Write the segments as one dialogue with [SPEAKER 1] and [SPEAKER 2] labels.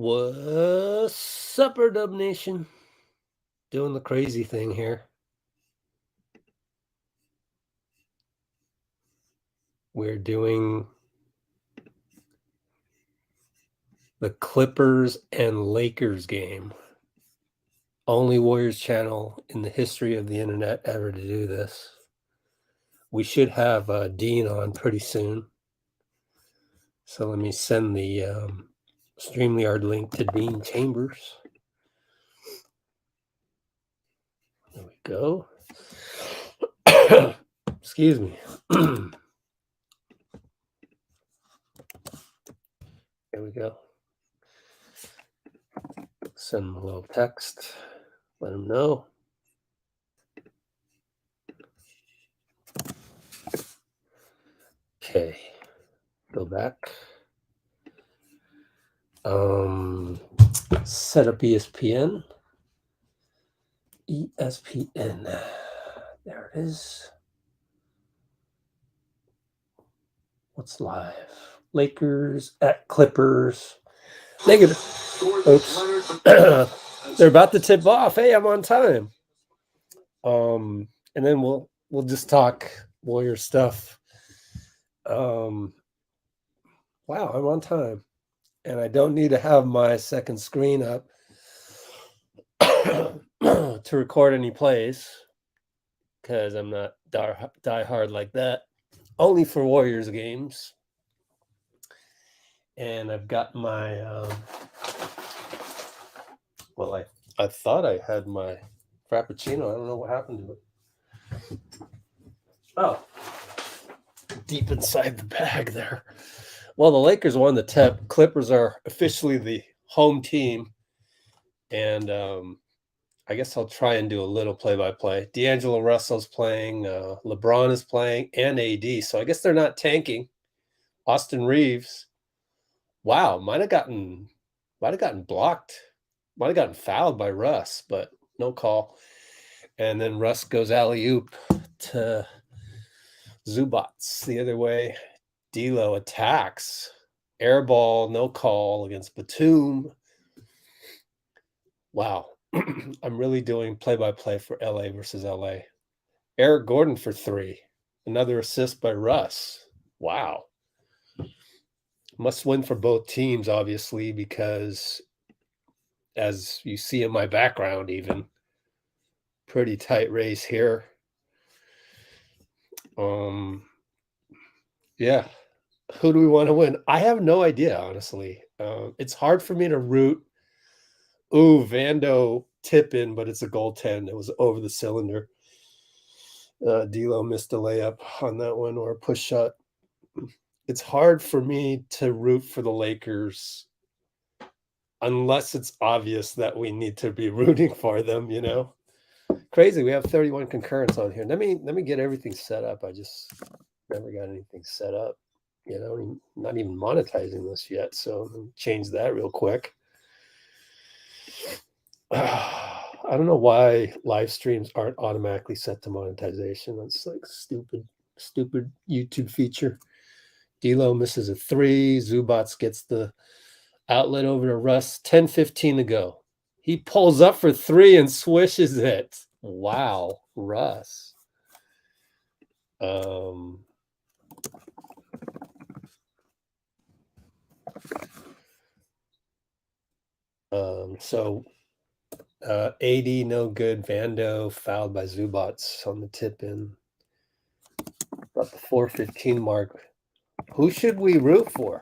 [SPEAKER 1] What's up, Dub Nation? Doing the crazy thing here. We're doing the Clippers and Lakers game. Only Warriors channel in the history of the internet ever to do this. We should have Dean on pretty soon. So let me send the StreamYard link to Dean Chambers. There we go. Excuse me. There we go. Send him a little text. Let him know. Okay. Go back. Set up ESPN. ESPN. There it is. What's live? Lakers at Clippers. Negative. Oops. They're about to tip off. Hey, I'm on time. And then we'll just talk Warrior stuff. Wow, I'm on time. And I don't need to have my second screen up to record any plays because I'm not die hard like that. Only for Warriors games. And I've got my, I thought I had my Frappuccino. I don't know what happened to it. Oh, deep inside the bag there. Well, the Lakers won the tip. Clippers are officially the home team. And I guess I'll try and do a little play-by-play. D'Angelo Russell's playing. LeBron is playing. And AD. So I guess they're not tanking. Austin Reeves. Wow, might have gotten blocked. Might have gotten fouled by Russ, but no call. And then Russ goes alley-oop to Zubats the other way. D'Lo attacks. Air ball, no call against Batum. Wow. I'm really doing play-by-play for LA versus LA. Eric Gordon for 3. Another assist by Russ. Wow. Must win for both teams, obviously, because as you see in my background, even pretty tight race here. Yeah. Who do we want to win? I have no idea, honestly. It's hard for me to root. Ooh, Vando tip in, but it's a goaltend. It was over the cylinder. D'Lo missed a layup on that one or a push shot. It's hard for me to root for the Lakers unless it's obvious that we need to be rooting for them, you know. Crazy. We have 31 concurrents on here. Let me get everything set up. I just never got anything set up. You know, not even monetizing this yet. So let me change that real quick. I don't know why live streams aren't automatically set to monetization. That's like stupid YouTube feature. D'Lo misses a 3. Zubats gets the outlet over to Russ. 10:15 to go. He pulls up for 3 and swishes it. Wow, Russ. So AD no good. Vando fouled by Zubats on the tip in. About the 4:15 mark. Who should we root for?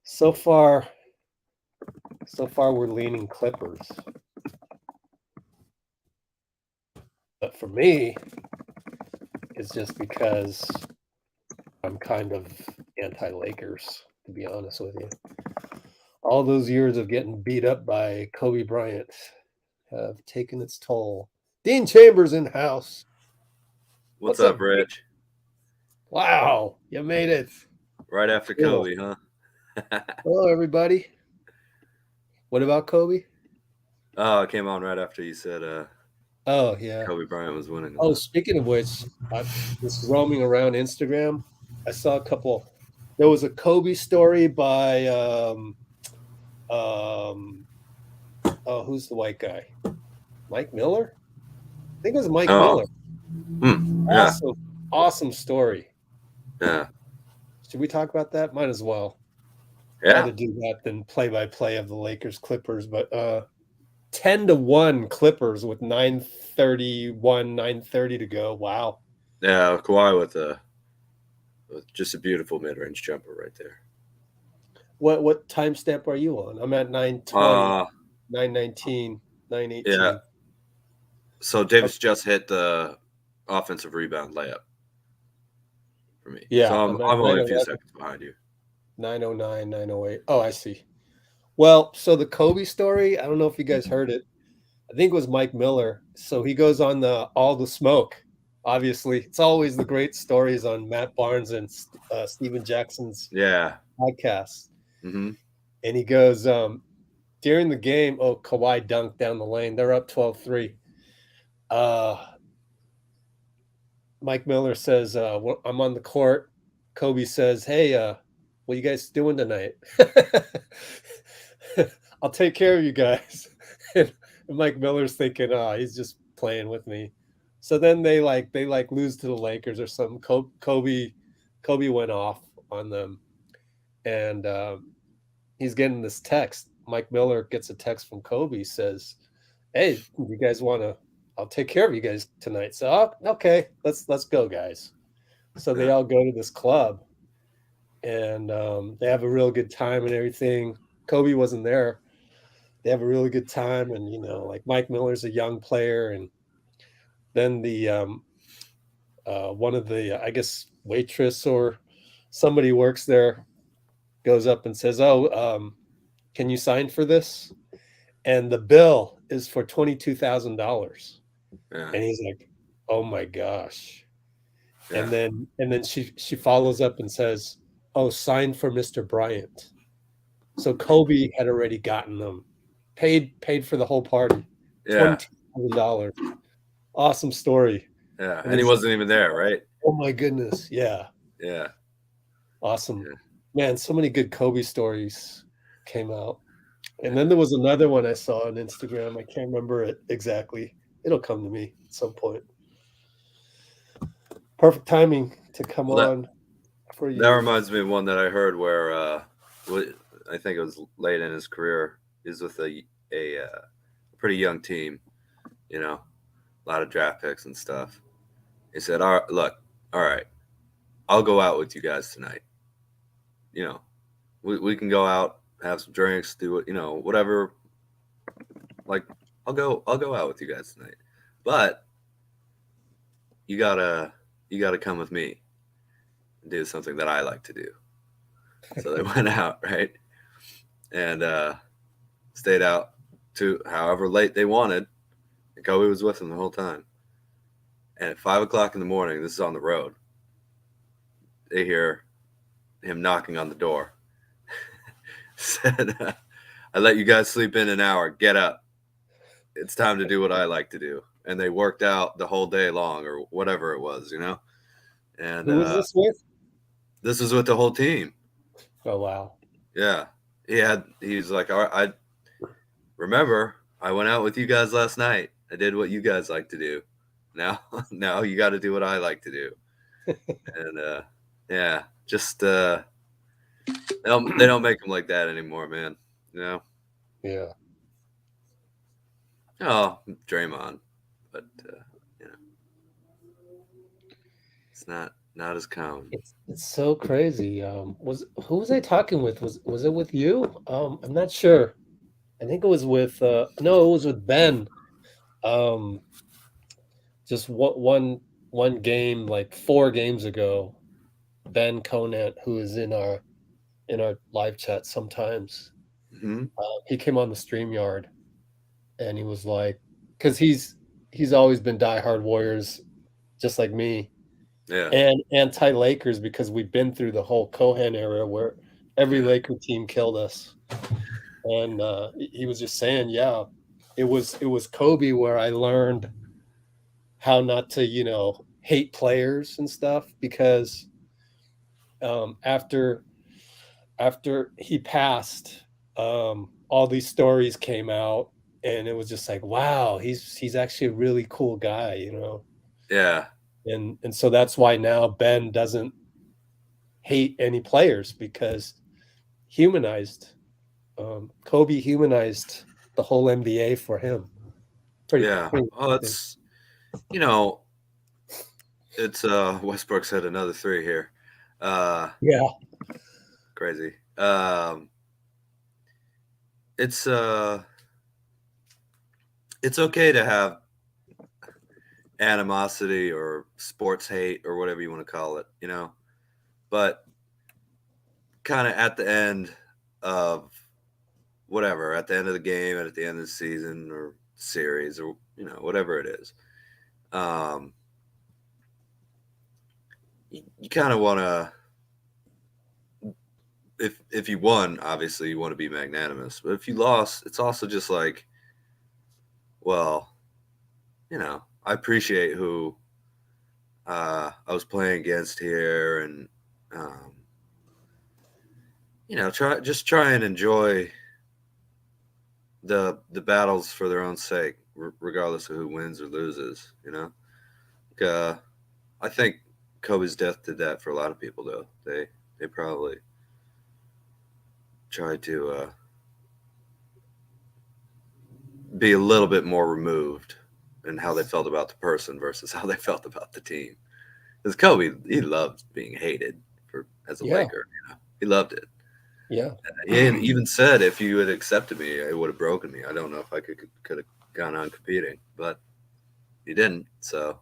[SPEAKER 1] So far we're leaning Clippers. But for me, it's just because I'm kind of anti-Lakers, to be honest with you. All those years of getting beat up by Kobe Bryant have taken its toll. Dean Chambers in house.
[SPEAKER 2] What's up, Rich?
[SPEAKER 1] Wow, you made it.
[SPEAKER 2] Right after Kobe, huh?
[SPEAKER 1] Hello, everybody. What about Kobe?
[SPEAKER 2] Oh, it came on right after you said
[SPEAKER 1] oh, yeah.
[SPEAKER 2] Kobe Bryant was
[SPEAKER 1] winning. Oh, speaking of which, I was roaming around Instagram. I saw a couple There was a Kobe story by who's the white guy? Mike Miller? I think it was Mike
[SPEAKER 2] Oh,
[SPEAKER 1] Miller.
[SPEAKER 2] yeah,
[SPEAKER 1] Awesome story.
[SPEAKER 2] yeah,
[SPEAKER 1] Should we talk about that? Might as well.
[SPEAKER 2] yeah.
[SPEAKER 1] Rather do that than play-by-play of the Lakers Clippers, but 10-1 Clippers with 9:30 to go. Wow.
[SPEAKER 2] Yeah, Kawhi with just a beautiful mid-range jumper right there.
[SPEAKER 1] What timestamp are you on? I'm at 9:20, 9:19, 9:18.
[SPEAKER 2] Yeah. So Davis just hit the offensive rebound layup for me.
[SPEAKER 1] Yeah,
[SPEAKER 2] So I'm
[SPEAKER 1] I'm at
[SPEAKER 2] only a few
[SPEAKER 1] 9:11,
[SPEAKER 2] seconds behind you.
[SPEAKER 1] 9:09, 9:08. Oh, I see. Well, so the Kobe story, I don't know if you guys heard it. I think it was Mike Miller. So he goes on the All the Smoke. Obviously, it's always the great stories on Matt Barnes and Steven Jackson's
[SPEAKER 2] Yeah.
[SPEAKER 1] podcast.
[SPEAKER 2] Mm-hmm.
[SPEAKER 1] And he goes, during the game, Kawhi dunked down the lane. They're up 12-3. Mike Miller says, I'm on the court. Kobe says, hey, what are you guys doing tonight? I'll take care of you guys. And Mike Miller's thinking, he's just playing with me. So then they lose to the Lakers or something. Kobe went off on them, and he's getting this text. Mike Miller gets a text from Kobe, says, hey, you guys want to, I'll take care of you guys tonight. So, okay, let's go, guys. So they all go to this club, and they have a real good time and everything. Kobe wasn't there. They have a really good time, and like Mike Miller's a young player, and then the one of the I guess waitress or somebody works there goes up and says, can you sign for this? And the bill is for $22,000.
[SPEAKER 2] Yeah.
[SPEAKER 1] And he's like, oh my gosh. Yeah. And then she follows up and says, oh, sign for Mr. Bryant. So Kobe had already gotten them paid for the whole party.
[SPEAKER 2] Yeah.
[SPEAKER 1] $22,000. Awesome story.
[SPEAKER 2] Yeah. And he wasn't even there, right?
[SPEAKER 1] Oh my goodness. Yeah.
[SPEAKER 2] Yeah.
[SPEAKER 1] Awesome.
[SPEAKER 2] Yeah.
[SPEAKER 1] Man, so many good Kobe stories came out. And then there was another one I saw on Instagram. I can't remember it exactly. It'll come to me at some point. Perfect timing to come on for you.
[SPEAKER 2] That reminds me of one that I heard where I think it was late in his career. He was with a pretty young team, a lot of draft picks and stuff. He said, all right, I'll go out with you guys tonight. We can go out, have some drinks, do it, whatever. Like, I'll go out with you guys tonight, but you gotta come with me and do something that I like to do. So they went out, right, and stayed out to however late they wanted. And Kobe was with them the whole time. And at 5 o'clock in the morning, this is on the road, they hear him knocking on the door. Said, I let you guys sleep in an hour. Get up. It's time to do what I like to do. And they worked out the whole day long or whatever it was, And
[SPEAKER 1] who was this with?
[SPEAKER 2] This was with the whole team.
[SPEAKER 1] Oh, wow.
[SPEAKER 2] Yeah. He's like, all right, remember, I went out with you guys last night. I did what you guys like to do. Now you got to do what I like to do. And yeah, just they don't make them like that anymore, man.
[SPEAKER 1] Yeah.
[SPEAKER 2] Oh, Draymond, but it's not as common.
[SPEAKER 1] It's so crazy. Who was I talking with? Was it with you? I'm not sure. I think it was with no, it was with Ben. Just one game, like 4 games ago. Ben Conant, who is in our live chat sometimes, he came on the StreamYard, and he was like, because he's always been diehard Warriors, just like me, and anti-Lakers because we've been through the whole Cohan era where every Laker team killed us, and he was just saying, yeah, it was Kobe where I learned how not to hate players and stuff, because after he passed, all these stories came out, and it was just like, wow, he's actually a really cool guy, you know.
[SPEAKER 2] Yeah.
[SPEAKER 1] And so that's why now Ben doesn't hate any players, because Kobe humanized the whole NBA for him. Pretty.
[SPEAKER 2] Oh, that's, it's Westbrook said another 3 here.
[SPEAKER 1] Yeah.
[SPEAKER 2] Crazy. It's okay to have animosity or sports hate or whatever you want to call it, but kind of at the end of whatever, at the end of the game and at the end of the season or series or whatever it is, you kind of want to, if you won, obviously you want to be magnanimous, but if you lost, it's also just like, well, I appreciate who I was playing against here, and try and enjoy the battles for their own sake, regardless of who wins or loses. I think Kobe's death did that for a lot of people, though. They probably tried to be a little bit more removed in how they felt about the person versus how they felt about the team. Because Kobe, he loved being hated as a Laker. He loved it.
[SPEAKER 1] Yeah.
[SPEAKER 2] He even said, if you had accepted me, it would have broken me. I don't know if I could have gone on competing, but he didn't. So,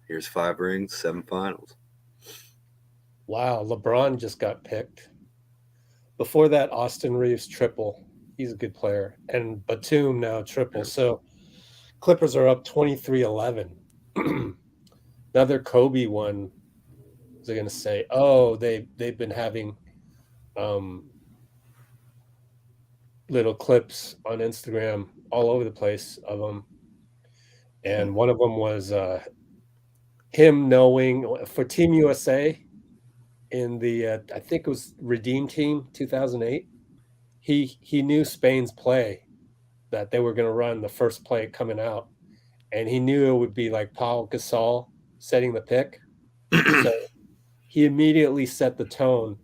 [SPEAKER 2] here's 5 rings, 7 finals.
[SPEAKER 1] Wow, LeBron just got picked. Before that, Austin Reeves triple. He's a good player. And Batum now triple. Yeah. So Clippers are up 23-11. Another Kobe one. Was I going to say? Oh, they've been having little clips on Instagram all over the place of them. And one of them was him knowing for Team USA in the I think it was Redeem Team 2008. He knew Spain's play, that they were going to run the first play coming out, and he knew it would be like Pau Gasol setting the pick. So he immediately set the tone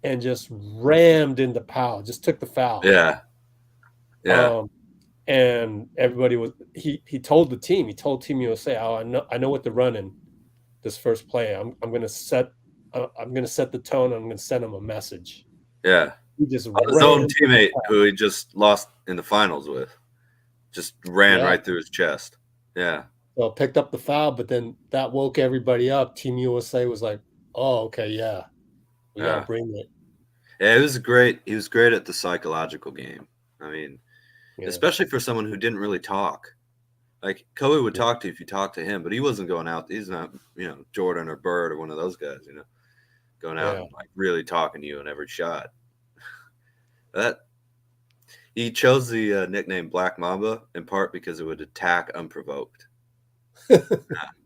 [SPEAKER 1] and just rammed into Pau, just took the foul.
[SPEAKER 2] Yeah.
[SPEAKER 1] And everybody was he told the team, he told Team USA, oh, I know what to run in this first play. I'm going to set the tone. I'm going to send him a message.
[SPEAKER 2] Yeah.
[SPEAKER 1] He just
[SPEAKER 2] his own teammate who he just lost in the finals with just ran right through his chest. Yeah.
[SPEAKER 1] So picked up the foul, but then that woke everybody up. Team USA was like, oh, okay, yeah. We got to bring it.
[SPEAKER 2] Yeah, it was great. He was great at the psychological game. I mean, especially for someone who didn't really talk. Like, Kobe would talk to you if you talked to him, but he wasn't going out. He's not, Jordan or Bird or one of those guys, going out and like really talking to you in every shot. He chose the nickname Black Mamba in part because it would attack unprovoked.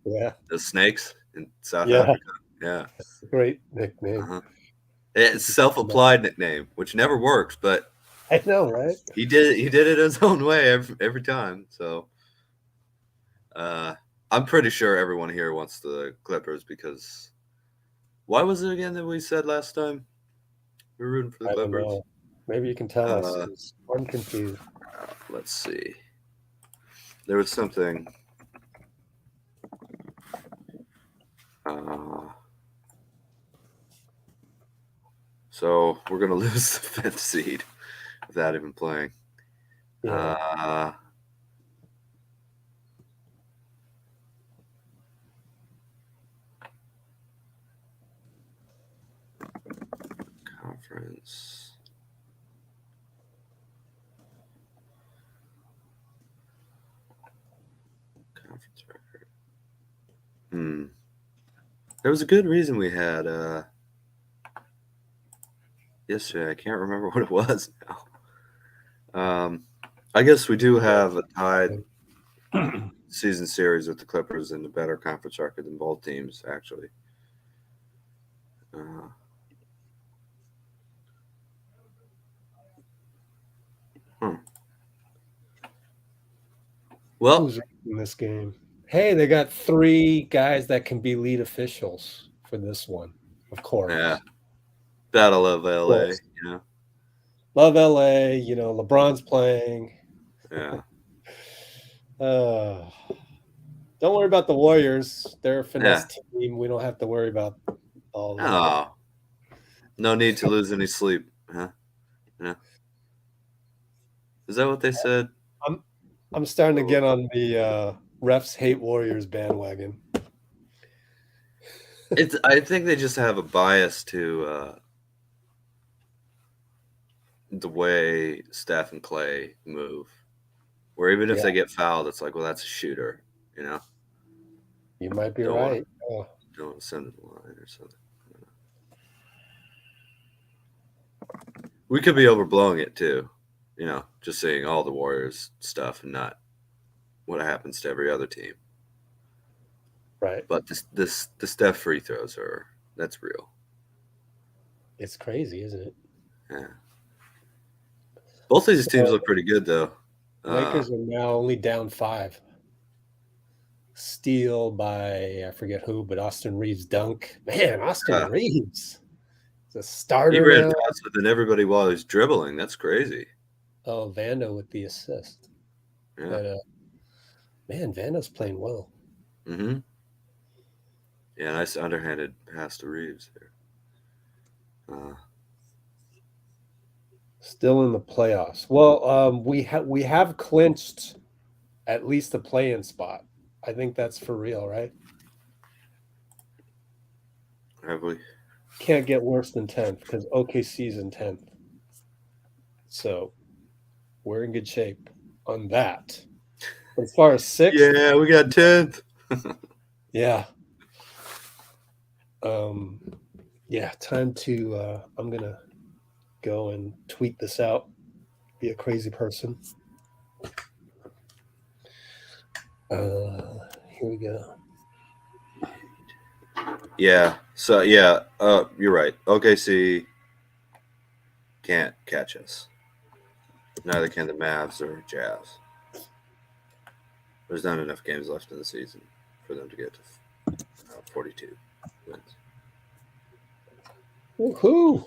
[SPEAKER 1] Yeah.
[SPEAKER 2] The snakes in South Africa. Yeah.
[SPEAKER 1] Great nickname.
[SPEAKER 2] It's a self-applied nickname, which never works, but
[SPEAKER 1] I know, right?
[SPEAKER 2] He did it his own way every time. So I'm pretty sure everyone here wants the Clippers, because why was it again that we said last time we were rooting for the Clippers?
[SPEAKER 1] I don't know. Maybe you can tell us. I'm confused.
[SPEAKER 2] Let's see. There was something. So we're going to lose the 5th seed without even playing. Yeah. Conference record. There was a good reason we had yesterday. I can't remember what it was now. I guess we do have a tied season series with the Clippers and the better conference record than both teams, actually. Well,
[SPEAKER 1] who's in this game? Hey, they got 3 guys that can be lead officials for this one, of course.
[SPEAKER 2] yeah, Battle of LA,
[SPEAKER 1] Love LA, LeBron's playing.
[SPEAKER 2] Yeah.
[SPEAKER 1] Don't worry about the Warriors. They're a finesse team. We don't have to worry about all that.
[SPEAKER 2] Oh, no need to lose any sleep, huh? Yeah. Is that what they said?
[SPEAKER 1] I'm starting to get on the refs hate Warriors bandwagon.
[SPEAKER 2] I think they just have a bias to the way Steph and Klay move, where even if they get fouled, it's like, well, that's a shooter,
[SPEAKER 1] You might be right.
[SPEAKER 2] Don't send it to the line or something. We could be overblowing it too, just seeing all the Warriors stuff and not what happens to every other team.
[SPEAKER 1] Right.
[SPEAKER 2] But the Steph free throws that's real.
[SPEAKER 1] It's crazy, isn't it?
[SPEAKER 2] Yeah. Both of these teams look pretty good, though.
[SPEAKER 1] Lakers are now only down 5. Steal by, I forget who, but Austin Reeves dunk. Man, Austin Reeves is a starter.
[SPEAKER 2] He ran faster than everybody while he was dribbling. That's crazy.
[SPEAKER 1] Oh, Vando with the assist.
[SPEAKER 2] Yeah.
[SPEAKER 1] But, man, Vando's playing well.
[SPEAKER 2] Mm-hmm. Yeah, nice underhanded pass to Reeves there.
[SPEAKER 1] Still in the playoffs. Well, we have clinched at least a play-in spot. I think that's for real, right?
[SPEAKER 2] Have we?
[SPEAKER 1] Can't get worse than 10th because OKC's in 10th. So we're in good shape on that. As far as 6th,
[SPEAKER 2] yeah, we got 10th.
[SPEAKER 1] Yeah. Yeah, time to I'm gonna go and tweet this out. Be a crazy person. Here we go.
[SPEAKER 2] Yeah. So yeah, you're right. OKC can't catch us. Neither can the Mavs or Jazz. There's not enough games left in the season for them to get to 42 wins.
[SPEAKER 1] Woohoo!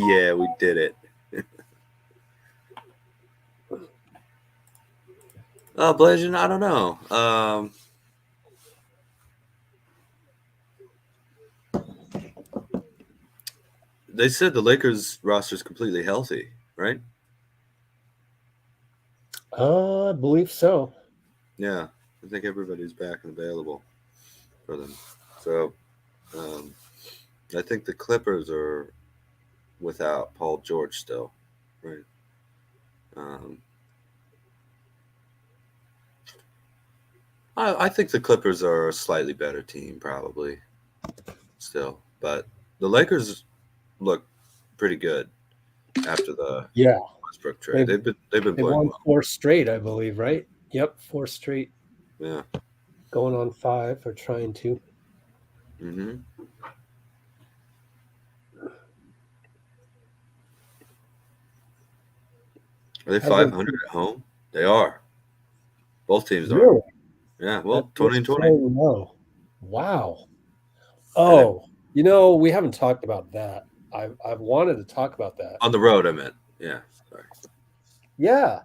[SPEAKER 2] Yeah, we did it. Blazin', I don't know. They said the Lakers roster is completely healthy, right?
[SPEAKER 1] I believe so.
[SPEAKER 2] Yeah, I think everybody's back and available for them. So, I think the Clippers are without Paul George still, right? I think the Clippers are a slightly better team, probably still, but the Lakers look pretty good after the Westbrook trade. They've been playing
[SPEAKER 1] won
[SPEAKER 2] well.
[SPEAKER 1] 4 straight, I believe, right? Yep, 4 straight.
[SPEAKER 2] Yeah,
[SPEAKER 1] going on 5 or trying to.
[SPEAKER 2] Mm-hmm. Are they 500 at home? They are. Both teams are. Yeah, well, 20 and 20.
[SPEAKER 1] No. Wow. Oh, we haven't talked about that. I've wanted to talk about that.
[SPEAKER 2] On the road, I meant. Yeah, sorry.
[SPEAKER 1] Yeah.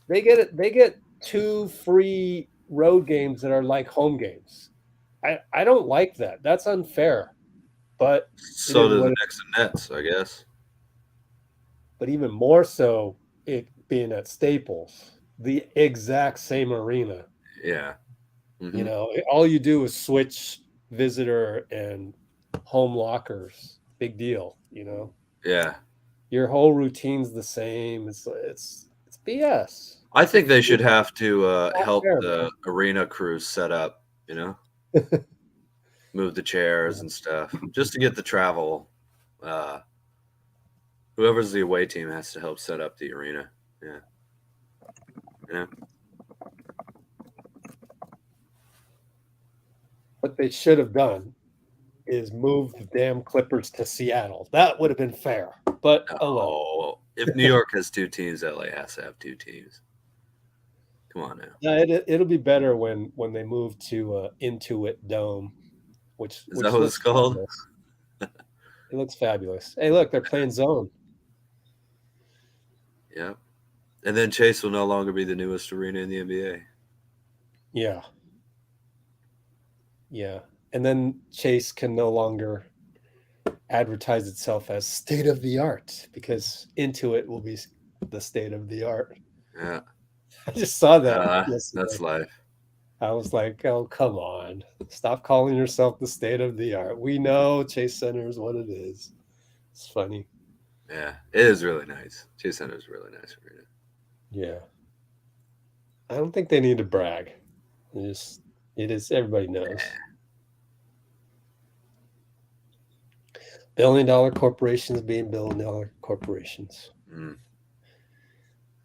[SPEAKER 1] They get 2 free road games that are like home games. I don't like that. That's unfair. But
[SPEAKER 2] so do the Knicks and Nets, I guess.
[SPEAKER 1] But even more so, it being at Staples, the exact same arena.
[SPEAKER 2] Yeah. Mm-hmm.
[SPEAKER 1] All you do is switch visitor and home lockers. Big deal,
[SPEAKER 2] Yeah.
[SPEAKER 1] Your whole routine's the same. It's BS.
[SPEAKER 2] I think they should have to help the arena crews set up, move the chairs and stuff, just to get the travel. Whoever's the away team has to help set up the arena. Yeah. Yeah.
[SPEAKER 1] they should have done is move the damn Clippers to Seattle. That would have been fair. But oh well.
[SPEAKER 2] Oh, if New York has 2 teams, LA has to have 2 teams. Come on now.
[SPEAKER 1] Yeah, it'll be better when they move to Intuit Dome, which
[SPEAKER 2] Is that what it's called?
[SPEAKER 1] Fabulous. It looks fabulous. Hey, look, they're playing zone.
[SPEAKER 2] Yeah. And then Chase will no longer be the newest arena in the NBA.
[SPEAKER 1] Yeah. Yeah. And then Chase can no longer advertise itself as state of the art because Intuit will be the state of the art.
[SPEAKER 2] Yeah.
[SPEAKER 1] I just saw that.
[SPEAKER 2] That's life.
[SPEAKER 1] I was like, oh, come on. Stop calling yourself the state of the art. We know Chase Center is what it is. It's funny.
[SPEAKER 2] Yeah, it is really nice. Chase Center is really nice arena.
[SPEAKER 1] Yeah. I don't think they need to brag. It is everybody knows. $1 billion corporations being $1 billion corporations.
[SPEAKER 2] Mm.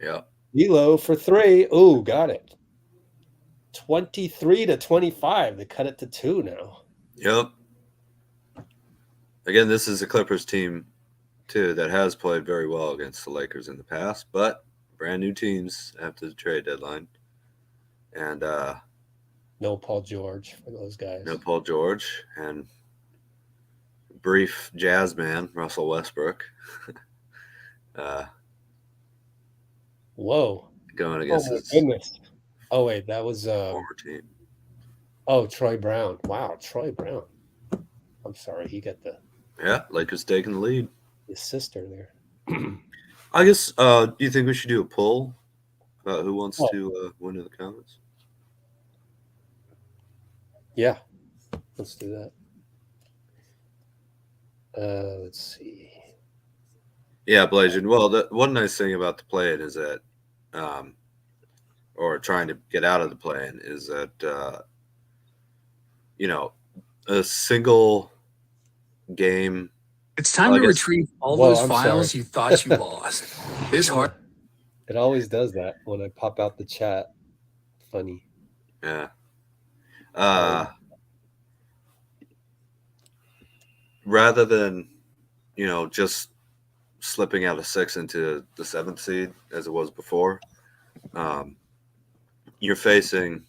[SPEAKER 2] Yeah.
[SPEAKER 1] Elo for 3. Oh, got it. 23-25. They cut it to 2 now.
[SPEAKER 2] Yep. Again, this is a Clippers team, too, that has played very well against the Lakers in the past, but brand new teams after the trade deadline. And
[SPEAKER 1] no Paul George for those guys.
[SPEAKER 2] No Paul George. And brief jazz man, Russell Westbrook.
[SPEAKER 1] Whoa.
[SPEAKER 2] Going against his
[SPEAKER 1] goodness. Oh, wait, that was
[SPEAKER 2] former team.
[SPEAKER 1] Oh, Troy Brown. Wow, Troy Brown. I'm sorry, he got
[SPEAKER 2] Lakers taking the lead.
[SPEAKER 1] His sister there.
[SPEAKER 2] I guess, do you think we should do a poll about who wants to win in the comments?
[SPEAKER 1] Yeah, let's do that. Let's see.
[SPEAKER 2] Yeah, Blasian. Well, the one nice thing about the play-in is that, or trying to get out of the play-in, is that, a single game.
[SPEAKER 3] It's time to retrieve all those files you thought you lost. This hard.
[SPEAKER 1] It always does that when I pop out the chat. Funny.
[SPEAKER 2] Yeah. Rather than, just slipping out of 6 into the 7th seed as it was before, you're facing,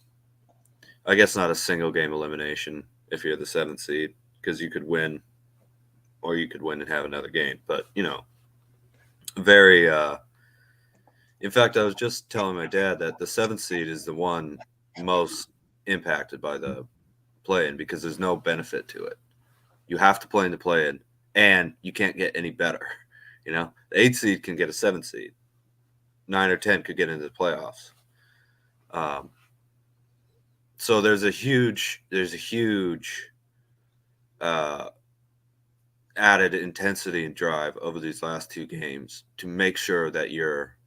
[SPEAKER 2] I guess, not a single game elimination if you're the 7th seed, because you could win or you could win and have another game. But, very in fact, I was just telling my dad that the 7th seed is the one most impacted by the play-in because there's no benefit to it. You have to play in the play-in, and you can't get any better. The 8th seed can get a 7th seed. 9 or 10 could get into the playoffs. So there's a huge added intensity and drive over these last 2 games to make sure that you're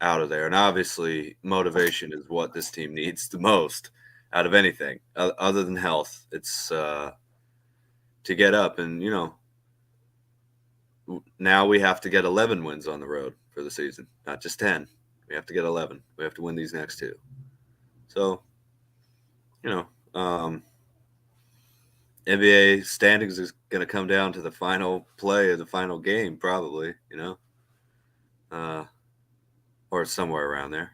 [SPEAKER 2] out of there. And obviously, motivation is what this team needs the most out of anything other than health. It's to get up. And, now we have to get 11 wins on the road for the season, not just 10. We have to get 11. We have to win these next 2. So, NBA standings is going to come down to the final play of the final game, probably, or somewhere around there.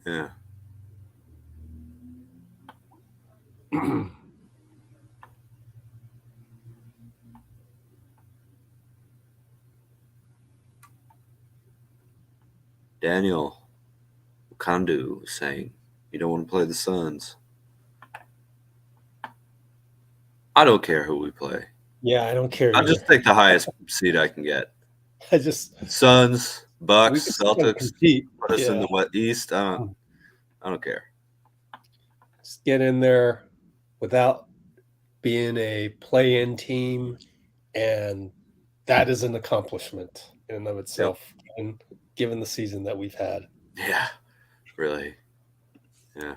[SPEAKER 2] Yeah. Daniel Kandu saying, you don't want to play the Suns. I don't care who we play.
[SPEAKER 1] Yeah, I don't care.
[SPEAKER 2] I'll just take the highest seed I can get. Suns, Bucks, Celtics, put us in the East. I don't care.
[SPEAKER 1] Just get in there without being a play-in team, and that is an accomplishment in and of itself, given the season that we've had.
[SPEAKER 2] Yeah, really. Yeah.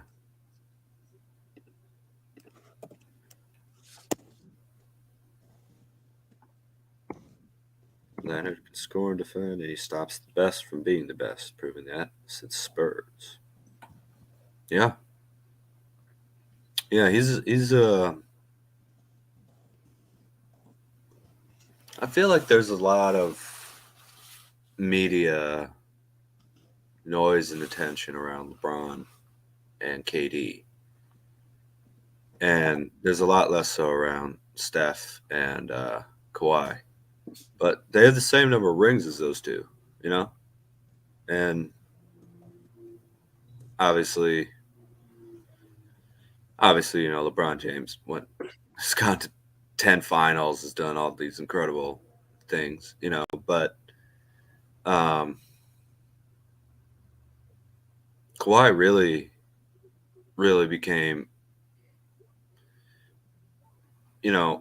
[SPEAKER 2] Leonard can score and defend, and he stops the best from being the best, proving that since Spurs. Yeah. Yeah, he's I feel like there's a lot of media noise and attention around LeBron and KD. And there's a lot less so around Steph and Kawhi. But they have the same number of rings as those two, you know? And obviously, LeBron James has gone to 10 finals, has done all these incredible things, but Kawhi really, really became, at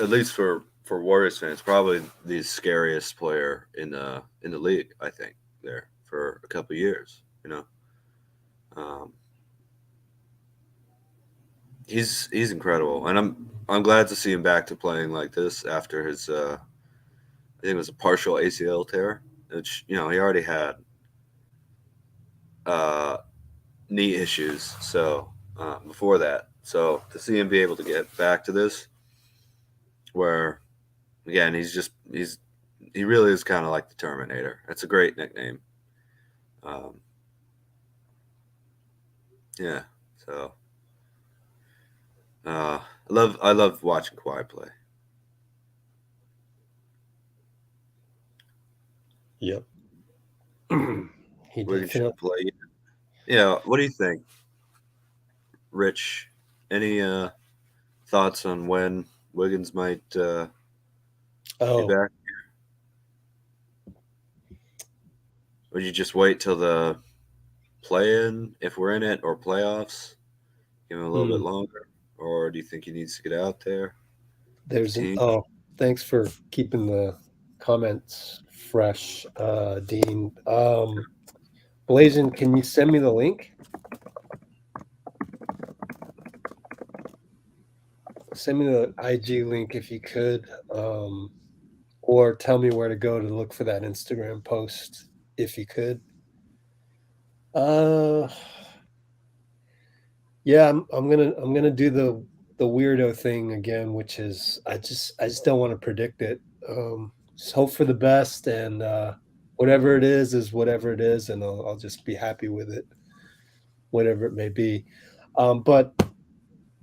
[SPEAKER 2] least for Warriors fans, probably the scariest player in the league, I think, there for a couple of years, He's incredible, and I'm glad to see him back to playing like this after his I think it was a partial ACL tear, which he already had knee issues. So before that, so to see him be able to get back to this, where again he really is kind of like the Terminator. That's a great nickname. Yeah, so. I love watching Kawhi play.
[SPEAKER 1] Yep. He
[SPEAKER 2] Wiggins
[SPEAKER 1] definitely
[SPEAKER 2] should play. Yeah, what do you think, Rich? Any thoughts on when Wiggins might be back? Would you just wait till the play-in, if we're in it, or playoffs? Give him a little bit longer, or do you think he needs to get out there?
[SPEAKER 1] Thanks for keeping the comments fresh, Dean. Blazin, can you send me the link? Send me the IG link if you could, or tell me where to go to look for that Instagram post if you could. Yeah, I'm gonna do the weirdo thing again, which is I just don't want to predict it. Just hope for the best, and whatever it is whatever it is, and I'll just be happy with it, whatever it may be. But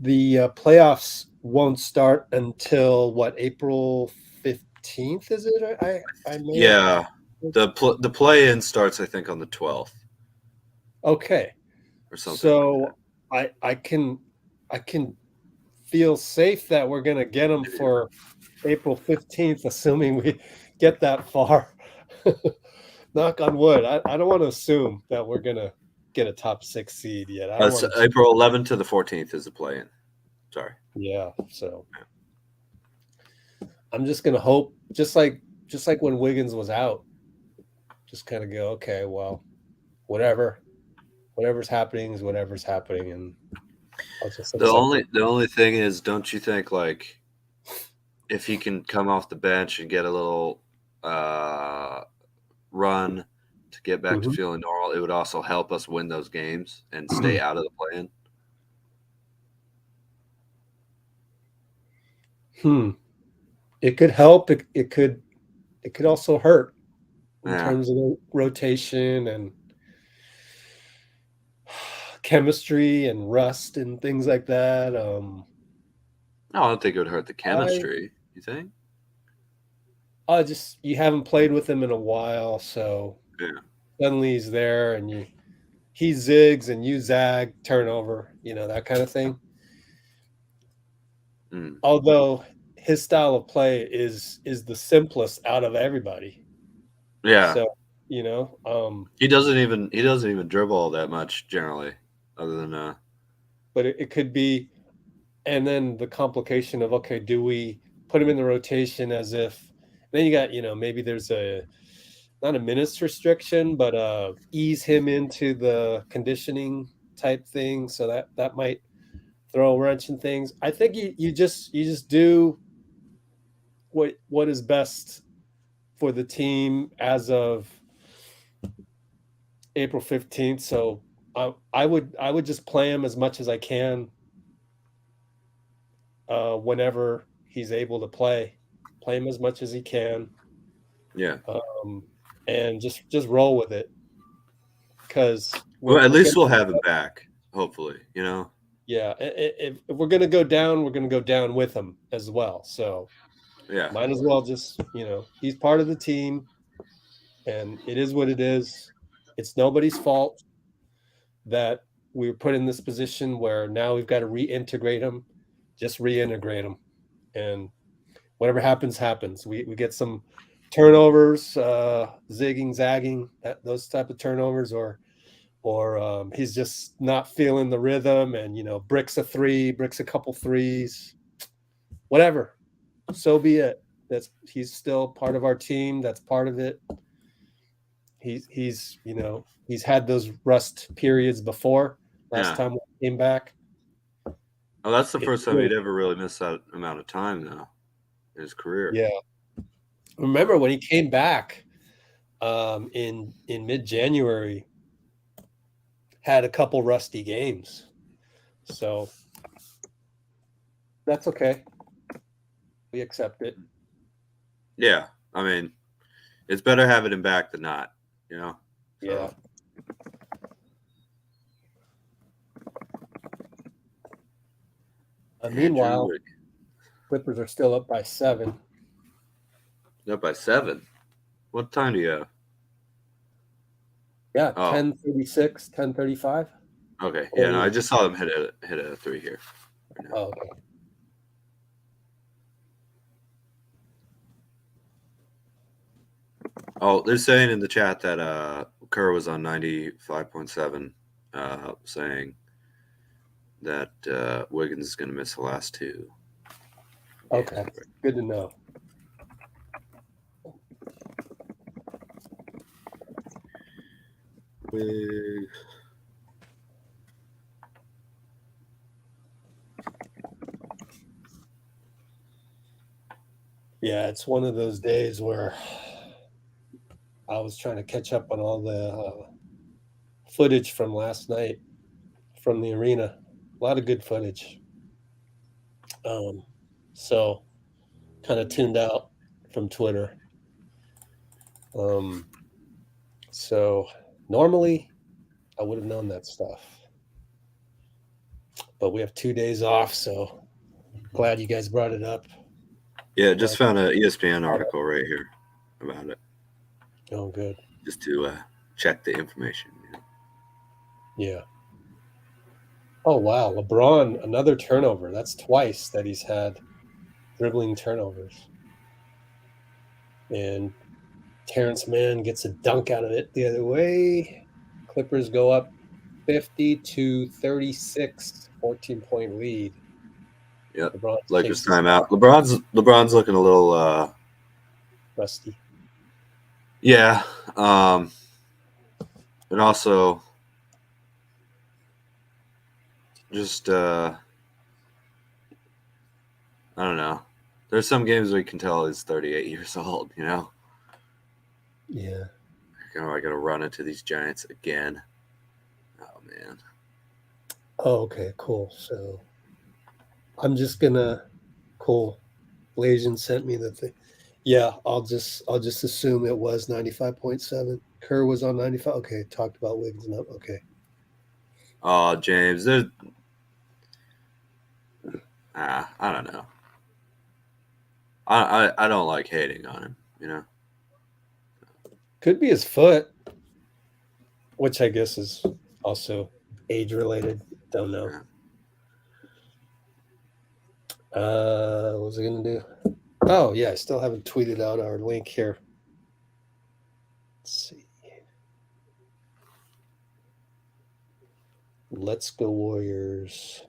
[SPEAKER 1] the playoffs won't start until what, April 15th? Is it?
[SPEAKER 2] Yeah, the play-in starts, I think, on the 12th.
[SPEAKER 1] Okay,
[SPEAKER 2] or something.
[SPEAKER 1] So like I can feel safe that we're gonna get them for April 15th, assuming we get that far. Knock on wood. I don't want to assume that we're gonna get a top 6 seed yet.
[SPEAKER 2] April 11th to the 14th is the play-in. Sorry.
[SPEAKER 1] Yeah, so I'm just gonna hope, just like when Wiggins was out, just kind of go, okay, well, whatever's happening is whatever's happening, and I'll just
[SPEAKER 2] the only thing is, don't you think, like, if he can come off the bench and get a little run to get back to feeling normal, it would also help us win those games and stay out of the play-in?
[SPEAKER 1] It could help. It could also hurt in terms of the rotation and chemistry and rust and things like that.
[SPEAKER 2] No, I don't think it would hurt the chemistry. You think?
[SPEAKER 1] You haven't played with him in a while, so suddenly he's there, and he zigs and you zag, turnover, that kind of thing. Although his style of play is the simplest out of everybody.
[SPEAKER 2] Yeah.
[SPEAKER 1] So,
[SPEAKER 2] he doesn't even dribble that much generally, other than
[SPEAKER 1] but it could be, and then the complication of, okay, do we put him in the rotation as if, then you got, maybe there's not a minutes restriction, but ease him into the conditioning type thing. So that might throw a wrench in things. I think you just do what is best for the team as of April 15th. So I would just play him as much as I can whenever he's able to play him as much as he can.
[SPEAKER 2] Yeah.
[SPEAKER 1] And just roll with it. Because
[SPEAKER 2] at least we'll have him back, hopefully, you know?
[SPEAKER 1] Yeah. If we're going to go down, we're going to go down with him as well. So
[SPEAKER 2] yeah,
[SPEAKER 1] might as well just, he's part of the team and it is what it is. It's nobody's fault that we were put in this position where now we've got to reintegrate him. Just reintegrate him. And whatever happens, happens. We get some turnovers, zigging, zagging, those type of turnovers, or he's just not feeling the rhythm and, bricks a three, bricks a couple threes, whatever. So be it. He's still part of our team. That's part of it. He's had those rust periods before. Last time we came back.
[SPEAKER 2] Oh, that's the first time he'd ever really missed that amount of time, though, in his career.
[SPEAKER 1] Yeah. Remember when he came back in mid-January, had a couple rusty games. So that's okay. We accept it.
[SPEAKER 2] Yeah. I mean, it's better having him back than not, you know? So.
[SPEAKER 1] Yeah. Meanwhile, Clippers are still up by 7.
[SPEAKER 2] Up by 7? What time do you have?
[SPEAKER 1] Yeah, 10:36, 10:35.
[SPEAKER 2] Okay. Yeah, no, I just saw them hit a 3 here. Right now.
[SPEAKER 1] Oh, okay.
[SPEAKER 2] Oh, they're saying in the chat that Kerr was on 95.7, saying that Wiggins is going to miss the last 2.
[SPEAKER 1] Okay, good to know. Yeah, it's one of those days where I was trying to catch up on all the footage from last night from the arena. A lot of good footage. So kind of tuned out from Twitter. So normally I would have known that stuff. But we have 2 days off, so glad you guys brought it up.
[SPEAKER 2] Yeah, just found an ESPN article right here about it.
[SPEAKER 1] Oh, good.
[SPEAKER 2] Just to check the information.
[SPEAKER 1] Yeah. Oh, wow. LeBron, another turnover. That's twice that he's had dribbling turnovers. And Terrence Mann gets a dunk out of it the other way. Clippers go up 50-36, 14-point lead.
[SPEAKER 2] Yep. Lakers timeout. LeBron's looking a little
[SPEAKER 1] rusty.
[SPEAKER 2] Yeah. And also just I don't know. There's some games where you can tell he's 38 years old, you know?
[SPEAKER 1] Yeah.
[SPEAKER 2] I gotta run into these Giants again. Oh man.
[SPEAKER 1] Oh, okay, cool. So I'm just gonna Blasian sent me the thing. Yeah, I'll just assume it was 95.7. Kerr was on 95. Okay, talked about Wiggs and up. Okay.
[SPEAKER 2] Oh, James, there's I don't know. I don't like hating on him, you know.
[SPEAKER 1] Could be his foot, which I guess is also age related. Don't know. What was I gonna do? Oh yeah, I still haven't tweeted out our link here. Let's see. Let's Go Warriors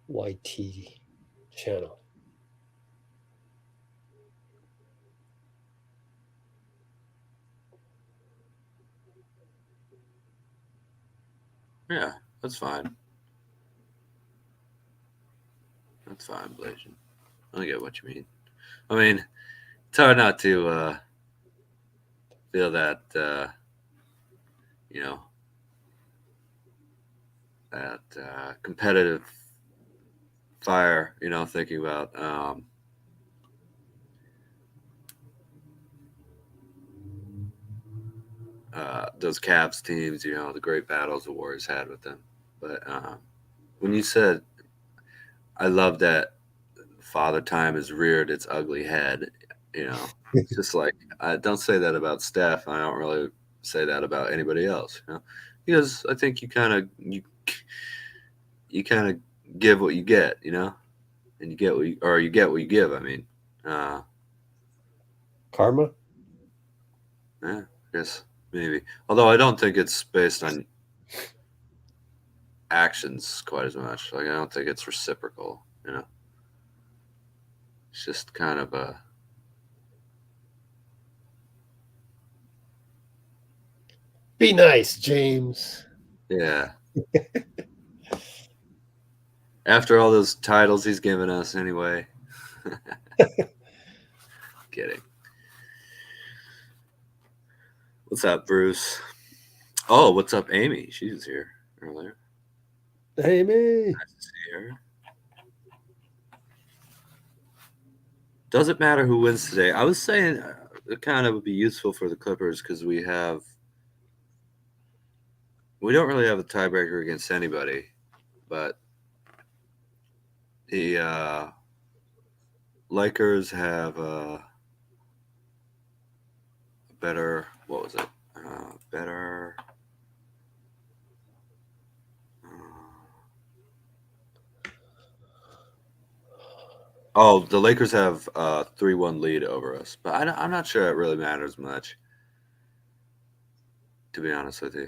[SPEAKER 1] YT channel.
[SPEAKER 2] Yeah, that's fine. That's fine, Blasian. I get what you mean. I mean, It's hard not to feel that, that competitive fire, thinking about those Cavs teams, the great battles the Warriors had with them. But when you said, I love that Father Time has reared its ugly head, it's just like, I don't say that about Steph. I don't really say that about anybody else, because I think you kind of give what you get, and you get what you get what you give. I mean,
[SPEAKER 1] Karma.
[SPEAKER 2] Yeah, I guess maybe. Although I don't think it's based on actions quite as much. Like, I don't think it's reciprocal. It's just kind of a.
[SPEAKER 1] Be nice, James.
[SPEAKER 2] Yeah. After all those titles he's given us, anyway. Kidding. What's up, Bruce? Oh, what's up, Amy? She was here earlier.
[SPEAKER 1] Amy.
[SPEAKER 2] Nice to see her. Doesn't matter who wins today. I was saying it kind of would be useful for the Clippers because we don't really have a tiebreaker against anybody, but the Lakers have a better. What was it? Better. Oh, the Lakers have a 3-1 lead over us, but I'm not sure it really matters much, to be honest with you.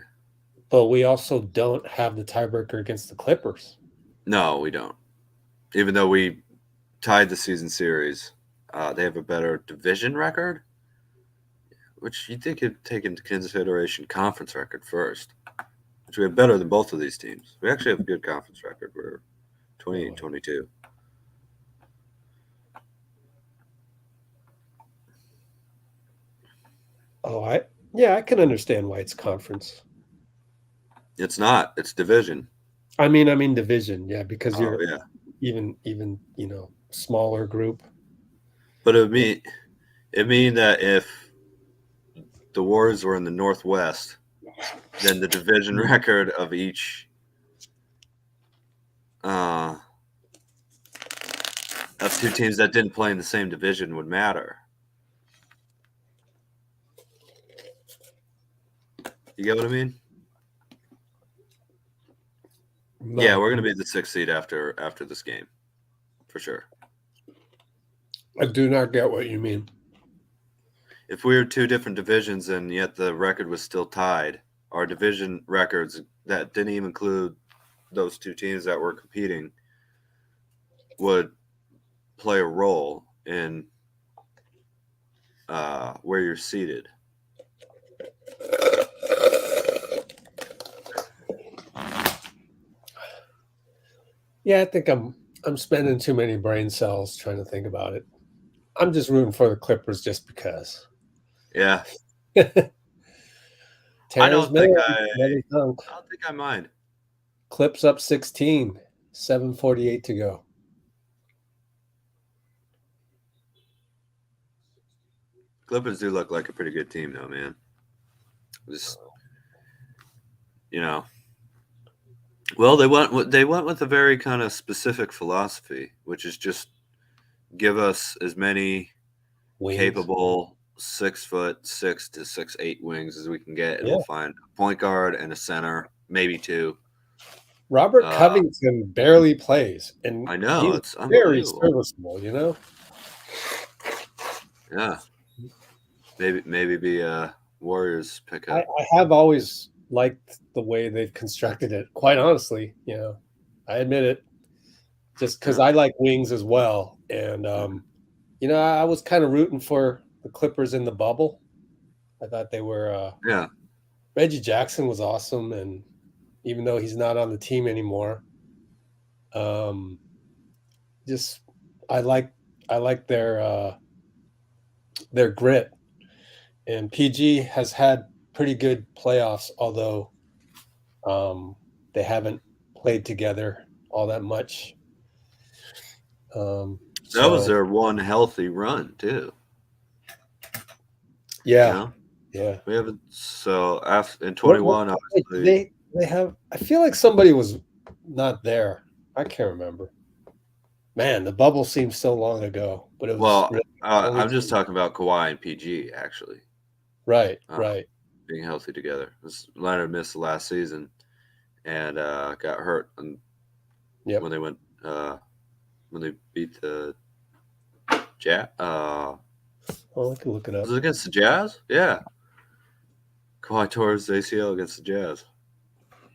[SPEAKER 1] But we also don't have the tiebreaker against the Clippers.
[SPEAKER 2] No, we don't. Even though we tied the season series, they have a better division record, which you think you'd take into consideration conference record first, which we have better than both of these teams. We actually have a good conference record. We're 28-22.
[SPEAKER 1] Oh, I can understand why it's conference.
[SPEAKER 2] It's not. It's division.
[SPEAKER 1] I mean division, yeah, because you're
[SPEAKER 2] yeah.
[SPEAKER 1] even smaller group.
[SPEAKER 2] But it mean that if the Warriors were in the Northwest, then the division record of each of two teams that didn't play in the same division would matter. You get what I mean? No. Yeah, we're going to be the 6th seed after this game, for sure.
[SPEAKER 1] I do not get what you mean.
[SPEAKER 2] If we were two different divisions and yet the record was still tied, our division records that didn't even include those two teams that were competing would play a role in where you're seated.
[SPEAKER 1] Yeah, I think I'm spending too many brain cells trying to think about it. I'm just rooting for the Clippers just because.
[SPEAKER 2] Yeah.
[SPEAKER 1] I don't think
[SPEAKER 2] I mind.
[SPEAKER 1] Clips up 16, 7:48 to go.
[SPEAKER 2] Clippers do look like a pretty good team, though, man. Just, well, they went with a very kind of specific philosophy, which is just give us as many capable 6'6" to 6'8" wings as we can get, and we'll find a point guard and a center, maybe two.
[SPEAKER 1] Robert Covington barely plays, and
[SPEAKER 2] I know it's
[SPEAKER 1] very serviceable.
[SPEAKER 2] Yeah, maybe be a Warriors pickup.
[SPEAKER 1] I have always liked the way they've constructed it. Quite honestly, I admit it. Just because I like wings as well, and I was kind of rooting for the Clippers in the bubble. I thought they were. Reggie Jackson was awesome, and even though he's not on the team anymore, I like their their grit. And PG has had pretty good playoffs, although they haven't played together all that much.
[SPEAKER 2] That was their one healthy run too.
[SPEAKER 1] Yeah,
[SPEAKER 2] you know?
[SPEAKER 1] yeah.
[SPEAKER 2] We haven't. So after in 21, obviously
[SPEAKER 1] they have. I feel like somebody was not there. I can't remember. Man, the bubble seems so long ago, but it was.
[SPEAKER 2] Well,
[SPEAKER 1] really
[SPEAKER 2] I'm just talking about Kawhi and PG actually.
[SPEAKER 1] Right.
[SPEAKER 2] Being healthy together. Leonard missed the last season and got hurt when they went when they beat the Jazz.
[SPEAKER 1] I can look it up.
[SPEAKER 2] Was it against the Jazz? Yeah. Kawhi tore his ACL against the Jazz.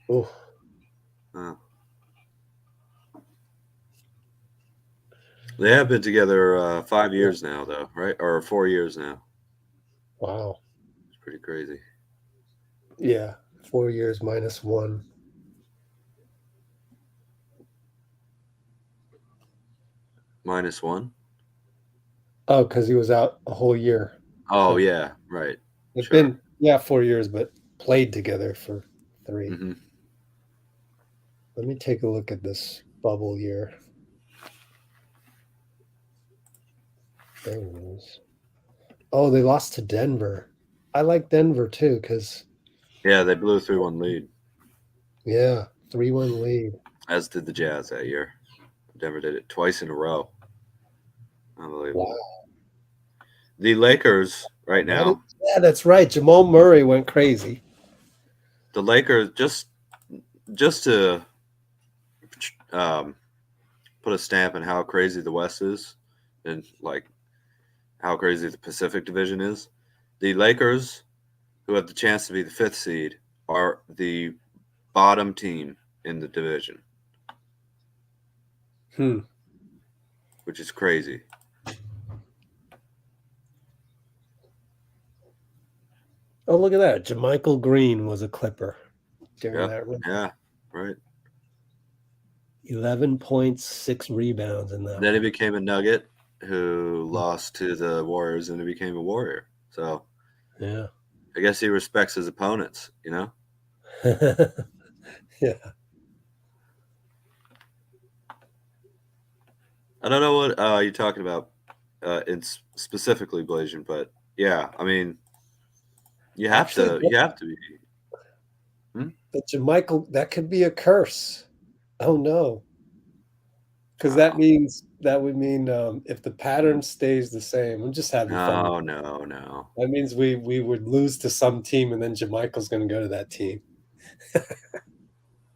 [SPEAKER 1] Oh.
[SPEAKER 2] They have been together 5 years now, though, right? Or 4 years now.
[SPEAKER 1] Wow.
[SPEAKER 2] It's pretty crazy.
[SPEAKER 1] Yeah. 4 years -1.
[SPEAKER 2] -1?
[SPEAKER 1] Oh, because he was out a whole year.
[SPEAKER 2] Oh, yeah. Right.
[SPEAKER 1] It's been 4 years, but played together for 3.
[SPEAKER 2] Mm-hmm.
[SPEAKER 1] Let me take a look at this bubble year. There it is. Oh, they lost to Denver. I like Denver too, because
[SPEAKER 2] yeah, they blew a 3-1 lead.
[SPEAKER 1] Yeah, 3-1 lead.
[SPEAKER 2] As did the Jazz that year. Denver did it twice in a row. Unbelievable.
[SPEAKER 1] Wow.
[SPEAKER 2] The Lakers right now.
[SPEAKER 1] Yeah, that's right. Jamal Murray went crazy.
[SPEAKER 2] The Lakers just to put a stamp on how crazy the West is and like how crazy the Pacific Division is. The Lakers, who have the chance to be the 5th seed, are the bottom team in the division. Which is crazy.
[SPEAKER 1] Oh, look at that. JaMychal Green was a Clipper during that run.
[SPEAKER 2] Yeah, right.
[SPEAKER 1] 11 points, 6 rebounds in that.
[SPEAKER 2] Then he became a Nugget who lost to the Warriors and he became a Warrior. So,
[SPEAKER 1] yeah.
[SPEAKER 2] I guess he respects his opponents, you know?
[SPEAKER 1] Yeah.
[SPEAKER 2] I don't know what you're talking about specifically, Blasian, but yeah, I mean, you have to be.
[SPEAKER 1] But JaMychal, that could be a curse. Oh no. Because that would mean if the pattern stays the same, I'm just having fun.
[SPEAKER 2] No.
[SPEAKER 1] That means we would lose to some team and then JaMychal's going to go to that team.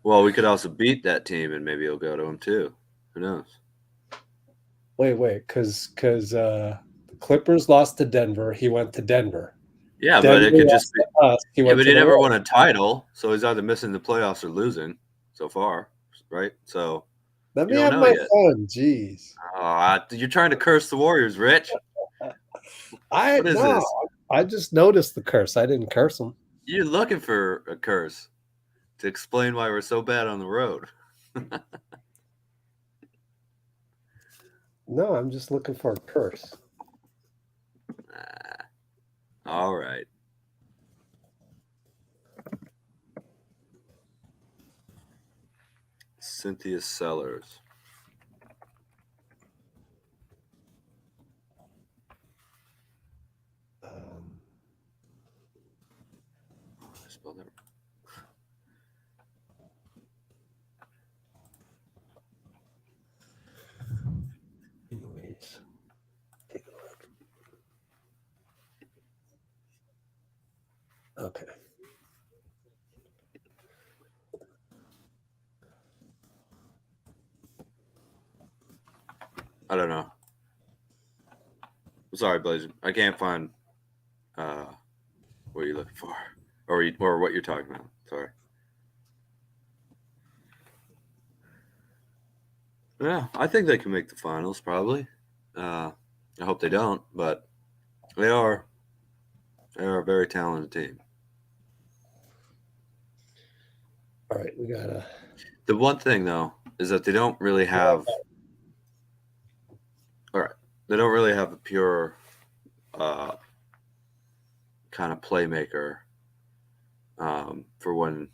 [SPEAKER 2] Well, we could also beat that team and maybe he'll go to him too. Who knows?
[SPEAKER 1] Wait, because the Clippers lost to Denver. He went to Denver.
[SPEAKER 2] Yeah,
[SPEAKER 1] Denver
[SPEAKER 2] but it could just be.
[SPEAKER 1] Us, he
[SPEAKER 2] never won a title, so he's either missing the playoffs or losing so far, right? So
[SPEAKER 1] let me have my fun. Jeez.
[SPEAKER 2] You're trying to curse the Warriors, Rich.
[SPEAKER 1] What is this? I just noticed the curse. I didn't curse them.
[SPEAKER 2] You're looking for a curse to explain why we're so bad on the road.
[SPEAKER 1] No, I'm just looking for a curse.
[SPEAKER 2] All right. Cynthia Sellers. I spelled that.
[SPEAKER 1] Anyways, take a look. Okay.
[SPEAKER 2] I don't know. I'm sorry, Blasian. I can't find what you're looking for or what you're talking about. Sorry. Yeah, I think they can make the finals probably. I hope they don't, but they are a very talented team.
[SPEAKER 1] All right, we gotta.
[SPEAKER 2] The one thing though is that they don't really have. All right, they don't really have a pure kind of playmaker for when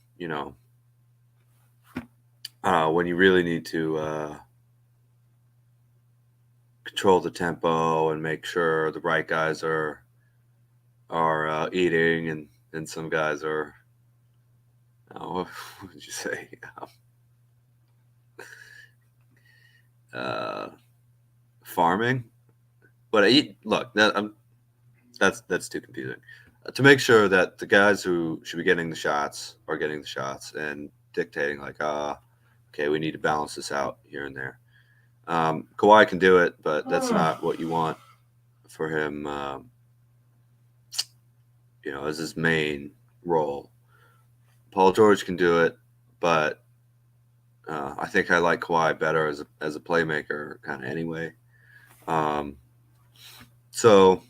[SPEAKER 2] when you really need to control the tempo and make sure the right guys are eating, and some guys are what would you say? Farming, but look, that's too confusing. To make sure that the guys who should be getting the shots are getting the shots and dictating, like, okay, we need to balance this out here and there. Kawhi can do it, but that's not what you want for him, as his main role. Paul George can do it, but I think I like Kawhi better as a playmaker kind of anyway. So,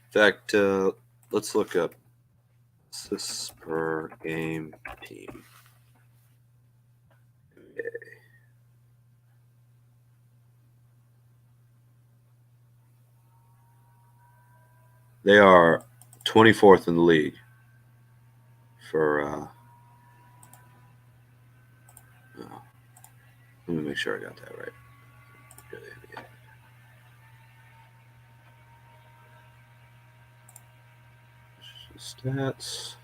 [SPEAKER 2] in fact, let's look up assists per game team. Okay. They are 24th in the league for let me make sure I got that right. Stats.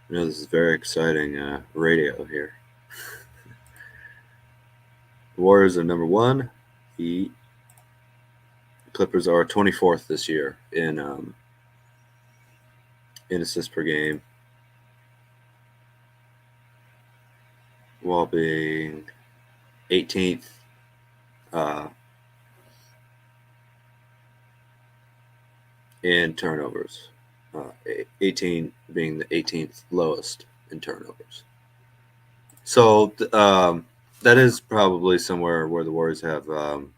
[SPEAKER 2] This is very exciting radio here. The Warriors are number 1. The Clippers are 24th this year in assists per game, while being 18th in turnovers. 18 being the 18th lowest in turnovers. So that is probably somewhere where the Warriors have an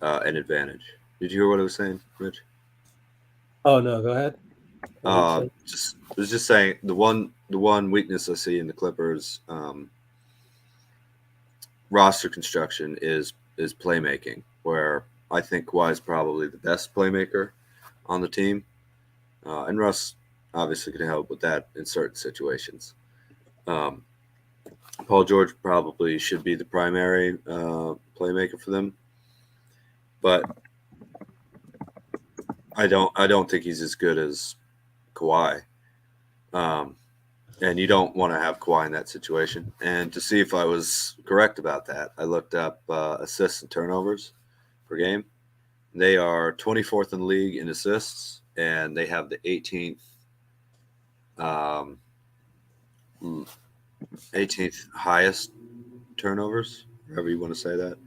[SPEAKER 2] advantage. Did you hear what I was saying, Rich?
[SPEAKER 1] Oh no, go ahead.
[SPEAKER 2] I was just saying the one weakness I see in the Clippers roster construction is playmaking, where I think Kawhi is probably the best playmaker on the team, and Russ obviously can help with that in certain situations. Paul George probably should be the primary playmaker for them, but I don't think he's as good as Kawhi. And you don't want to have Kawhi in that situation. And to see if I was correct about that, I looked up assists and turnovers per game. They are 24th in the league in assists, and they have the 18th highest turnovers, however you want to say that.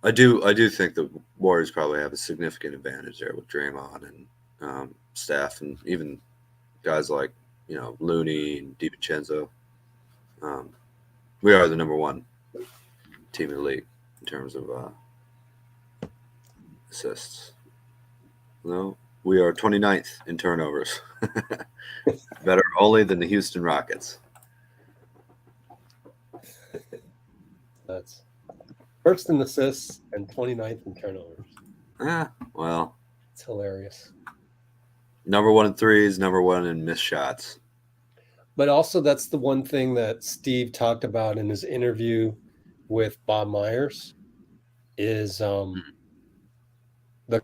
[SPEAKER 2] I do think the Warriors probably have a significant advantage there with Draymond and Steph, and even guys like Looney and DiVincenzo. We are the number 1 team in the league in terms of assists. No, we are 29th in turnovers. Better only than the Houston Rockets.
[SPEAKER 1] That's first in assists and 29th in turnovers.
[SPEAKER 2] Well,
[SPEAKER 1] it's hilarious.
[SPEAKER 2] Number 1 in threes, number 1 in missed shots.
[SPEAKER 1] But also, that's the one thing that Steve talked about in his interview with Bob Myers is the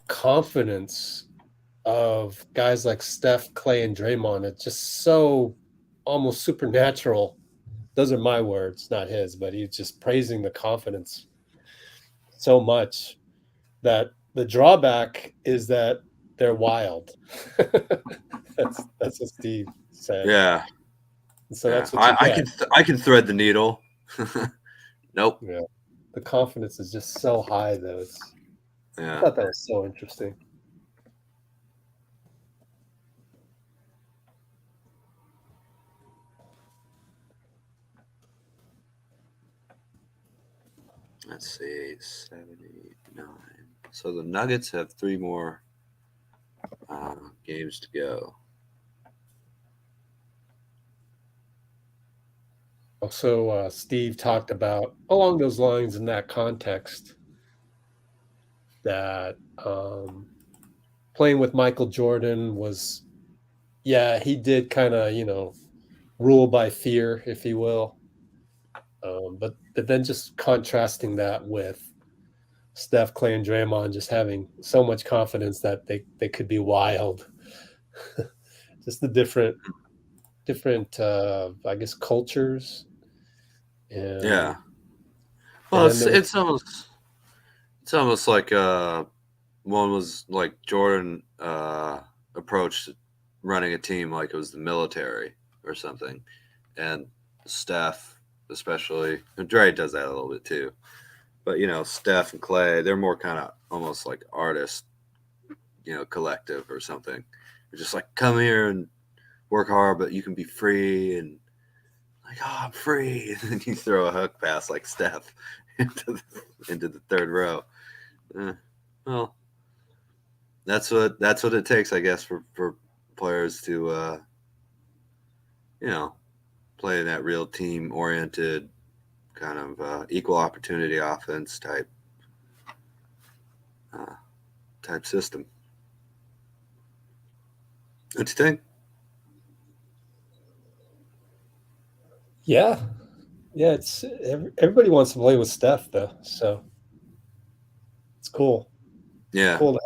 [SPEAKER 1] confidence of guys like Steph, Klay, and Draymond. It's just so almost supernatural. Those are my words, not his, but he's just praising the confidence so much that the drawback is that they're wild. That's what Steve said.
[SPEAKER 2] Yeah.
[SPEAKER 1] So that's what
[SPEAKER 2] I can thread the needle. Nope.
[SPEAKER 1] Yeah. The confidence is just so high, though. I thought that was so interesting.
[SPEAKER 2] Let's see, 79. So the Nuggets have 3 more games to go.
[SPEAKER 1] Also, Steve talked about along those lines in that context that playing with Michael Jordan was, yeah, he did kind of, rule by fear, if you will. But then just contrasting that with Steph, Klay, and Draymond just having so much confidence that they could be wild. Just the different I guess cultures. And
[SPEAKER 2] Yeah. Well,
[SPEAKER 1] and then
[SPEAKER 2] it's almost like one was like Jordan approached running a team like it was the military or something, and Steph, especially, and Dre does that a little bit too. But Steph and Klay, they're more kind of almost like artist, collective or something. They're just like, come here and work hard, but you can be free, and like, oh, I'm free, and then you throw a hook pass like Steph into the third row. Well, that's what it takes, I guess, for players to play that real team oriented kind of equal opportunity offense type system. What do you think?
[SPEAKER 1] yeah, it's everybody wants to play with Steph though, so it's cool.
[SPEAKER 2] Yeah,
[SPEAKER 1] it's cool to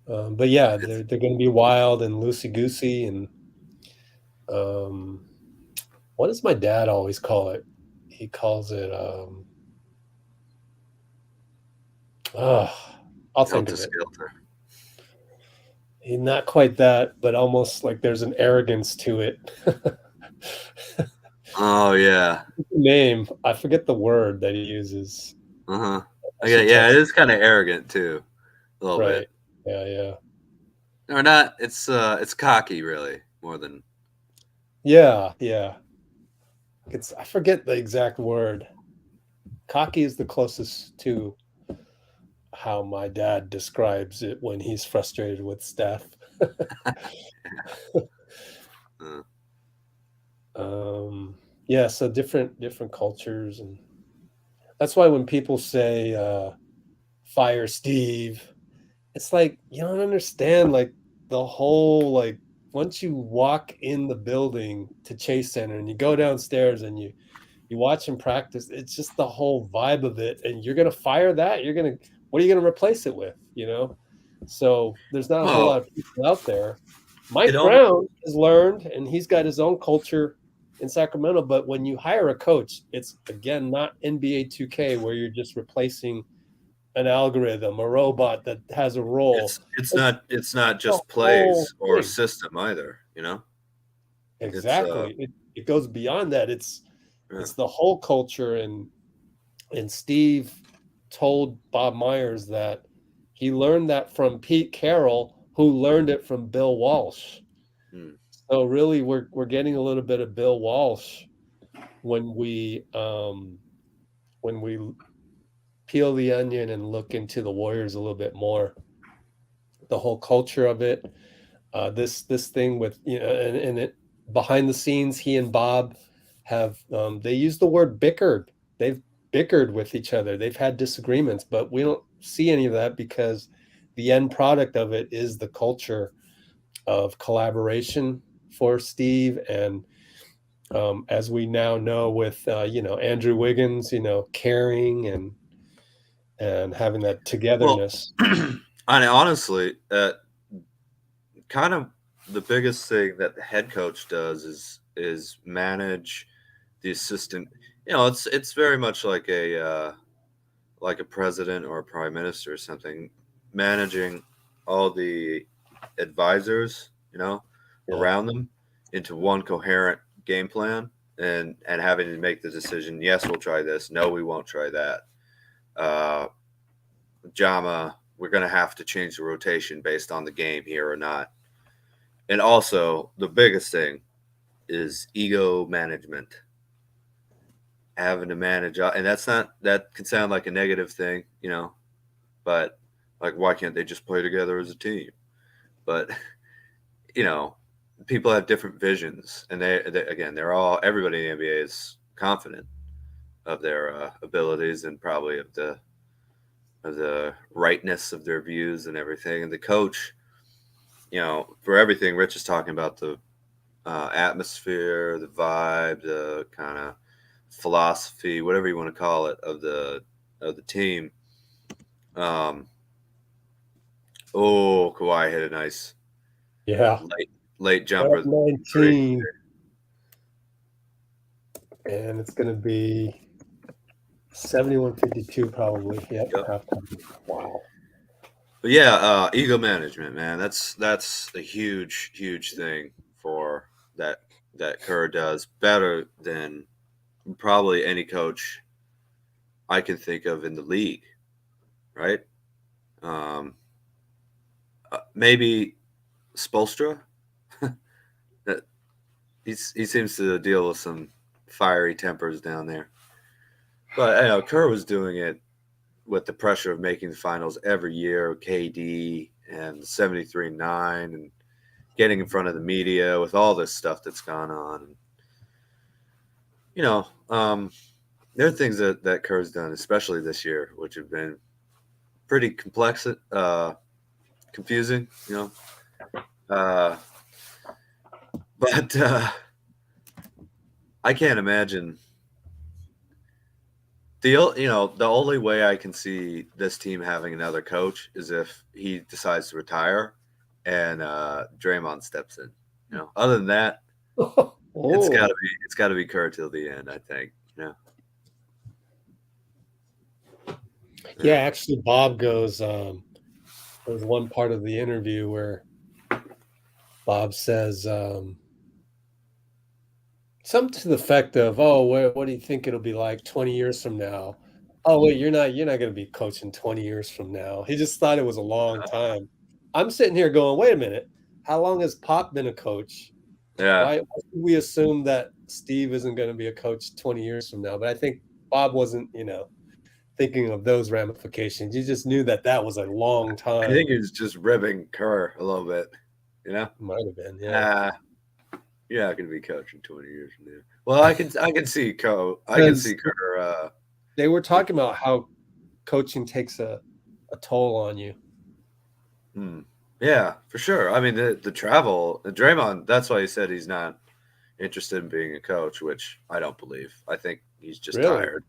[SPEAKER 1] have. But yeah, they're going to be wild and loosey goosey, and what does my dad always call it? He calls it I'll think of it. Not quite that, but almost like there's an arrogance to it.
[SPEAKER 2] Oh yeah.
[SPEAKER 1] Name, I forget the word that he uses.
[SPEAKER 2] Okay, yeah, it is kind of arrogant too, a little bit.
[SPEAKER 1] Yeah.
[SPEAKER 2] Or not? It's cocky, really, more than.
[SPEAKER 1] Yeah. I forget the exact word. Cocky is the closest to how my dad describes it when he's frustrated with Steph. Yeah, so different cultures, and that's why when people say fire Steve, it's like you don't understand like the whole like once you walk in the building to Chase Center and you go downstairs and you watch him practice, it's just the whole vibe of it, and you're gonna fire that. What are you gonna replace it with? So there's not a whole lot of people out there. Mike Brown has learned, and he's got his own culture in Sacramento. But when you hire a coach, it's again not NBA 2K where you're just replacing an algorithm, a robot that has a role.
[SPEAKER 2] It's not just plays or system either.
[SPEAKER 1] Exactly. It goes beyond that. It's the whole culture, and Steve told Bob Myers that he learned that from Pete Carroll, who learned it from Bill Walsh. So really, we're getting a little bit of Bill Walsh when we peel the onion and look into the Warriors a little bit more. The whole culture of it, this thing with and it behind the scenes, he and Bob have they use the word bickered. They've bickered with each other. They've had disagreements, but we don't see any of that because the end product of it is the culture of collaboration for Steve. And as we now know with Andrew Wiggins, caring and having that togetherness.
[SPEAKER 2] Well, honestly, kind of the biggest thing that the head coach does is manage the assistant. It's very much like a president or a prime minister or something, managing all the advisors, around them into one coherent game plan and having to make the decision. Yes, we'll try this. No, we won't try that. JaMychal, we're going to have to change the rotation based on the game here or not. And also, the biggest thing is ego management. Having to manage, and that can sound like a negative thing, but like, why can't they just play together as a team? But, people have different visions, and everybody in the NBA is confident of their abilities and probably of the rightness of their views and everything. And the coach, for everything Rich is talking about, the atmosphere, the vibe, the kind of philosophy, whatever you want to call it, of the team. Kawhi hit a nice late jumper.
[SPEAKER 1] 19. And it's going to be 71-52 probably. Yep. Wow.
[SPEAKER 2] But yeah, ego management, man. That's a huge, huge thing for that Kerr does better than probably any coach I can think of in the league, right? Maybe Spoelstra. That he seems to deal with some fiery tempers down there. But Kerr was doing it with the pressure of making the finals every year, KD and 73-9, and getting in front of the media with all this stuff that's gone on. There are things that Kerr's done, especially this year, which have been pretty complex, confusing, but I can't imagine the only way I can see this team having another coach is if he decides to retire and Draymond steps in. Other than that, it's gotta be Kerr till the end, I think.
[SPEAKER 1] Yeah, actually, Bob goes. There's one part of the interview where Bob says something to the effect of, "Oh, what do you think it'll be like 20 years from now?" Oh, wait, you're not going to be coaching 20 years from now. He just thought it was a long time. I'm sitting here going, wait a minute. How long has Pop been a coach?
[SPEAKER 2] Yeah.
[SPEAKER 1] Why should we assume that Steve isn't going to be a coach 20 years from now? But I think Bob wasn't, thinking of those ramifications. You just knew that was a long time.
[SPEAKER 2] I think he was just ribbing Kerr a little bit,
[SPEAKER 1] Might have been, yeah.
[SPEAKER 2] You're not going to be coaching 20 years from now. Well, I can see Kerr.
[SPEAKER 1] They were talking about how coaching takes a toll on you.
[SPEAKER 2] Yeah, for sure. I mean, the travel, Draymond, that's why he said he's not interested in being a coach, which I don't believe. I think he's just tired.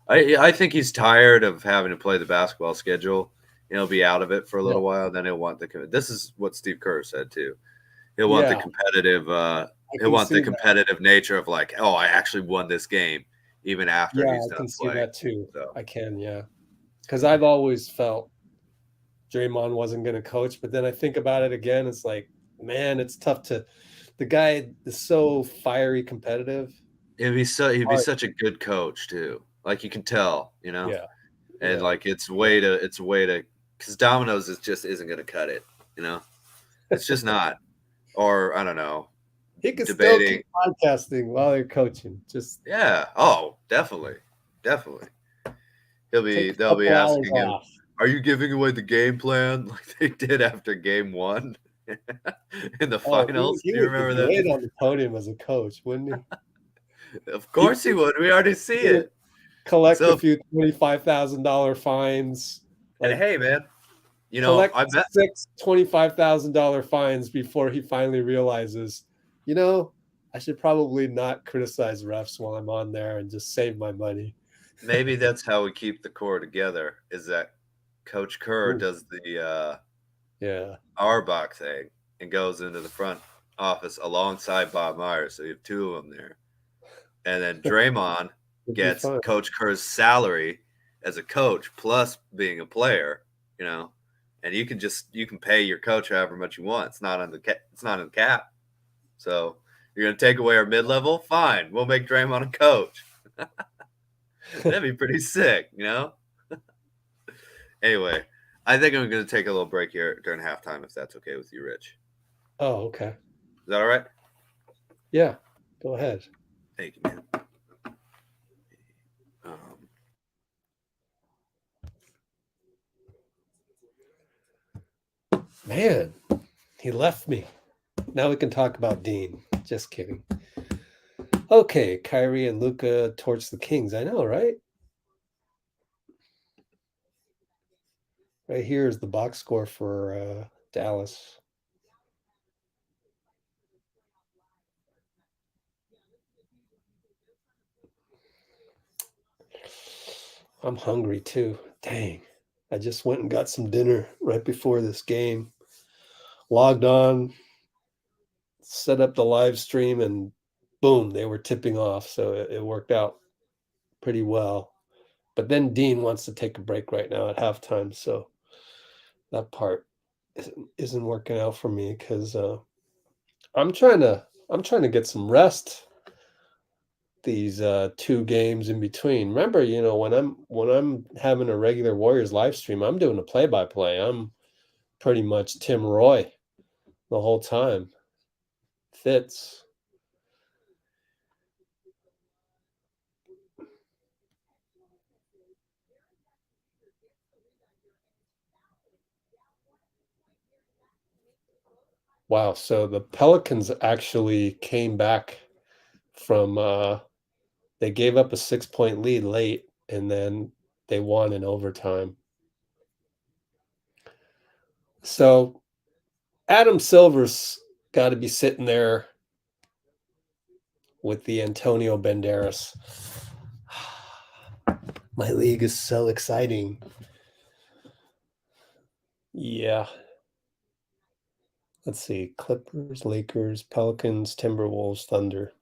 [SPEAKER 2] I think he's tired of having to play the basketball schedule. He'll be out of it for a little while. Then he'll want this is what Steve Kerr said too. He'll want the competitive. He'll want the competitive nature of like, oh, I actually won this game, even after he's done playing.
[SPEAKER 1] I can see that too.
[SPEAKER 2] So.
[SPEAKER 1] I can, yeah, because I've always felt Draymond wasn't going to coach, but then I think about it again. It's like, man, it's tough to. The guy is so fiery, competitive.
[SPEAKER 2] He'd be such a good coach too. Like you can tell,
[SPEAKER 1] Yeah.
[SPEAKER 2] And like it's a way to because Domino's isn't going to cut it, It's just not. Or I don't know.
[SPEAKER 1] He could still keep podcasting while you're coaching. Just
[SPEAKER 2] definitely. They'll be asking him, "Are you giving away the game plan like they did after game 1 in the finals?"
[SPEAKER 1] He
[SPEAKER 2] Do you remember that?
[SPEAKER 1] Great on the podium as a coach, wouldn't he?
[SPEAKER 2] Of course he would. We already see it.
[SPEAKER 1] Collect a few $25,000 fines.
[SPEAKER 2] And hey, man,
[SPEAKER 1] I bet 6 $25,000 fines before he finally realizes, I should probably not criticize refs while I'm on there and just save my money.
[SPEAKER 2] Maybe that's how we keep the core together. Is that Coach Kerr does the Auerbach thing and goes into the front office alongside Bob Myers. So you have 2 of them there, and then Draymond gets Coach Kerr's salary as a coach plus being a player, and you can pay your coach however much you want. It's not on the cap. So you're going to take away our mid-level? Fine. We'll make Draymond a coach. That'd be pretty sick, Anyway, I think I'm going to take a little break here during halftime if that's okay with you, Rich.
[SPEAKER 1] Oh, okay.
[SPEAKER 2] Is that all right?
[SPEAKER 1] Yeah. Go ahead.
[SPEAKER 2] Thank you, man.
[SPEAKER 1] Man, he left me. Now we can talk about Dean. Just kidding. Okay, Kyrie and Luka torch the Kings. I know, right? Right here is the box score for Dallas. I'm hungry too. Dang. I just went and got some dinner right before this game. Logged on, set up the live stream, and boom, they were tipping off. So it worked out pretty well. But then Dean wants to take a break right now at halftime. So that part isn't working out for me because I'm trying to get some rest these 2 games in between. Remember, when I'm having a regular Warriors live stream, I'm doing a play-by-play. I'm pretty much Tim Roy the whole time. Fits. Wow, so the Pelicans actually came back from they gave up a 6-point lead late and then they won in overtime. So Adam Silver's got to be sitting there with the Antonio Banderas. My league is so exciting. Yeah. Let's see. Clippers, Lakers, Pelicans, Timberwolves, Thunder.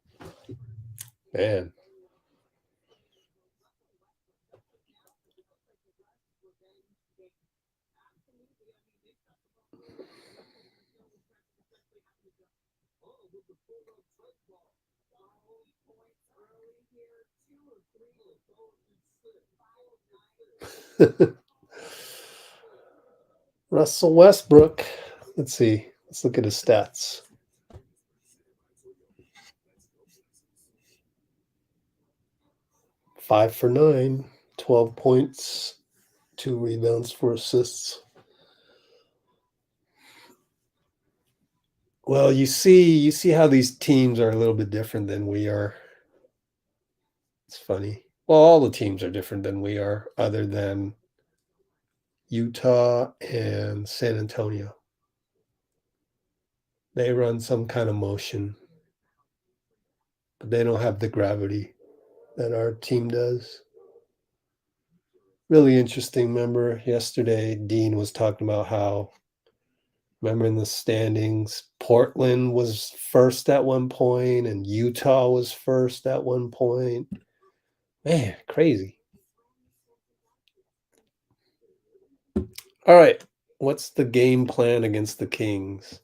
[SPEAKER 1] Man. Russell Westbrook. Let's see. Let's look at his stats. Five for 9, 12 points, 2 rebounds, 4 assists. Well, you see how these teams are a little bit different than we are. It's funny. Well, all the teams are different than we are, other than Utah and San Antonio. They run some kind of motion, but they don't have the gravity that our team does. Really interesting. Remember yesterday, Dean was talking about how, remember in the standings, Portland was first at one point and Utah was first at one point. Man, crazy. All right. What's the game plan against the Kings?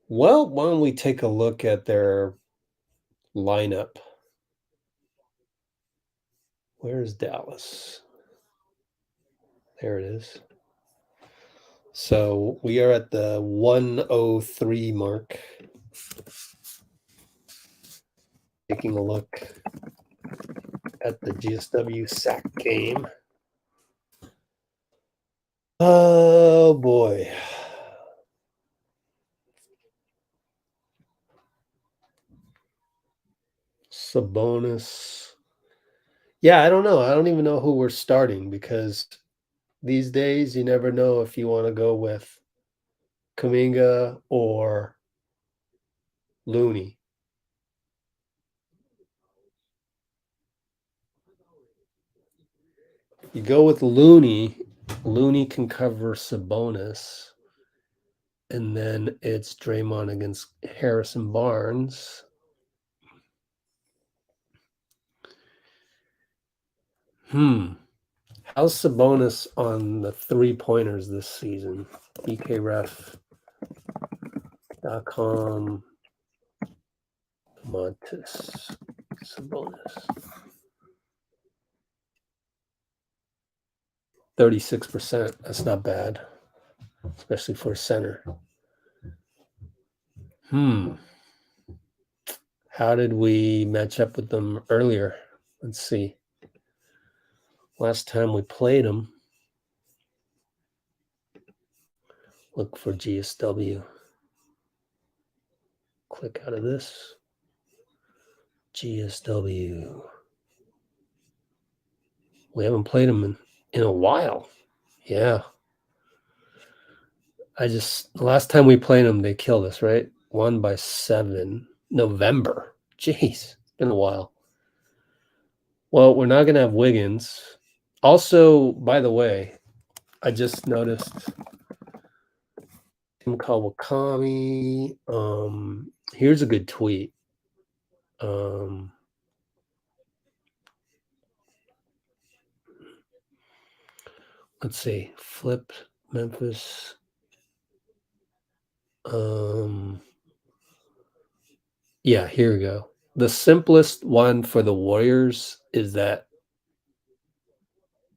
[SPEAKER 1] Well, why don't we take a look at their lineup? Where's Dallas? There it is. So we are at the 103 mark. Taking a look at the GSW-SAC game. Oh boy. Sabonis. Yeah, I don't know. I don't even know who we're starting because these days you never know if you want to go with Kuminga or Looney. You go with Looney, Looney can cover Sabonis. And then it's Draymond against Harrison Barnes. How's Sabonis on the 3-pointers this season? BKRef.com. Montes Sabonis. 36%. That's not bad, especially for a center. How did we match up with them earlier? Let's see. Last time we played them, look for GSW. click out of this. GSW. We haven't played them in a while. Yeah. The last time we played them, they killed us, right? 1-7. November. Jeez, it's been a while. Well, we're not going to have Wiggins. Also, by the way, I just noticed Tim Kawakami. Here's a good tweet. Let's see. Flip Memphis. Yeah, here we go. The simplest one for the Warriors is that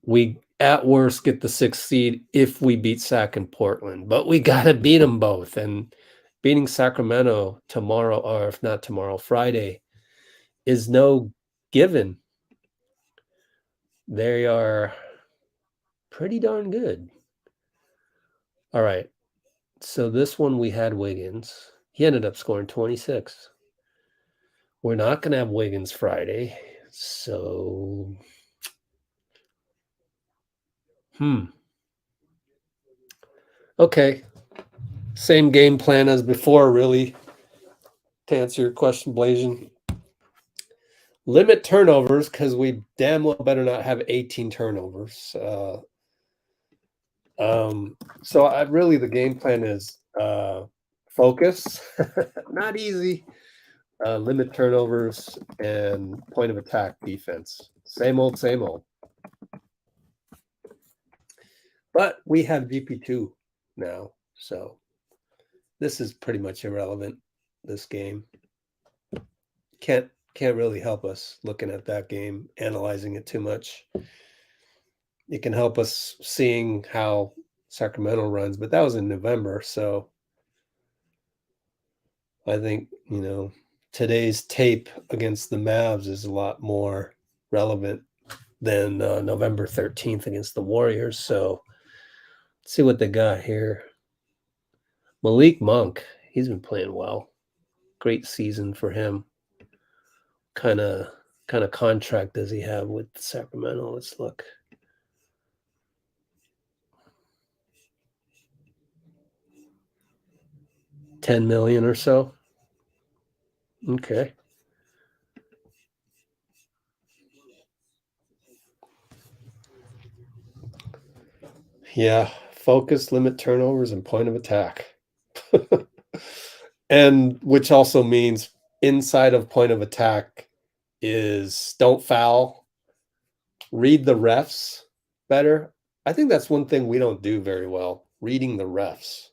[SPEAKER 1] we at worst get the 6th seed if we beat SAC and Portland, but we got to beat them both. And beating Sacramento tomorrow, or if not tomorrow, Friday, is no given. They are pretty darn good. All right. So this one we had Wiggins. He ended up scoring 26. We're not going to have Wiggins Friday. So, okay. Same game plan as before, really, to answer your question, Blasian. Limit turnovers, because we damn well better not have 18 turnovers. So the game plan is focus, not easy. Limit turnovers and point of attack defense. Same old, same old. But we have GP2 now, so this is pretty much irrelevant, this game. Can't really help us looking at that game, analyzing it too much. It can help us seeing how Sacramento runs, but that was in November, so I think, today's tape against the Mavs is a lot more relevant than November 13th against the Warriors. So let's see what they got here. Malik Monk, he's been playing well. Great season for him. Kind of contract does he have with Sacramento? Let's look. $10 million or so. Okay. Yeah, focus, limit turnovers, and point of attack. And which also means inside of point of attack is don't foul, read the refs better. I think that's one thing we don't do very well, reading the refs.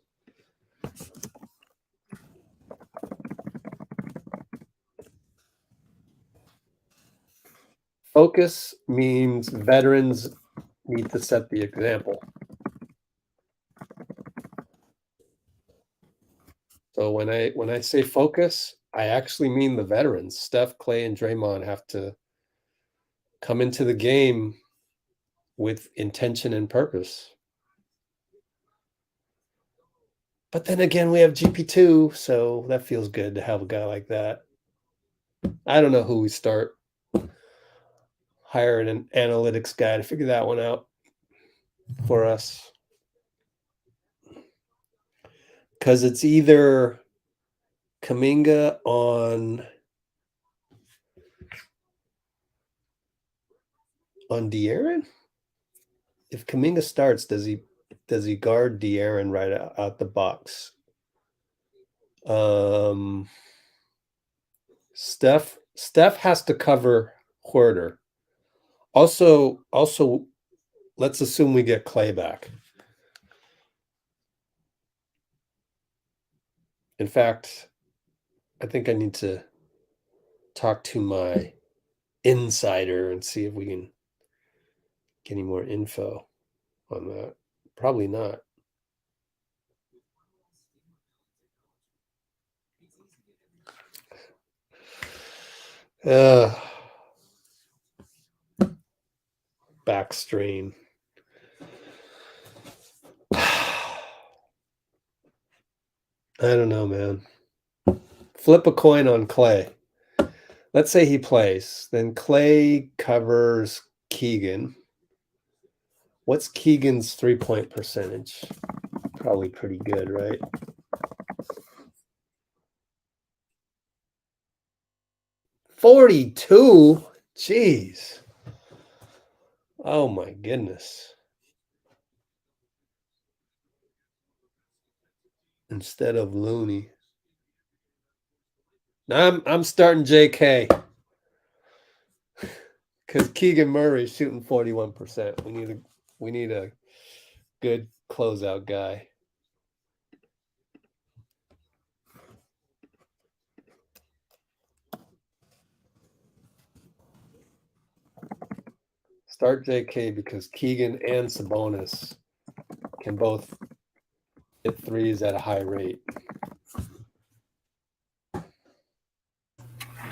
[SPEAKER 1] Focus means veterans need to set the example. So when I say focus, I actually mean the veterans. Steph, Klay, and Draymond have to come into the game with intention and purpose. But then again, we have GP2, so that feels good to have a guy like that. I don't know who we start. Hire an analytics guy to figure that one out for us. Because it's either Kuminga on De'Aaron. If Kuminga starts, does he guard De'Aaron right out the box? Steph has to cover Huerter. Also, let's assume we get Klay back. In fact, I think I need to talk to my insider and see if we can get any more info on that. Probably not. Back strain. I don't know, man. flip a coin on Klay. Let's say he plays. Then Klay covers Keegan. What's Keegan's 3-point percentage? Probably pretty good, right? .42? Jeez. Oh my goodness. Instead of Looney. Now I'm starting JK. Because Keegan Murray's shooting 41%. We need a good closeout guy. Start JK because Keegan and Sabonis can both hit threes at a high rate.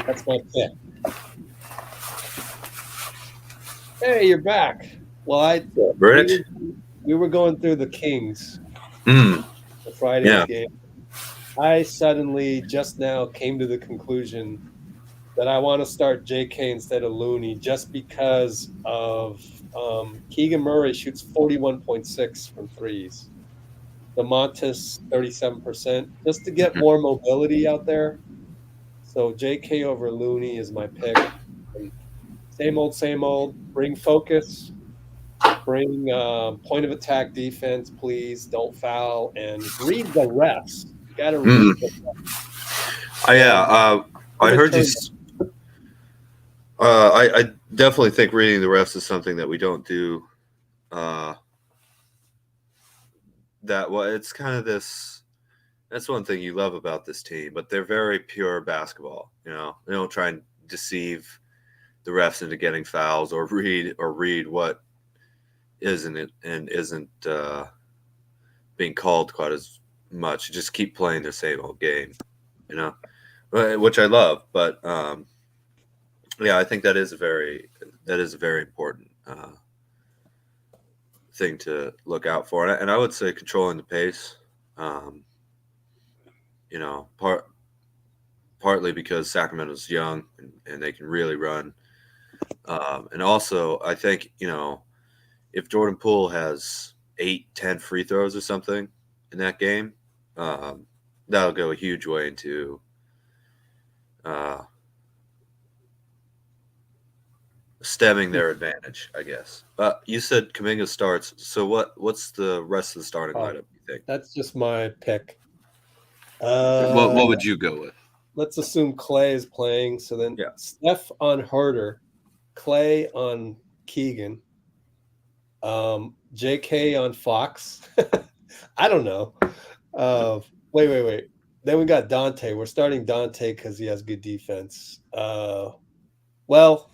[SPEAKER 1] That's my pick. Hey, you're back. Well,
[SPEAKER 2] Rich?
[SPEAKER 1] we were going through the Kings,
[SPEAKER 2] Mm.
[SPEAKER 1] the Friday
[SPEAKER 2] Yeah.
[SPEAKER 1] game. I suddenly just now came to the conclusion that I want to start JK instead of Looney just because of Keegan Murray shoots 41.6 from threes. DeMontis 37%, just to get more mobility out there. So JK over Looney is my pick. And same old. Bring focus. Bring point of attack defense, please. Don't foul and read the refs. You got to read the refs.
[SPEAKER 2] I heard you. I definitely think reading the refs is something that we don't do. It's kind of this. That's one thing you love about this team, but they're very pure basketball. You know, they don't try and deceive the refs into getting fouls or read what isn't being called quite as much. Just keep playing the same old game, you know, which I love. But yeah, I think that is a very important thing to look out for, and I would say controlling the pace. You know, partly because Sacramento's young and they can really run, and also I think, you know, if Jordan Poole has 8-10 free throws or something in that game, that'll go a huge way into stemming their advantage, I guess. You said Kuminga starts, so what's the rest of the starting lineup, you think?
[SPEAKER 1] That's just my pick.
[SPEAKER 2] What would you go with?
[SPEAKER 1] Let's assume Klay is playing. So then
[SPEAKER 2] Yeah.
[SPEAKER 1] Steph on Herter, Klay on Keegan, JK on Fox. I don't know. Wait. Then we got Donte. We're starting Donte because he has good defense. Well,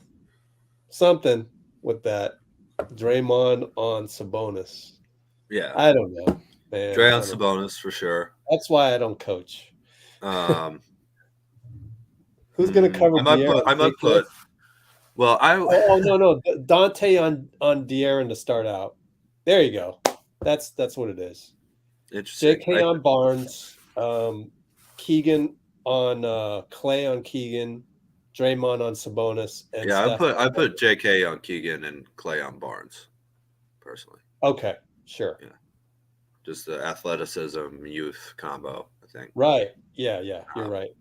[SPEAKER 1] something with that. Draymond on Sabonis.
[SPEAKER 2] Yeah.
[SPEAKER 1] I don't know, man.
[SPEAKER 2] Dray on Sabonis for sure.
[SPEAKER 1] That's why I don't coach. Who's going to cover De'Aaron?
[SPEAKER 2] I might put. Well,
[SPEAKER 1] no. Donte on De'Aaron to start out. There you go. That's what it is.
[SPEAKER 2] Interesting.
[SPEAKER 1] JK on Barnes. Keegan on Klay on Keegan. Draymond on Sabonis. And
[SPEAKER 2] yeah,
[SPEAKER 1] Steph
[SPEAKER 2] I put JK on Keegan and Klay on Barnes, personally.
[SPEAKER 1] Okay, sure.
[SPEAKER 2] Yeah, just the athleticism youth combo, I think.
[SPEAKER 1] Right. Yeah. You're right.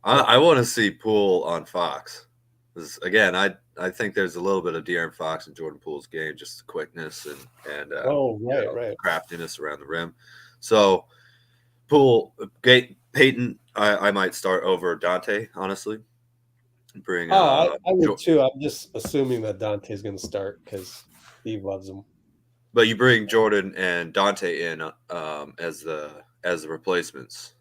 [SPEAKER 2] I want to see Poole on Fox. Again, I think there's a little bit of De'Aaron Fox and Jordan Poole's game, just the quickness and
[SPEAKER 1] right.
[SPEAKER 2] craftiness around the rim. So Poole, Peyton, I might start over Donte, honestly.
[SPEAKER 1] I would too. I'm just assuming that Dante's going to start because Steve loves him.
[SPEAKER 2] But you bring Jordan and Donte in as the replacements.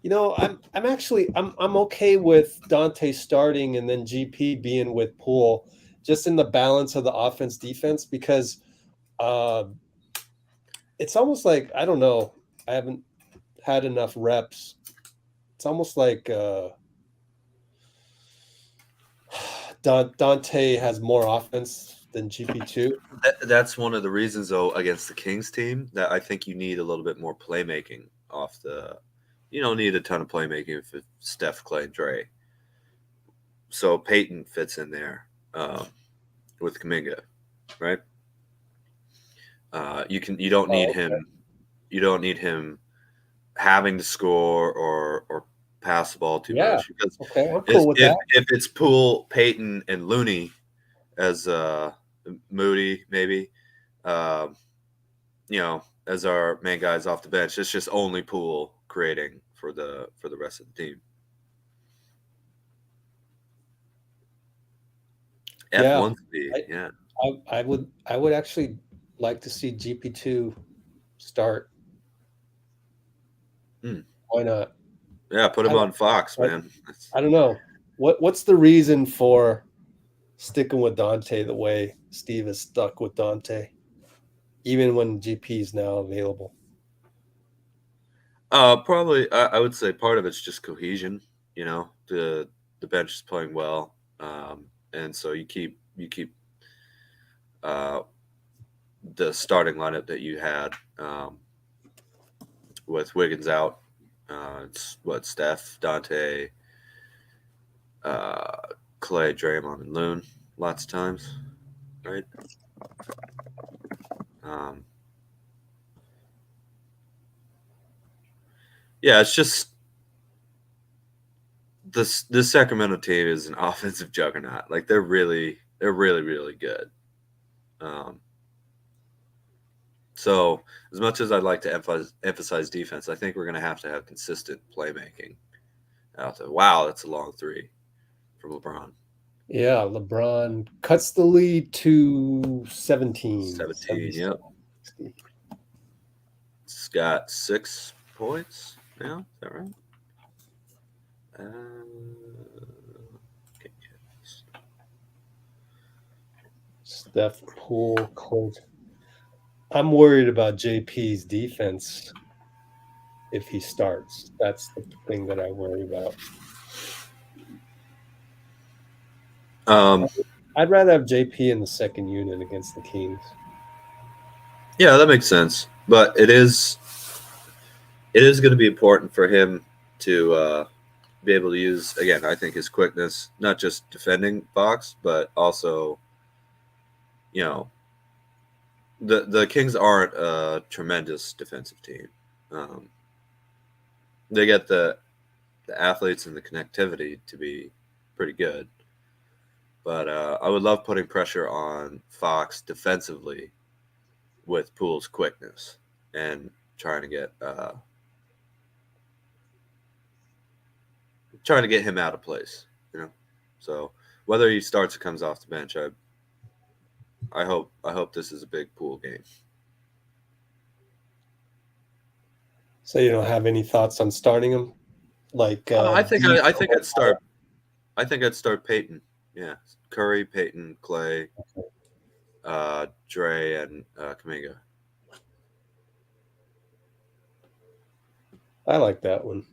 [SPEAKER 1] You know, I'm okay with Donte starting and then GP being with Poole, just in the balance of the offense defense, because it's almost like, I don't know, I haven't had enough reps. It's almost like Donte has more offense than GP2.
[SPEAKER 2] That's one of the reasons, though, against the Kings team that I think you need a little bit more playmaking off the you don't need a ton of playmaking for Steph, Klay, and Dray. So Peyton fits in there with Kuminga, right? You don't need him. You don't need him having to score or pass the ball too much, because
[SPEAKER 1] I'm cool with that.
[SPEAKER 2] If it's Poole, Peyton, and Looney as Moody, maybe, as our main guys off the bench, it's just only Poole creating for the rest of the team. F1 speed, yeah.
[SPEAKER 1] I would actually like to see GP2 start. Why not?
[SPEAKER 2] Yeah, put him on Fox, man.
[SPEAKER 1] I don't know. What's the reason for sticking with Donte the way Steve is stuck with Donte, even when GP is now available?
[SPEAKER 2] Probably, I would say part of it's just cohesion. The bench is playing well, and so you keep the starting lineup that you had with Wiggins out. It's Steph, Donte, Klay, Draymond, and Loon lots of times, right? Yeah, it's just this Sacramento team is an offensive juggernaut. Like they're really good. So as much as I'd like to emphasize defense, I think we're going to have consistent playmaking out there. Wow, that's a long three from LeBron.
[SPEAKER 1] Yeah, LeBron cuts the lead to 17.
[SPEAKER 2] 17, yep. It's got 6 points now. Is that right?
[SPEAKER 1] Steph, Poole, Colt. I'm worried about JP's defense if he starts. That's the thing that I worry about. I'd rather have JP in the second unit against the Kings.
[SPEAKER 2] Yeah, that makes sense. But it is going to be important for him to be able to use, again, I think his quickness, not just defending Fox, but also, the Kings aren't a tremendous defensive team. They get the athletes and the connectivity to be pretty good. But I would love putting pressure on Fox defensively with Poole's quickness and trying to get him out of place. So whether he starts or comes off the bench, I hope this is a big Poole game.
[SPEAKER 1] So you don't have any thoughts on starting him? Like
[SPEAKER 2] I think I'd start. I think I'd start Peyton. Yeah, Curry, Peyton, Klay, Dray, and Kuminga.
[SPEAKER 1] I like that one.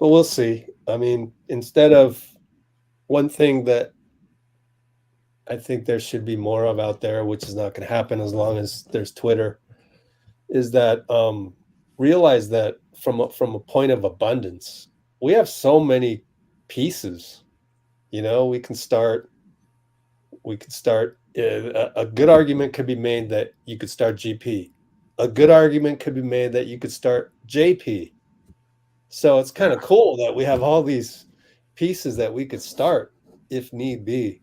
[SPEAKER 1] But we'll see. I mean, instead of one thing that I think there should be more of out there, which is not going to happen as long as there's Twitter, is that realize that from a point of abundance, we have so many pieces. We can start. A good argument could be made that you could start GP. A good argument could be made that you could start JP. So it's kind of cool that we have all these pieces that we could start if need be.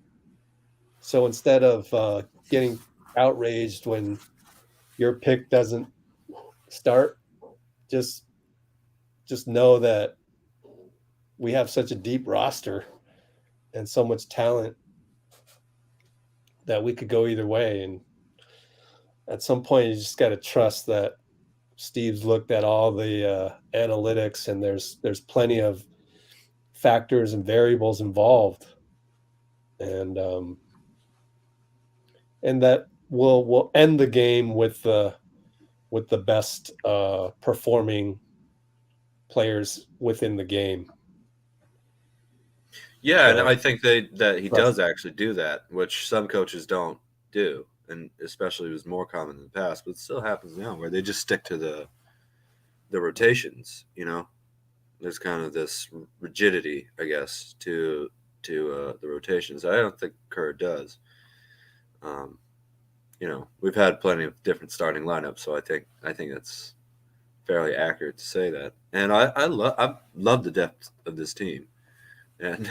[SPEAKER 1] So instead of getting outraged when your pick doesn't start, just know that we have such a deep roster and so much talent that we could go either way. And at some point, you just got to trust that Steve's looked at all the analytics, and there's plenty of factors and variables involved, and that we'll end the game with the best performing players within the game.
[SPEAKER 2] Yeah, and I think that he does actually do that, which some coaches don't do, and especially was more common in the past, but it still happens now where they just stick to the rotations. There's kind of this rigidity, I guess, to the rotations. I don't think Kerr does. We've had plenty of different starting lineups, so I think it's fairly accurate to say that. And I love the depth of this team, and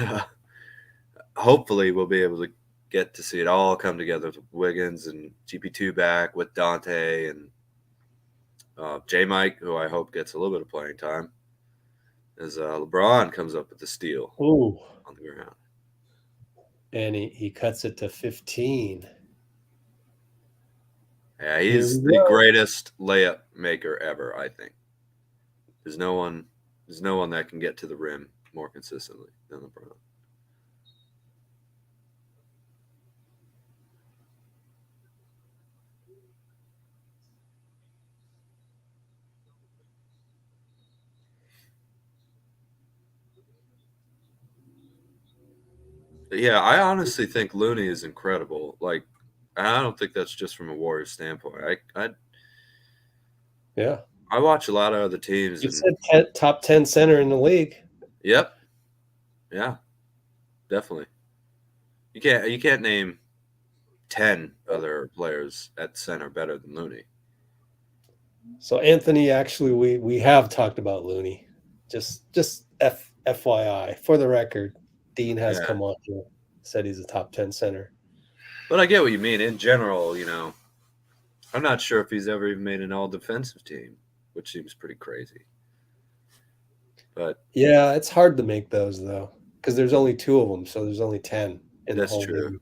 [SPEAKER 2] hopefully we'll be able to get to see it all come together with Wiggins and GP2 back with Donte and JaMychal, who I hope gets a little bit of playing time, as LeBron comes up with the steal on the ground.
[SPEAKER 1] And he cuts it to 15.
[SPEAKER 2] Yeah, he's the greatest layup maker ever, I think. There's no one that can get to the rim more consistently than LeBron. Yeah, I honestly think Looney is incredible. Like, I don't think that's just from a Warriors standpoint. I watch a lot of other teams.
[SPEAKER 1] You said top 10 center in the league.
[SPEAKER 2] Yep. Yeah, definitely. You can't name 10 other players at center better than Looney.
[SPEAKER 1] So Anthony, actually, we have talked about Looney. Just FYI, for the record, Dean has come on here, said he's a top 10 center.
[SPEAKER 2] But I get what you mean. In general, I'm not sure if he's ever even made an all-defensive team, which seems pretty crazy. But
[SPEAKER 1] yeah, it's hard to make those, though, because there's only 2 of them, so there's only 10 in the whole
[SPEAKER 2] true.
[SPEAKER 1] league.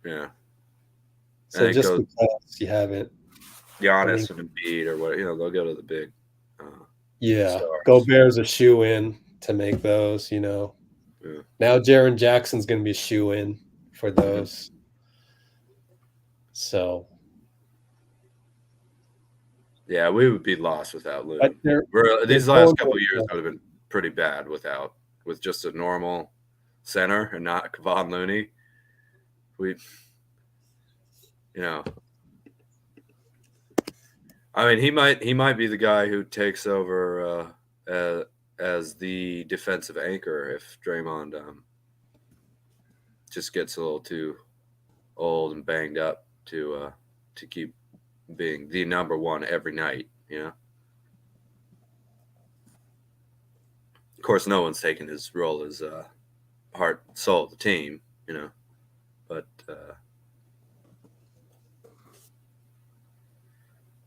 [SPEAKER 2] Yeah.
[SPEAKER 1] So just because you haven't
[SPEAKER 2] Giannis and Embiid or what, they'll go to the big stars.
[SPEAKER 1] Gobert's a shoe-in to make those, Yeah. Now Jaren Jackson's going to be a shoe-in for those. Mm-hmm. So
[SPEAKER 2] yeah, we would be lost without Looney. These last couple of years would have been pretty bad with just a normal center and not Kevon Looney. I mean, he might be the guy who takes over as the defensive anchor if Draymond just gets a little too old and banged up to keep being the number one every night. Of course, no one's taken his role as heart and soul of the team, but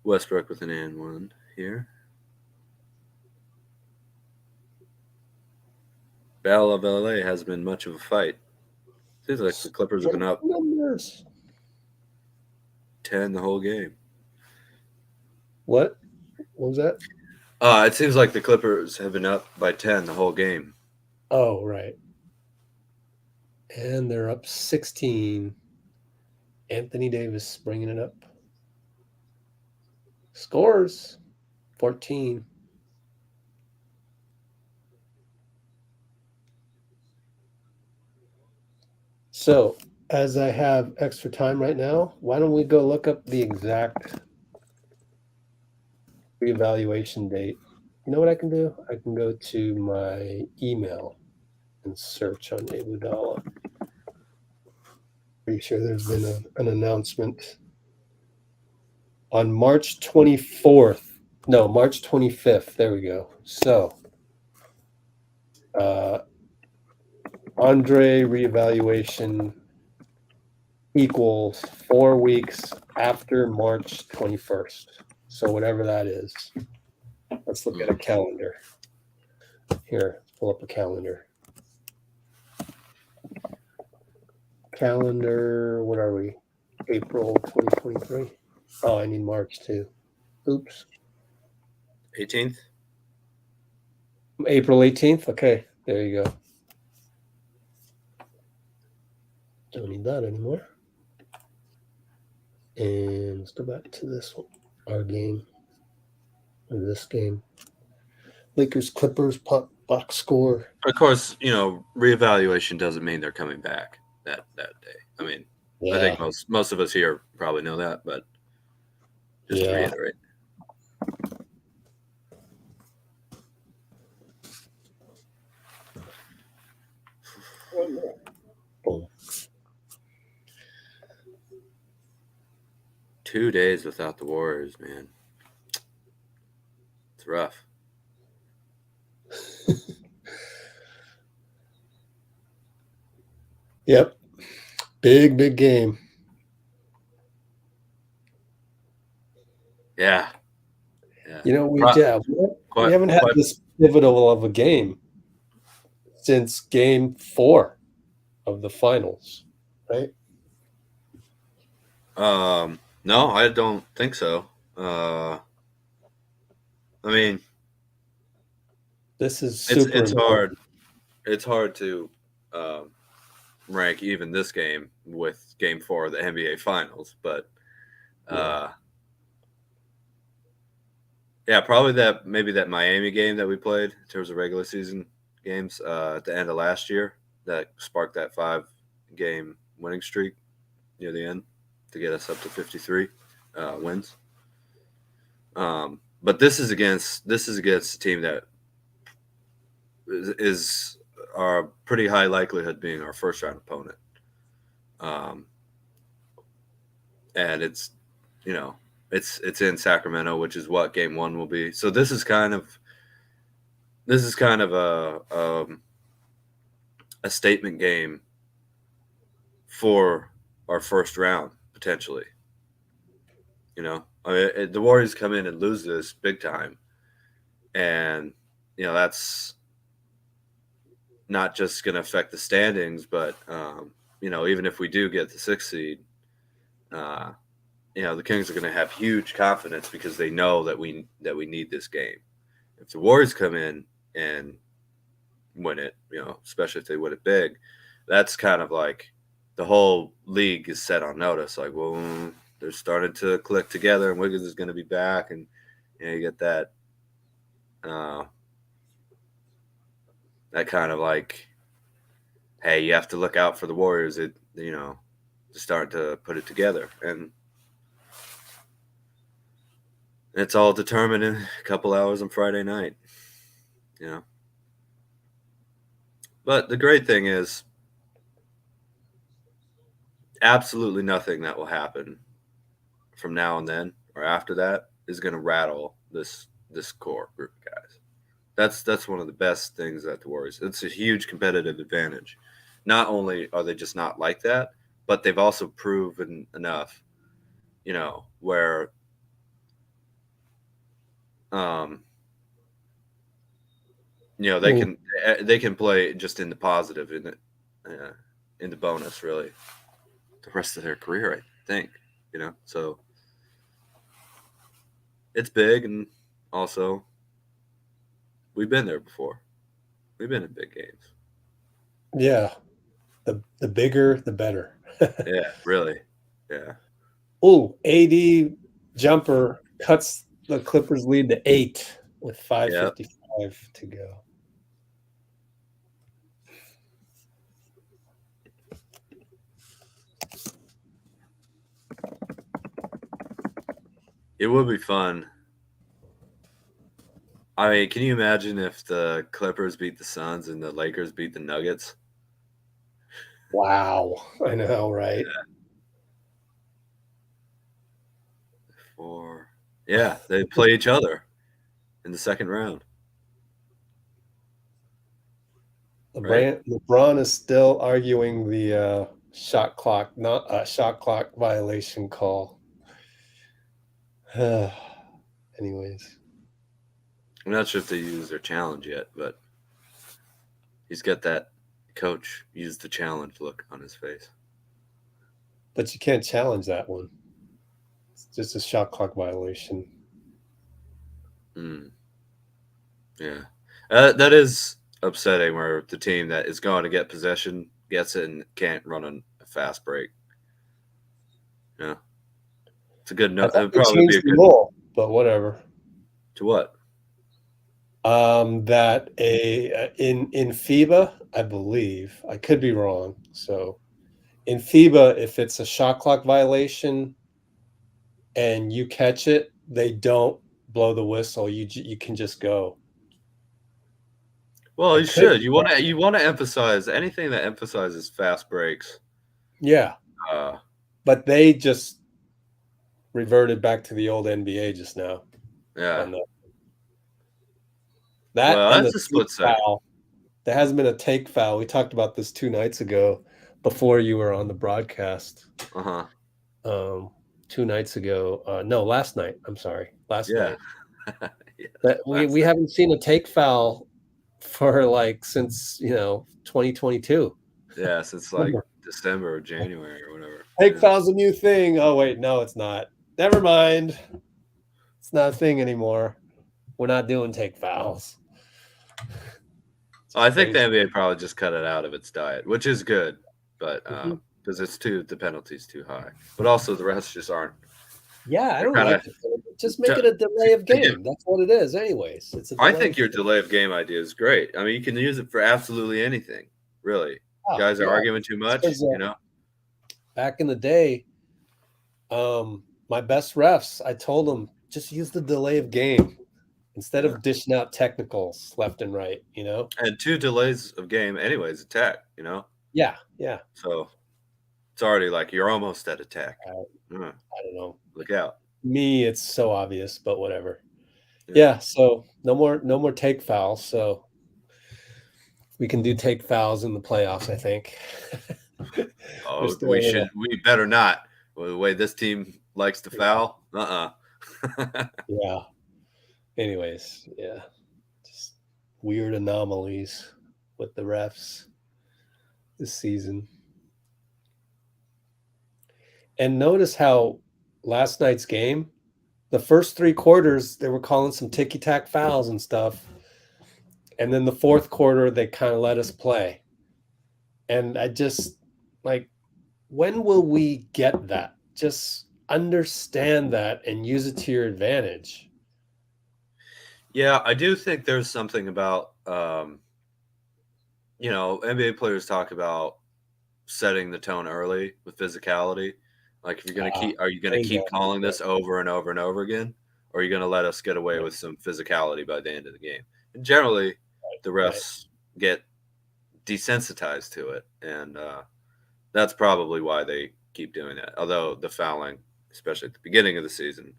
[SPEAKER 2] Westbrook with an and one here. Battle of LA hasn't been much of a fight. Seems like the Clippers have been up 10 the whole game.
[SPEAKER 1] What was that?
[SPEAKER 2] It seems like the Clippers have been up by 10 the whole game.
[SPEAKER 1] Oh, right. And they're up 16. Anthony Davis bringing it up. Scores 14. So, as I have extra time right now, why don't we go look up the exact reevaluation date? You know what I can do? I can go to my email and search on Iguodala. Pretty sure there's been an announcement on March 24th. No, March 25th. There we go. So, Andre reevaluation equals 4 weeks after March 21st. So whatever that is. Let's look at a calendar. Here, pull up a calendar. Calendar, what are we? April 2023. Oh, I need March too. Oops.
[SPEAKER 2] 18th?
[SPEAKER 1] April 18th? Okay, there you go. Don't need that anymore. And let's go back to this one. Our game. Or this game. Lakers, Clippers, box score.
[SPEAKER 2] Of course, reevaluation doesn't mean they're coming back that day. I mean, I think most of us here probably know that, but just to reiterate. 2 days without the Warriors, man. It's rough.
[SPEAKER 1] Yep. Big game.
[SPEAKER 2] Yeah.
[SPEAKER 1] You know, we
[SPEAKER 2] Quite-
[SPEAKER 1] haven't had
[SPEAKER 2] quite-
[SPEAKER 1] this pivotal of a game since game 4 of the finals, right?
[SPEAKER 2] No, I don't think so. I mean,
[SPEAKER 1] This is super
[SPEAKER 2] it's
[SPEAKER 1] important.
[SPEAKER 2] hard. It's hard to rank even this game with Game 4 of the NBA Finals, but yeah, probably maybe that Miami game that we played in terms of regular season games at the end of last year that sparked that 5-game winning streak near the end to get us up to 53 wins. But this is against a team that is our pretty high likelihood being our first round opponent. And it's in Sacramento, which is what game 1 will be. So this is kind of a statement game for our first round potentially. I mean, the Warriors come in and lose this big time, and that's not just going to affect the standings, but even if we do get the 6th seed, the Kings are going to have huge confidence because they know that we need this game. If the Warriors come in and win it, especially if they win it big, that's kind of like the whole league is set on notice. Like, well, they're starting to click together, and Wiggs is going to be back, and you get that that kind of like, hey, you have to look out for the Warriors. They're starting to put it together, and it's all determined in a couple hours on Friday night. But the great thing is absolutely nothing that will happen from now and then or after that is going to rattle this core group of guys. That's one of the best things that the Warriors. It's a huge competitive advantage. Not only are they just not like that, but they've also proven enough, where they can play just in the positive in the bonus really the rest of their career, I think. So it's big, and also we've been there before. We've been in big games.
[SPEAKER 1] Yeah. The bigger, the better.
[SPEAKER 2] Yeah, really. Yeah.
[SPEAKER 1] Oh, AD jumper cuts the Clippers lead to 8 with 5:55 to go.
[SPEAKER 2] It would be fun. I mean, can you imagine if the Clippers beat the Suns and the Lakers beat the Nuggets?
[SPEAKER 1] Wow. I know, right?
[SPEAKER 2] Yeah, they play each other in the second round.
[SPEAKER 1] LeBron is still arguing the shot clock violation call. Anyways,
[SPEAKER 2] I'm not sure if they used their challenge yet, but he's got that coach use the challenge look on his face.
[SPEAKER 1] but you can't challenge that one. It's just a shot clock violation.
[SPEAKER 2] Yeah, that is upsetting. Where the team that is going to get possession gets it and can't run a fast break. Yeah, it's a good note. It'd probably be a good
[SPEAKER 1] rule, but whatever.
[SPEAKER 2] To what?
[SPEAKER 1] That in FIBA, I believe, I could be wrong. So in FIBA, if it's a shot clock violation and you catch it, they don't blow the whistle. You can just go.
[SPEAKER 2] Well, you should. You want to emphasize anything that emphasizes fast breaks.
[SPEAKER 1] Yeah.
[SPEAKER 2] Uh,
[SPEAKER 1] but they just reverted back to the old NBA just now.
[SPEAKER 2] Yeah.
[SPEAKER 1] That
[SPEAKER 2] Well,
[SPEAKER 1] and
[SPEAKER 2] that's
[SPEAKER 1] the
[SPEAKER 2] a split second.
[SPEAKER 1] foul. There hasn't been a take foul. We talked about this 2 nights ago before you were on the broadcast. 2 nights ago. No, last night. I'm sorry. Last night.
[SPEAKER 2] Yeah,
[SPEAKER 1] we haven't seen a take foul for like since 2022.
[SPEAKER 2] Yeah, since like December or January or whatever.
[SPEAKER 1] Take foul's a new thing. Oh wait, no, it's not. Never mind. It's not a thing anymore. We're not doing take fouls.
[SPEAKER 2] I think the NBA probably just cut it out of its diet, which is good, but because the penalty's too high. But also the refs just aren't.
[SPEAKER 1] Yeah, I don't like it. Just make it a delay of game. That's what it is, anyways.
[SPEAKER 2] I think your delay of game idea is great. I mean, you can use it for absolutely anything, really. Guys are arguing too much,
[SPEAKER 1] Back in the day, my best refs, I told them just use the delay of game instead of dishing out technicals left and right,
[SPEAKER 2] And 2 delays of game, anyways, attack,
[SPEAKER 1] Yeah.
[SPEAKER 2] So it's already like you're almost at attack.
[SPEAKER 1] I don't know.
[SPEAKER 2] Look out.
[SPEAKER 1] Me, it's so obvious, but whatever. Yeah. So no more take fouls. So we can do take fouls in the playoffs, I think.
[SPEAKER 2] Oh, we better not. Well, the way this team likes to foul.
[SPEAKER 1] Yeah. Anyways, yeah. Just weird anomalies with the refs this season. And notice how last night's game, the first 3 quarters, they were calling some ticky-tack fouls and stuff. And then the 4th quarter, they kind of let us play. And I just, when will we get that? Just understand that and use it to your advantage.
[SPEAKER 2] Yeah, I do think there's something about, NBA players talk about setting the tone early with physicality. Like, if you're going to are you going to keep calling this over and over and over again? Or are you going to let us get away with some physicality by the end of the game? And generally, the refs get desensitized to it. And that's probably why they keep doing that. Although the fouling, especially at the beginning of the season,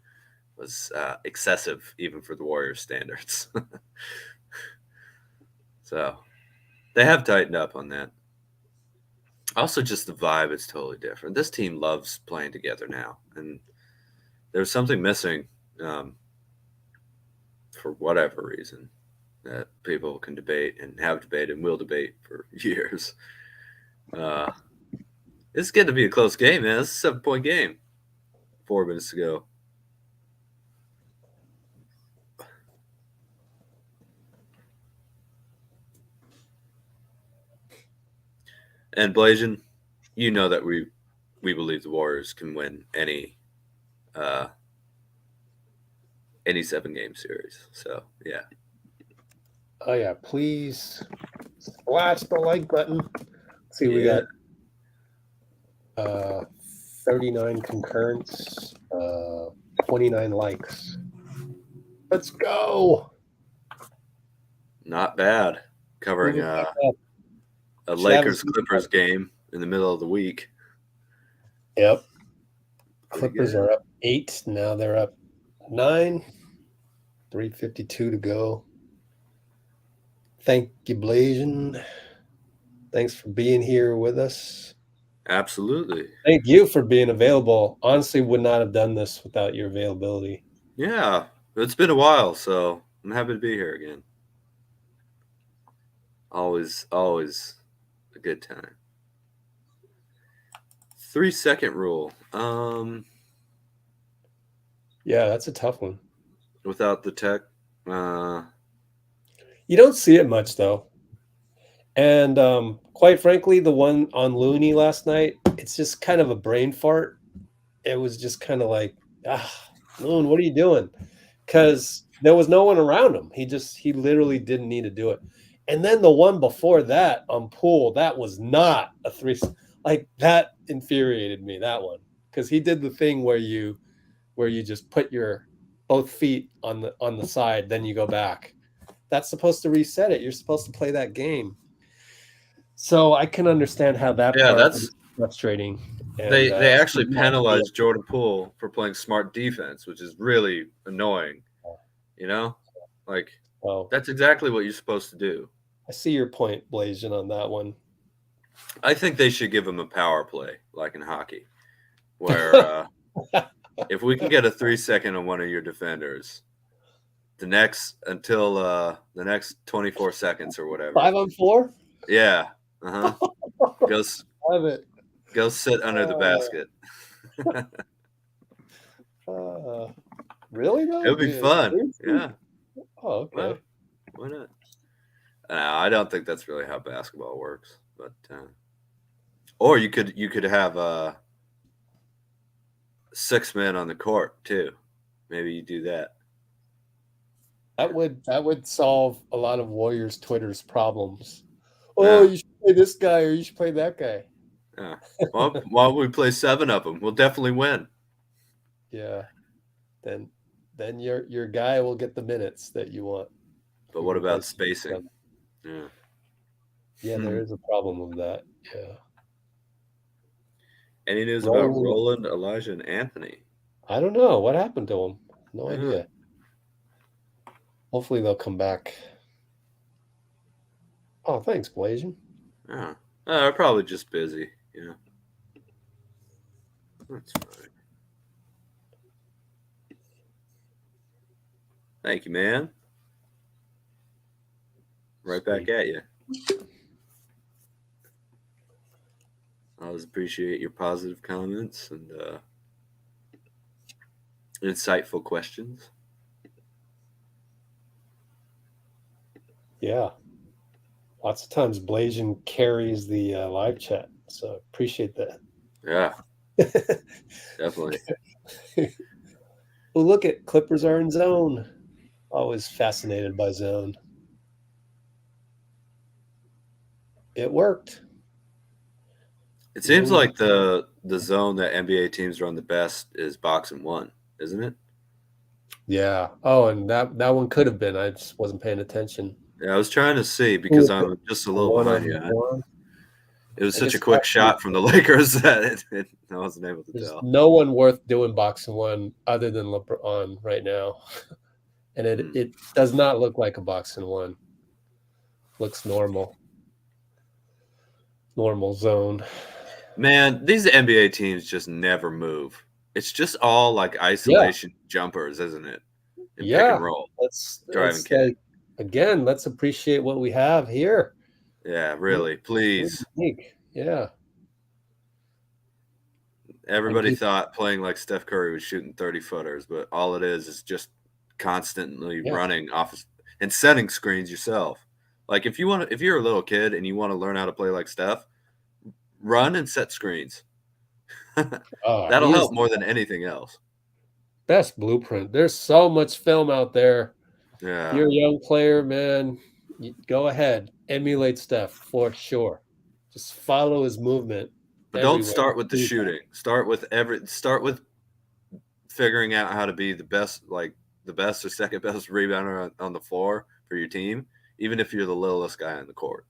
[SPEAKER 2] was excessive even for the Warriors standards. So they have tightened up on that. Also, just the vibe is totally different. This team loves playing together now, and there's something missing for whatever reason that people can debate and have debated and will debate for years. It's going to be a close game, man. It's a 7-point game. 4 minutes to go. And Blasian, you know that we believe the Warriors can win any 7-game series. So yeah.
[SPEAKER 1] Oh yeah, please splash the like button. Let's see, we got 39 concurrents, 29 likes. Let's go.
[SPEAKER 2] Not bad. Covering a Lakers-Clippers game in the middle of the week.
[SPEAKER 1] Yep. Clippers are up 8. Now they're up 9. 3:52 to go. Thank you, Blasian. Thanks for being here with us.
[SPEAKER 2] Absolutely.
[SPEAKER 1] Thank you for being available. Honestly, would not have done this without your availability.
[SPEAKER 2] Yeah. It's been a while, so I'm happy to be here again. Always a good time. 3-second rule.
[SPEAKER 1] Yeah, that's a tough one.
[SPEAKER 2] Without the tech.
[SPEAKER 1] You don't see it much, though. And quite frankly, the one on Looney last night, it's just kind of a brain fart. It was just kind of like, Loon, what are you doing? Because there was no one around him. He literally didn't need to do it. And then the one before that on Poole, that was not a 3. Like, that infuriated me, that one. Because he did the thing where you just put your both feet on the side, then you go back. That's supposed to reset it. You're supposed to play that game. So I can understand how that's frustrating. And,
[SPEAKER 2] They actually
[SPEAKER 1] yeah.
[SPEAKER 2] penalized Jordan Poole for playing smart defense, which is really annoying. You know, like
[SPEAKER 1] Oh,
[SPEAKER 2] that's exactly what you're supposed to do.
[SPEAKER 1] I see your point, Blasian, on that one.
[SPEAKER 2] I think they should give him a power play, like in hockey, where if we can get a 3-second on one of your defenders, until the next 24 seconds or whatever.
[SPEAKER 1] 5-on-4?
[SPEAKER 2] Yeah.
[SPEAKER 1] Love it.
[SPEAKER 2] Go sit under the basket.
[SPEAKER 1] Really though?
[SPEAKER 2] It would be fun. Yeah.
[SPEAKER 1] Oh, okay.
[SPEAKER 2] Well, why not? I don't think that's really how basketball works, but or you could have 6 men on the court too. Maybe you do that.
[SPEAKER 1] That would solve a lot of Warriors Twitter's problems. Oh, you should play this guy or you should play that guy.
[SPEAKER 2] Yeah. Well, why don't we play 7 of them? We'll definitely win.
[SPEAKER 1] Yeah. Then your guy will get the minutes that you want.
[SPEAKER 2] But what about spacing? Yeah.
[SPEAKER 1] Yeah, there is a problem with that. Yeah.
[SPEAKER 2] Any news about Roland, Elijah, and Anthony?
[SPEAKER 1] I don't know. What happened to them? No idea. Hopefully they'll come back. Oh, thanks, Blasian.
[SPEAKER 2] Yeah. They're probably just busy, you know. That's fine. Thank you, man. Right back at you. I always appreciate your positive comments and insightful questions.
[SPEAKER 1] Yeah. Lots of times Blasian carries the live chat, so appreciate that.
[SPEAKER 2] Yeah. Definitely.
[SPEAKER 1] Well, look at Clippers are in zone. Always fascinated by zone. It worked.
[SPEAKER 2] It seems like the zone that NBA teams run the best is box and one, isn't it?
[SPEAKER 1] Yeah. Oh, and that one could have been. I just wasn't paying attention.
[SPEAKER 2] Yeah, I was trying to see because I'm just a little behind you. It was such a quick shot from the Lakers that I wasn't able to tell.
[SPEAKER 1] No one worth doing box and one other than LeBron right now. And it does not look like a box and one. Looks normal. Normal zone.
[SPEAKER 2] Man, these NBA teams just never move. It's just all like isolation jumpers, isn't it? And pick and roll.
[SPEAKER 1] Again, let's appreciate what we have here.
[SPEAKER 2] Yeah, really. Please.
[SPEAKER 1] Yeah.
[SPEAKER 2] Everybody thought playing like Steph Curry was shooting 30-footers, but all it is just constantly running off and setting screens yourself. Like if you're a little kid and you want to learn how to play like Steph, run and set screens. That'll help more than anything else.
[SPEAKER 1] Best blueprint. There's so much film out there.
[SPEAKER 2] Yeah.
[SPEAKER 1] If you're a young player, man, go ahead. Emulate Steph for sure. Just follow his movement.
[SPEAKER 2] But don't start with the shooting. Start with figuring out how to be the best or second best rebounder on the floor for your team, even if you're the littlest guy on the court.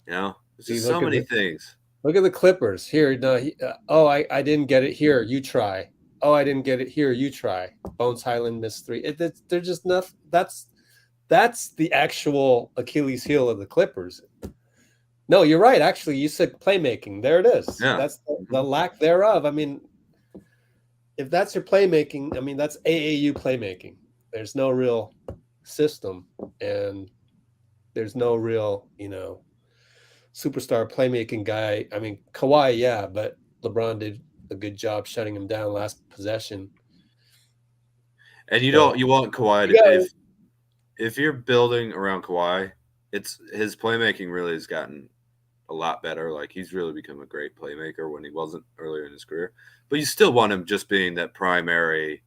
[SPEAKER 2] You know, there's just so many things.
[SPEAKER 1] Look at the Clippers here. No, I didn't get it here. You try. Oh, I didn't get it here. You try. Bones Highland missed 3. They're just not. That's the actual Achilles heel of the Clippers. No, you're right. Actually, you said playmaking. There it is.
[SPEAKER 2] Yeah.
[SPEAKER 1] That's the lack thereof. I mean, if that's your playmaking, I mean, that's AAU playmaking. There's no real system, and there's no real, superstar playmaking guy. I mean, Kawhi, yeah, but LeBron did a good job shutting him down last possession.
[SPEAKER 2] And you want Kawhi to if you're building around Kawhi, his playmaking really has gotten a lot better. Like he's really become a great playmaker when he wasn't earlier in his career. But you still want him just being that primary,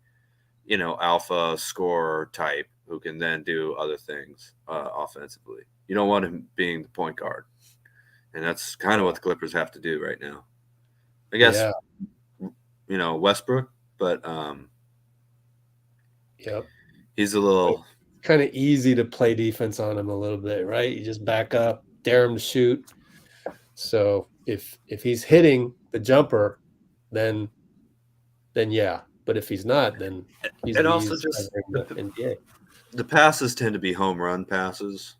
[SPEAKER 2] alpha scorer type who can then do other things offensively. You don't want him being the point guard. And that's kind of what the Clippers have to do right now. I guess, Westbrook, but he's a little
[SPEAKER 1] kind of easy to play defense on him a little bit, right? You just back up, dare him to shoot. So if he's hitting the jumper, then yeah. But if he's not, then he's
[SPEAKER 2] And also just
[SPEAKER 1] in the NBA.
[SPEAKER 2] The passes tend to be home run passes,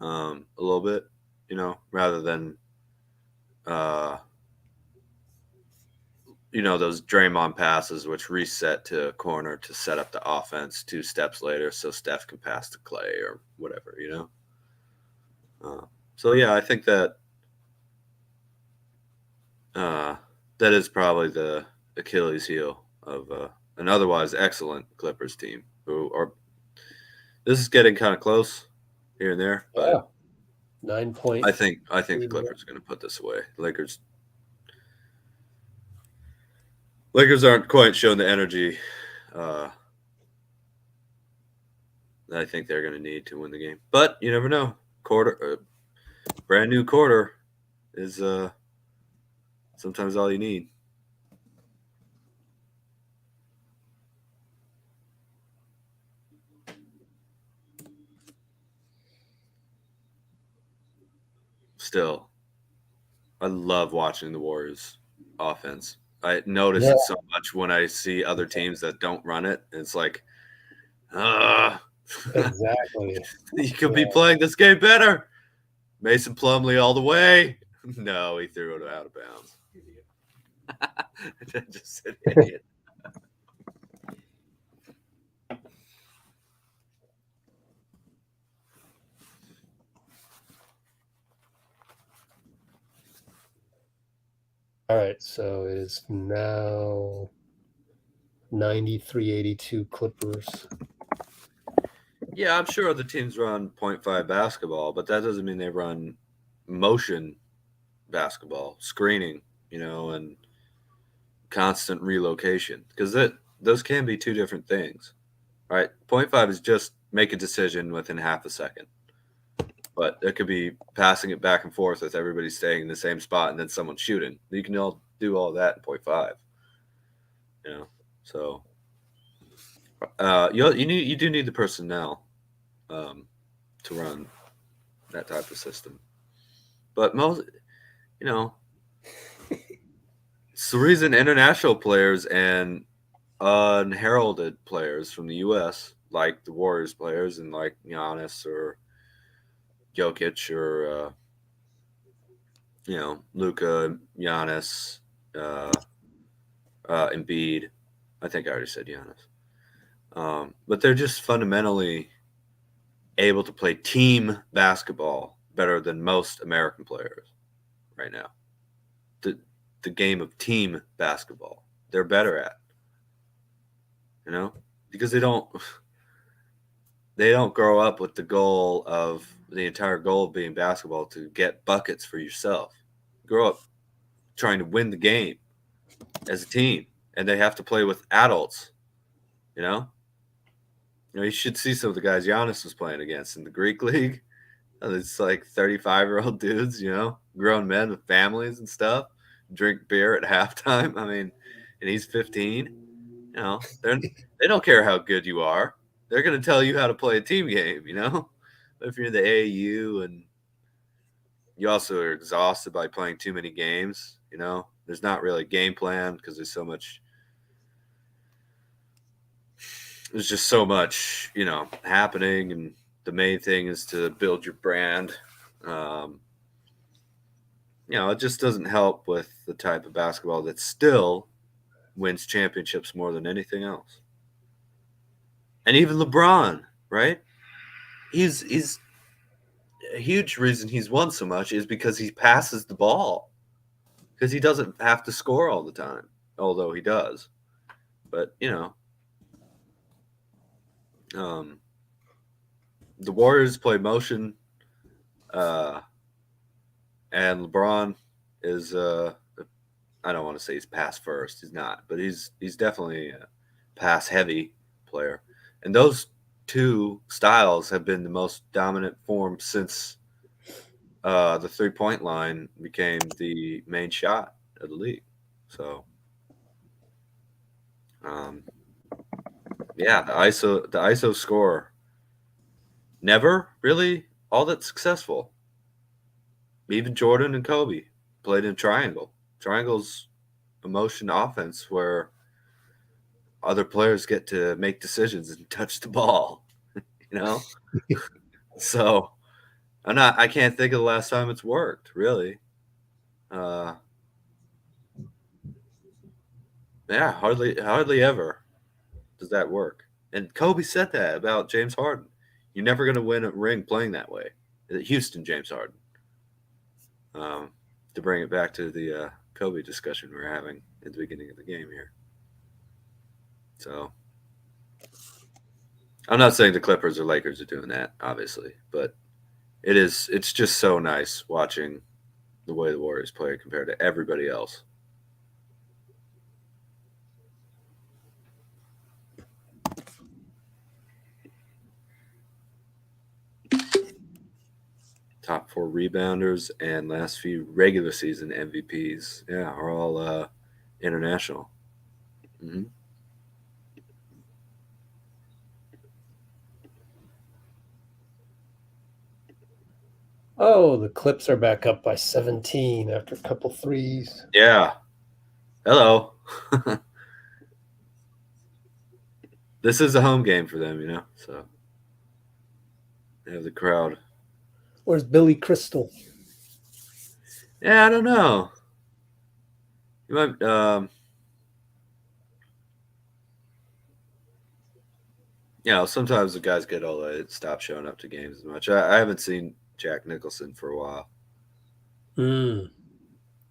[SPEAKER 2] a little bit, rather than those Draymond passes which reset to a corner to set up the offense 2 steps later so Steph can pass to Klay or whatever, So yeah, I think that that is probably the Achilles heel of an otherwise excellent Clippers team this is getting kind of close here and there, but
[SPEAKER 1] Yeah. 9 points.
[SPEAKER 2] I think the Clippers are going to put this away. Lakers aren't quite showing the energy that I think they're going to need to win the game. But you never know. Brand new quarter is sometimes all you need. Still, I love watching the Warriors offense. I notice it so much when I see other teams that don't run it. It's like,
[SPEAKER 1] exactly.
[SPEAKER 2] You could be playing this game better. Mason Plumlee all the way. No, he threw it out of bounds. Just an idiot.
[SPEAKER 1] All right, so it is now 93-82 Clippers.
[SPEAKER 2] Yeah, I'm sure other teams run 0.5 basketball, but that doesn't mean they run motion basketball, screening, and constant relocation, because those can be 2 different things, right? 0.5 is just make a decision within half a second, but it could be passing it back and forth with everybody staying in the same spot and then someone shooting. You can all do all that in 0.5, so you do need the personnel to run that type of system, but most it's the reason international players and unheralded players from the U.S. like the Warriors players and like Giannis or Jokic or Luka, Giannis, Embiid. I think I already said Giannis. But they're just fundamentally able to play team basketball better than most American players right now. The game of team basketball they're better at, because they don't grow up with the entire goal of being basketball to get buckets for yourself. Grow up trying to win the game as a team, and they have to play with adults. You should see some of the guys Giannis was playing against in the Greek league. It's like 35-year-old dudes, grown men with families and stuff, drink beer at halftime. I mean, and he's 15. They don't care how good you are. They're going to tell you how to play a team game, If you're in the AAU and you also are exhausted by playing too many games, there's not really a game plan because there's just so much, happening. And the main thing is to build your brand. It just doesn't help with the type of basketball that still wins championships more than anything else. And even LeBron, right? He's a huge reason he's won so much is because he passes the ball. Because he doesn't have to score all the time, although he does. But, the Warriors play motion, and LeBron is I don't want to say he's pass first. He's not, but he's definitely a pass heavy player. And those 2 styles have been the most dominant form since the 3-point line became the main shot of the league. So, yeah, the ISO score never really all that successful. Even Jordan and Kobe played in triangle. Triangle's emotion offense where other players get to make decisions and touch the ball, you know? So I can't think of the last time it's worked, really. Yeah, hardly ever does that work. And Kobe said that about James Harden. You're never going to win a ring playing that way. Houston, James Harden. To bring it back to the Kobe discussion we were having at the beginning of the game here. So I'm not saying the Clippers or Lakers are doing that, obviously, but it's just so nice watching the way the Warriors play compared to everybody else. Top 4 rebounders and last few regular season MVPs, are all international. Mm-hmm.
[SPEAKER 1] Oh, the Clips are back up by 17 after a couple threes.
[SPEAKER 2] Yeah. Hello. This is a home game for them, so they have the crowd.
[SPEAKER 1] Where's Billy Crystal?
[SPEAKER 2] Yeah, I don't know. You might, sometimes the guys get old. They stop showing up to games as much. I haven't seen Jack Nicholson for a while.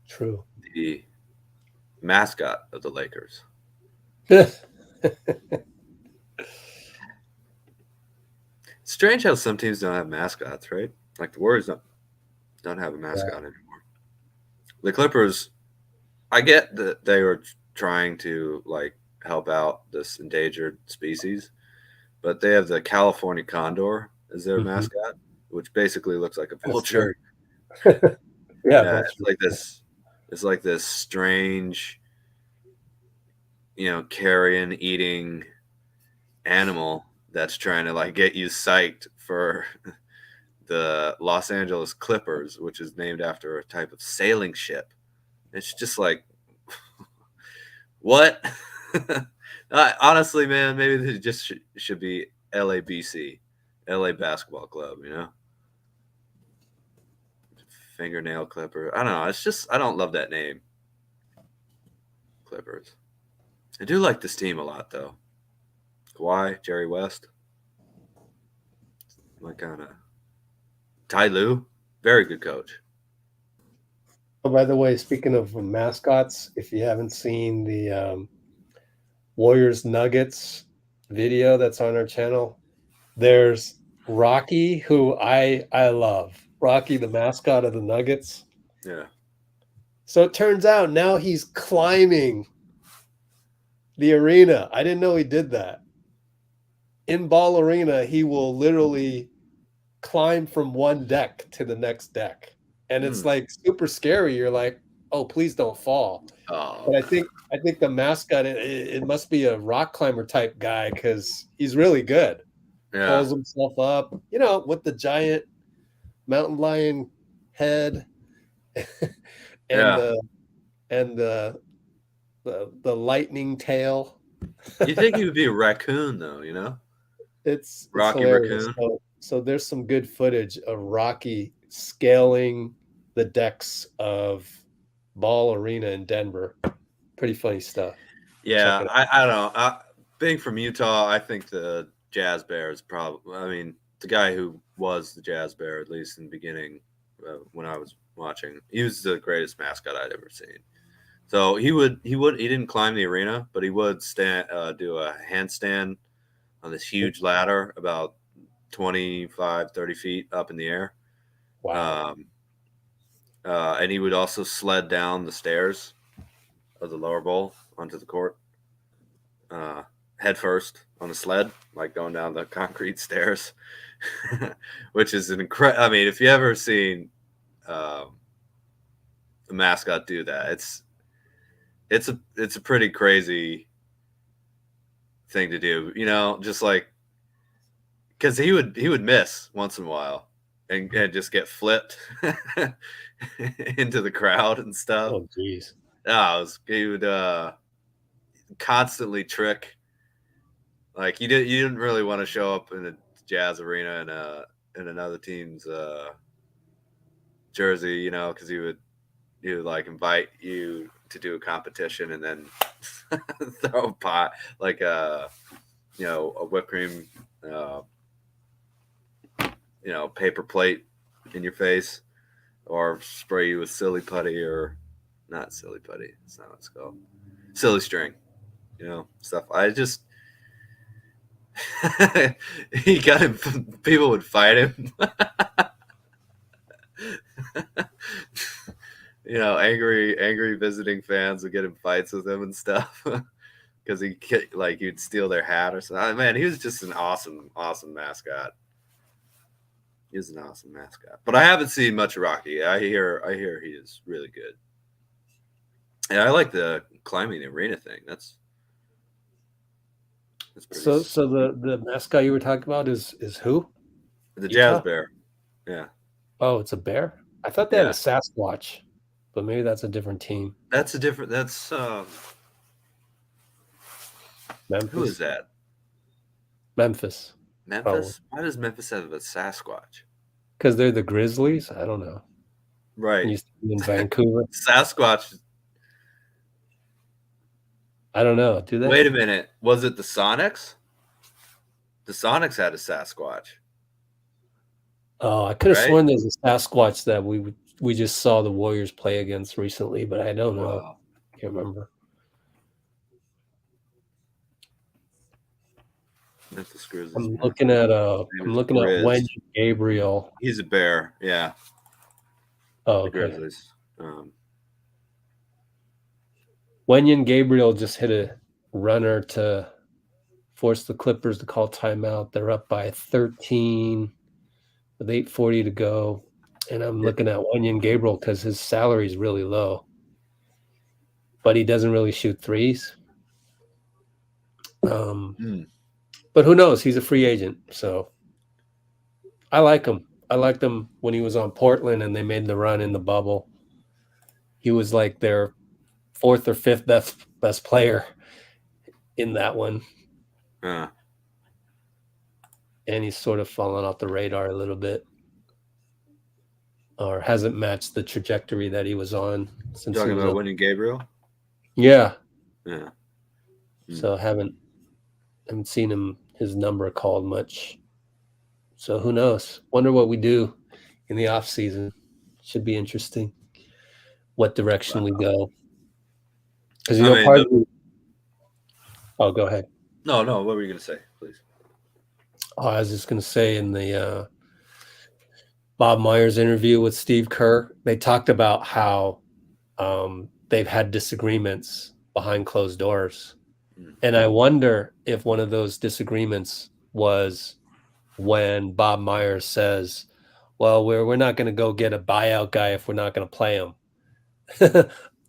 [SPEAKER 1] True.
[SPEAKER 2] The mascot of the Lakers. Strange how some teams don't have mascots, right? Like the Warriors don't have a mascot anymore. The Clippers, I get that they were trying to help out this endangered species, but they have the California Condor as their mascot, which basically looks like a vulture. It's like this strange, carrion eating animal that's trying to get you psyched for the Los Angeles Clippers, which is named after a type of sailing ship. It's just like, what? Honestly, man, maybe they just should be LABC, LA Basketball Club, Fingernail Clipper. I don't know. It's just, I don't love that name. Clippers. I do like this team a lot, though. Kawhi, Jerry West. Ty Lue, very good coach.
[SPEAKER 1] Oh, by the way, speaking of mascots, if you haven't seen the Warriors Nuggets video that's on our channel, there's Rocky, who I love. Rocky, the mascot of the Nuggets.
[SPEAKER 2] Yeah.
[SPEAKER 1] So it turns out now he's climbing the arena. I didn't know he did that. In Ball Arena, he will literally climb from one deck to the next deck. And it's super scary. You're like, oh, please don't fall.
[SPEAKER 2] Oh.
[SPEAKER 1] But I think the mascot, it must be a rock climber type guy because he's really good.
[SPEAKER 2] Yeah.
[SPEAKER 1] Pulls himself up, with the giant mountain lion head and the lightning tail.
[SPEAKER 2] You think he would be a raccoon, though,
[SPEAKER 1] It's
[SPEAKER 2] Rocky
[SPEAKER 1] hilarious.
[SPEAKER 2] Raccoon.
[SPEAKER 1] So there's some good footage of Rocky scaling the decks of Ball Arena in Denver. Pretty funny stuff.
[SPEAKER 2] Yeah, I don't know. Being from Utah, I think the Jazz Bear is probably, the guy who was the Jazz Bear, at least in the beginning when I was watching, he was the greatest mascot I'd ever seen. So he didn't climb the arena, but he would do a handstand on this huge ladder about 25, 30 feet up in the air.
[SPEAKER 1] Wow.
[SPEAKER 2] And he would also sled down the stairs of the lower bowl onto the court, head first on the sled, going down the concrete stairs, which is an incredible. If you ever seen the mascot do that, it's a pretty crazy thing to do, just because he would miss once in a while and just get flipped into the crowd and stuff.
[SPEAKER 1] Oh, geez.
[SPEAKER 2] He would constantly trick. Like you didn't really want to show up in a Jazz arena in another team's jersey, you know, because he would like invite you to do a competition and then throw a pot like a whipped cream, paper plate in your face, or spray you with silly putty, or not silly putty. It's not what it's called. Silly string, stuff. I just he got him. People would fight him. Angry visiting fans would get in fights with him and stuff because he'd steal their hat or something. Man, he was just an awesome mascot. He is an awesome mascot. But I haven't seen much of Rocky. I hear he is really good. And I like the climbing the arena thing. That's
[SPEAKER 1] so the mascot you were talking about is who?
[SPEAKER 2] The Jazz Bear. Yeah.
[SPEAKER 1] Oh, it's a bear? I thought they had a Sasquatch, but maybe that's a different team.
[SPEAKER 2] That's
[SPEAKER 1] Memphis.
[SPEAKER 2] Who is that?
[SPEAKER 1] Memphis.
[SPEAKER 2] Memphis? Oh. Why does Memphis have a Sasquatch?
[SPEAKER 1] Because they're the Grizzlies? I don't know.
[SPEAKER 2] Right.
[SPEAKER 1] In Vancouver.
[SPEAKER 2] Sasquatch.
[SPEAKER 1] I don't know. Do they?
[SPEAKER 2] Wait a minute. Was it the Sonics? The Sonics had a Sasquatch.
[SPEAKER 1] Oh, I could have sworn there's a Sasquatch that we just saw the Warriors play against recently, but I don't know. Wow. Can't remember.
[SPEAKER 2] Memphis Grizzlies.
[SPEAKER 1] I'm looking at Wenyen Gabriel.
[SPEAKER 2] He's a bear, yeah.
[SPEAKER 1] Oh, okay.
[SPEAKER 2] The Grizzlies.
[SPEAKER 1] Wenyen Gabriel just hit a runner to force the Clippers to call timeout. They're up by 13 with 8:40 to go. And I'm looking at Wenyen Gabriel because his salary is really low. But he doesn't really shoot threes. But who knows? He's a free agent. So I like him. I liked him when he was on Portland and they made the run in the bubble. He was like their fourth or fifth best player in that one. And he's sort of fallen off the radar a little bit, or hasn't matched the trajectory that he was on since.
[SPEAKER 2] Talking about Wenyen Gabriel?
[SPEAKER 1] Yeah.
[SPEAKER 2] Yeah.
[SPEAKER 1] So haven't seen his number called much. So who knows? Wonder what we do in the off season. Should be interesting. What direction we go? Because Oh, go ahead.
[SPEAKER 2] No. What were you going to say, please?
[SPEAKER 1] Oh, I was just going to say in the Bob Myers interview with Steve Kerr, they talked about how they've had disagreements behind closed doors. And I wonder if one of those disagreements was when Bob Myers says, well, we're not going to go get a buyout guy if we're not going to play him.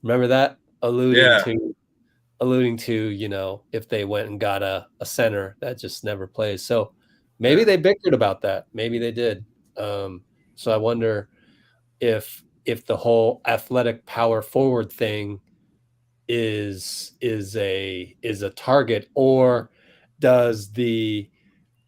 [SPEAKER 1] Remember that? Alluding to, if they went and got a center that just never plays. So maybe they bickered about that. Maybe they did. So I wonder if the whole athletic power forward thing is a target, or does the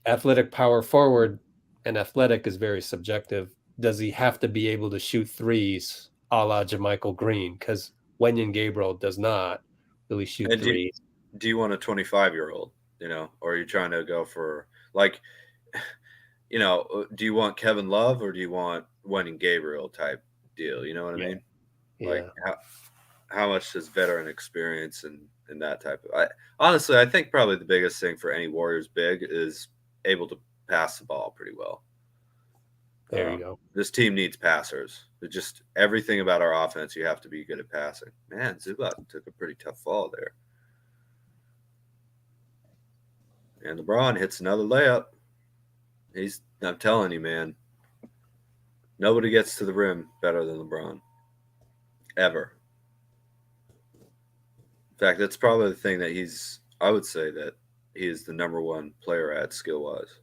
[SPEAKER 1] athletic power forward, and athletic is very subjective, does he have to be able to shoot threes a la JaMychal Green? Because Wenyen Gabriel does not really shoot threes.
[SPEAKER 2] Do you want a 25-year-old, or are you trying to go for do you want Kevin Love or do you want Wenyen Gabriel type deal? You know what I mean?
[SPEAKER 1] Yeah.
[SPEAKER 2] Like how much does veteran experience and that type of honestly, I think probably the biggest thing for any Warriors big is able to pass the ball pretty well.
[SPEAKER 1] There you go.
[SPEAKER 2] This team needs passers. Just everything about our offense, you have to be good at passing. Man, Zubac took a pretty tough fall there. And LeBron hits another layup. I'm telling you, man, nobody gets to the rim better than LeBron. Ever. In fact, that's probably the thing that I would say that he is the number one player at skill-wise.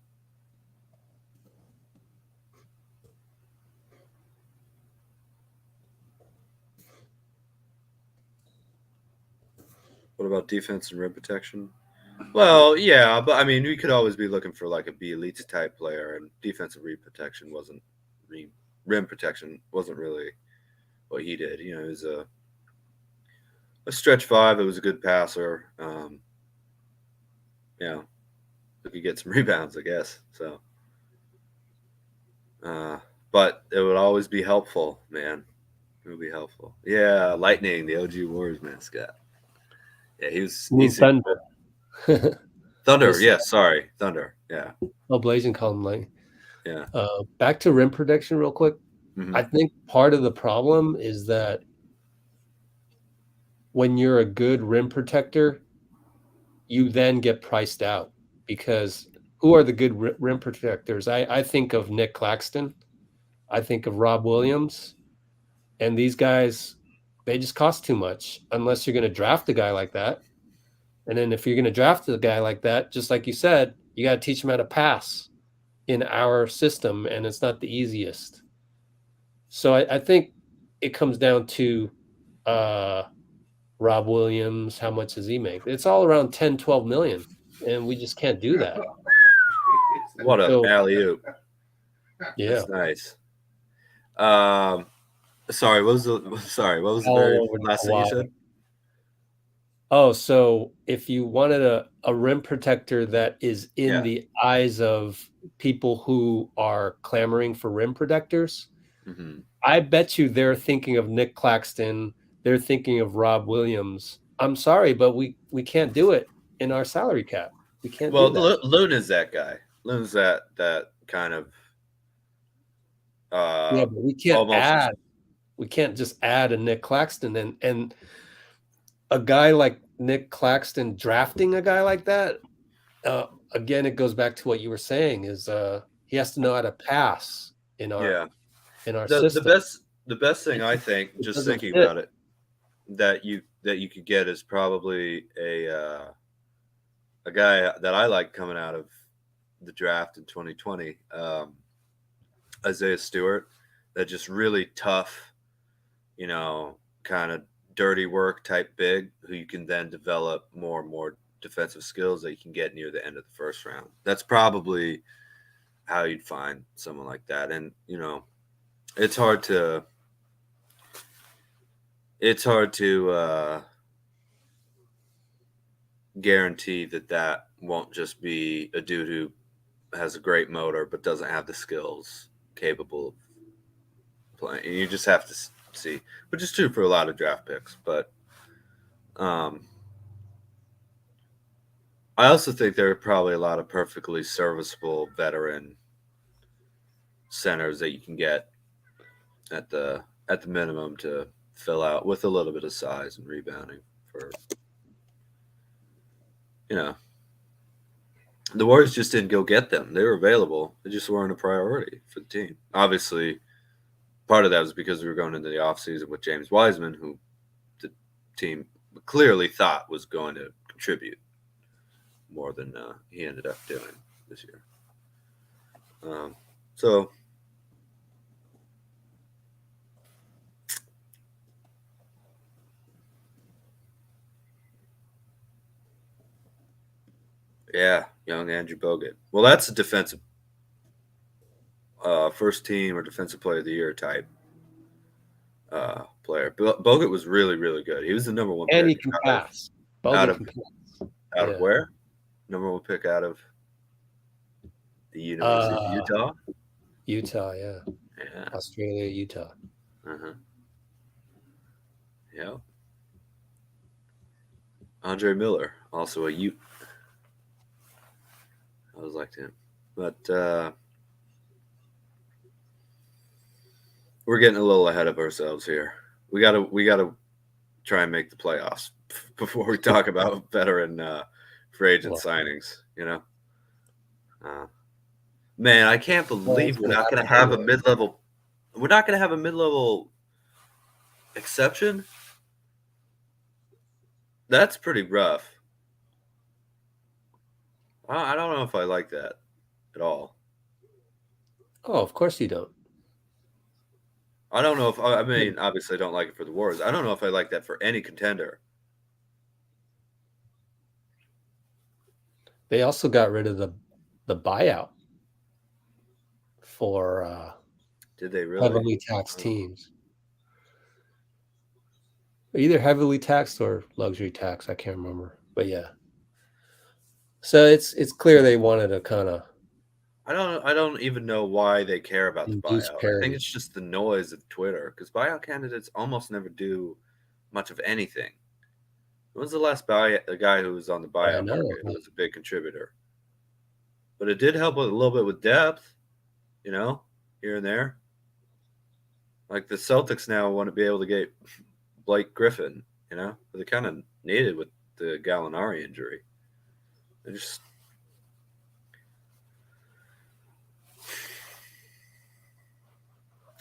[SPEAKER 2] What about defense and rim protection? Well, yeah, but I mean, we could always be looking for like a B elite type player, and defensive rim protection wasn't really what he did. You know, he was a stretch five. It was a good passer. Yeah, he could get some rebounds, I guess. So, but it would always be helpful, man. It would be helpful. Yeah, Lightning, the OG Warriors mascot. Yeah, he's
[SPEAKER 1] Thunder.
[SPEAKER 2] Thunder. Yeah, sorry, Thunder. Yeah.
[SPEAKER 1] Oh, Blazing called him Lightning.
[SPEAKER 2] Yeah.
[SPEAKER 1] Back to rim protection real quick.
[SPEAKER 2] Mm-hmm.
[SPEAKER 1] I think part of the problem is that when you're a good rim protector, you then get priced out, because who are the good rim protectors? I think of Nick Claxton. I think of Rob Williams. And these guys, they just cost too much unless you're going to draft a guy like that. And then if you're going to draft a guy like that, just like you said, you got to teach him how to pass in our system, and it's not the easiest. So I think it comes down to Rob Williams. How much does he make? It's all around 10, 12 million, and we just can't do that.
[SPEAKER 2] What a alley-oop.
[SPEAKER 1] Yeah.
[SPEAKER 2] That's nice. Sorry, what was the very last thing you said?
[SPEAKER 1] Oh, so if you wanted a rim protector that is in the eyes of people who are clamoring for rim protectors,
[SPEAKER 2] mm-hmm.
[SPEAKER 1] I bet you they're thinking of Nick Claxton. They're thinking of Rob Williams. I'm sorry, but we can't do it in our salary cap. We can't do that.
[SPEAKER 2] Well, Loon is that guy. Loon's that kind of
[SPEAKER 1] yeah, but we can't add. We can't just add a Nick Claxton and a guy like Nick Claxton drafting a guy like that. Again, it goes back to what you were saying, is he has to know how to pass in our system.
[SPEAKER 2] The best thing I think, just thinking about it, that you could get is probably a guy that I like coming out of the draft in 2020, Isaiah Stewart, that just really tough, you know, kind of dirty work type big, who you can then develop more and more defensive skills that you can get near the end of the first round. That's probably how you'd find someone like that. And, you know, it's hard to guarantee that won't just be a dude who has a great motor but doesn't have the skills capable of playing. You just have to see, which is true for a lot of draft picks. But I also think there are probably a lot of perfectly serviceable veteran centers that you can get at the minimum to fill out with a little bit of size and rebounding for, you know. The Warriors just didn't go get them. They were available. They just weren't a priority for the team. Obviously, part of that was because we were going into the offseason with James Wiseman, who the team clearly thought was going to contribute more than he ended up doing this year. So, yeah, young Andrew Bogut. Well, that's a defensive first team or defensive player of the year type player. Bogut was really, really good. He was the number one pick.
[SPEAKER 1] And he can pass.
[SPEAKER 2] Out of where? Number one pick out of the University of Utah?
[SPEAKER 1] Utah, yeah. Australia, Utah.
[SPEAKER 2] Uh-huh. Yeah. Andre Miller, also a Ute. I always liked him. But we're getting a little ahead of ourselves here. We gotta try and make the playoffs before we talk about veteran free agent signings. You know, man, I can't believe we're not gonna have a mid-level. We're not gonna have a mid-level exception. That's pretty rough. I don't know if I like that at all.
[SPEAKER 1] Oh, of course you don't.
[SPEAKER 2] I don't know if I mean, obviously I don't like it for the Warriors. I don't know if I like that for any contender.
[SPEAKER 1] They also got rid of the buyout for
[SPEAKER 2] Did they really?
[SPEAKER 1] heavily taxed teams. Either heavily taxed or luxury tax. I can't remember, but yeah. So it's clear they wanted to kind of.
[SPEAKER 2] I don't even know why they care about the
[SPEAKER 1] Induce
[SPEAKER 2] buyout. I
[SPEAKER 1] parity.
[SPEAKER 2] think it's just the noise of Twitter because buyout candidates almost never do much of anything. When was the last guy who was on the buyout market who was a big contributor? But it did help a little bit with depth, here and there. Like the Celtics now want to be able to get Blake Griffin, but they kind of needed with the Gallinari injury. They just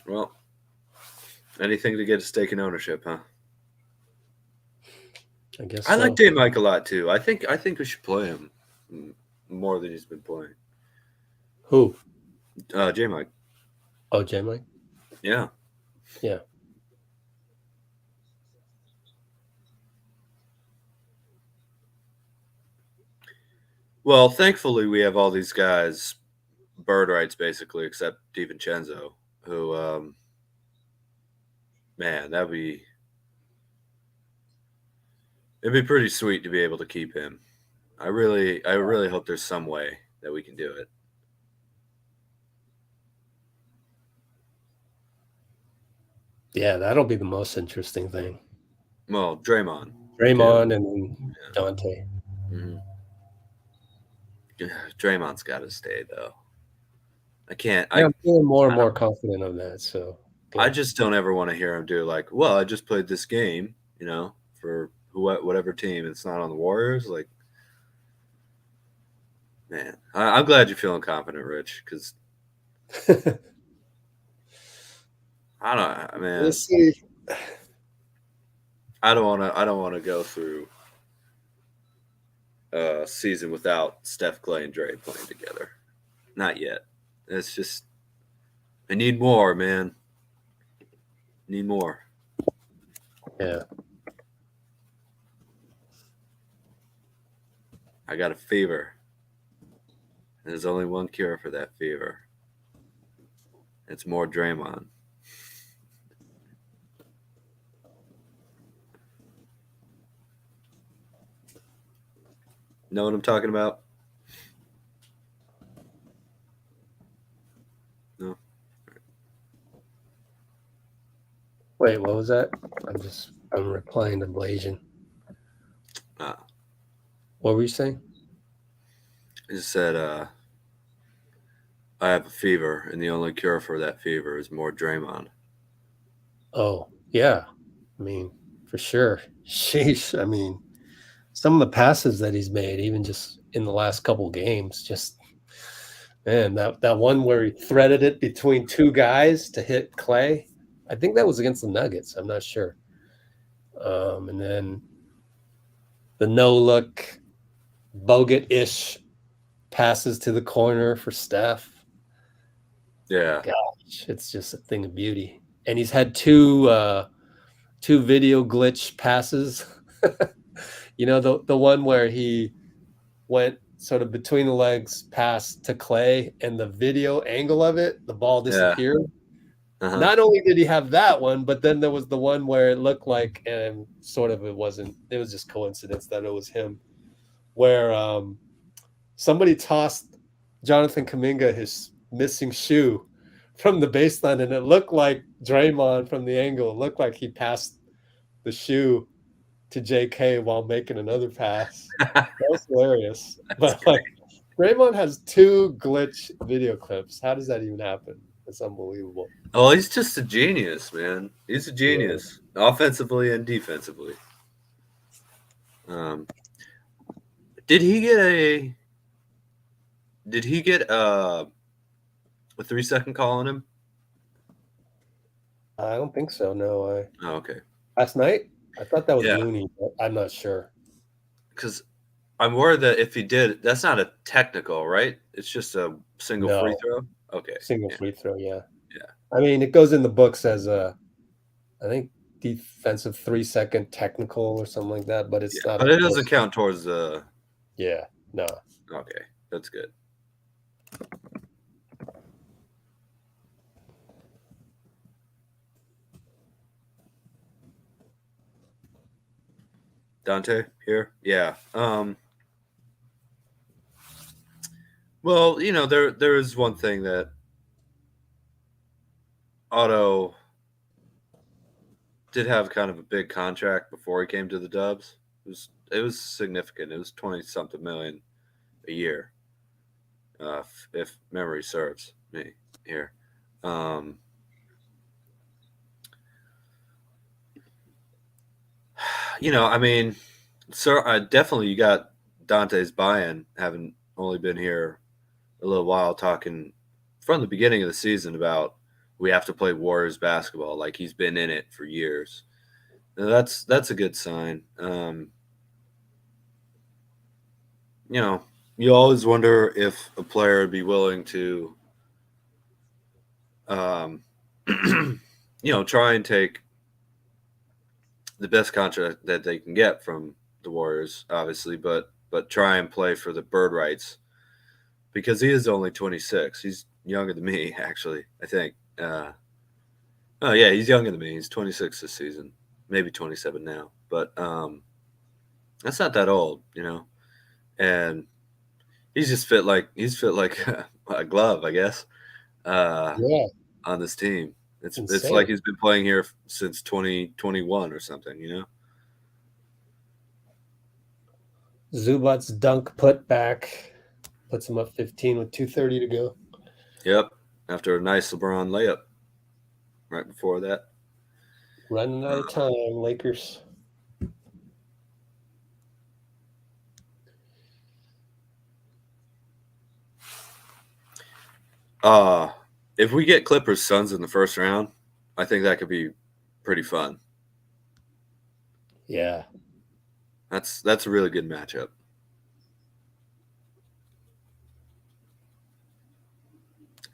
[SPEAKER 2] well, anything to get a stake in ownership, huh?
[SPEAKER 1] I guess
[SPEAKER 2] I like JaMychal a lot too. I think we should play him more than he's been playing.
[SPEAKER 1] Who?
[SPEAKER 2] JaMychal.
[SPEAKER 1] Oh, JaMychal?
[SPEAKER 2] Yeah.
[SPEAKER 1] Yeah.
[SPEAKER 2] Well, thankfully we have all these guys bird rights basically, except DiVincenzo, who man, it'd be pretty sweet to be able to keep him. I really hope there's some way that we can do it.
[SPEAKER 1] Yeah, that'll be the most interesting thing.
[SPEAKER 2] Well, Draymond
[SPEAKER 1] and Donte.
[SPEAKER 2] Mm-hmm. Draymond's got to stay though. I'm
[SPEAKER 1] feeling more and more confident of that. So
[SPEAKER 2] I just don't ever want to hear him do like, well, I just played this game, for whatever team. It's not on the Warriors. Like, man, I'm glad you're feeling confident, Rich, because I don't, man.
[SPEAKER 1] We'll see.
[SPEAKER 2] I don't want to go through a season without Steph, Klay, and Dray playing together. Not yet. It's just I need more, man. Need more.
[SPEAKER 1] Yeah.
[SPEAKER 2] I got a fever. And there's only one cure for that fever. It's more Draymond. Know what I'm talking about? No.
[SPEAKER 1] Wait, what was that? I'm replying to Blasian. What were you saying?
[SPEAKER 2] I just said I have a fever, and the only cure for that fever is more Draymond.
[SPEAKER 1] Oh, yeah. I mean, for sure. Sheesh. I mean, some of the passes that he's made, even just in the last couple games, just man, that one where he threaded it between two guys to hit Klay. I think that was against the Nuggets. I'm not sure. And then the no-look, Bogut-ish passes to the corner for Steph.
[SPEAKER 2] Yeah.
[SPEAKER 1] Gosh, it's just a thing of beauty. And he's had two video glitch passes. The one where he went sort of between the legs pass to Klay, and the video angle of it, the ball disappeared. Yeah. Uh-huh. Not only did he have that one, but then there was the one where it looked like, and sort of it was just coincidence that it was him, where somebody tossed Jonathan Kuminga his missing shoe from the baseline, and it looked like Draymond from the angle. It looked like he passed the shoe to JK while making another pass. That was hilarious. But like, Draymond has two glitch video clips. How does that even happen? It's unbelievable.
[SPEAKER 2] Oh, he's just a genius, man. He's a genius, offensively and defensively. Did he get a 3-second call on him?
[SPEAKER 1] I don't think so. No.
[SPEAKER 2] Oh, okay.
[SPEAKER 1] Last night? I thought that was Looney, but I'm not sure.
[SPEAKER 2] Because I'm worried that if he did, that's not a technical, right? It's just a single free throw? Okay.
[SPEAKER 1] Single free throw, yeah.
[SPEAKER 2] Yeah.
[SPEAKER 1] I mean, it goes in the books as I think, defensive 3-second technical or something like that, but it's not.
[SPEAKER 2] But it doesn't count towards the.
[SPEAKER 1] Yeah, no.
[SPEAKER 2] Okay, that's good. Donte here? Yeah. Well, there is one thing that Otto did have kind of a big contract before he came to the Dubs. It was significant. It was 20-something million a year, if memory serves me here. I mean, sir, definitely you got Dante's buy-in, having only been here a little while, talking from the beginning of the season about we have to play Warriors basketball, like he's been in it for years. Now that's a good sign. You always wonder if a player would be willing to, try and take the best contract that they can get from the Warriors, obviously, but try and play for the bird rights, because he is only 26. He's younger than me, actually, I think. Oh, yeah, he's younger than me. He's 26 this season, maybe 27 now. But that's not that old, And he's fit like a glove, I guess,
[SPEAKER 1] Yeah,
[SPEAKER 2] on this team. It's
[SPEAKER 1] insane.
[SPEAKER 2] like he's been playing here since 2021 or something,
[SPEAKER 1] Zubac's dunk put back puts him up 15 with 2:30 to go.
[SPEAKER 2] Yep, after a nice LeBron layup right before that.
[SPEAKER 1] Running out of time, Lakers.
[SPEAKER 2] If we get Clippers Suns in the first round, I think that could be pretty fun.
[SPEAKER 1] Yeah.
[SPEAKER 2] That's a really good matchup.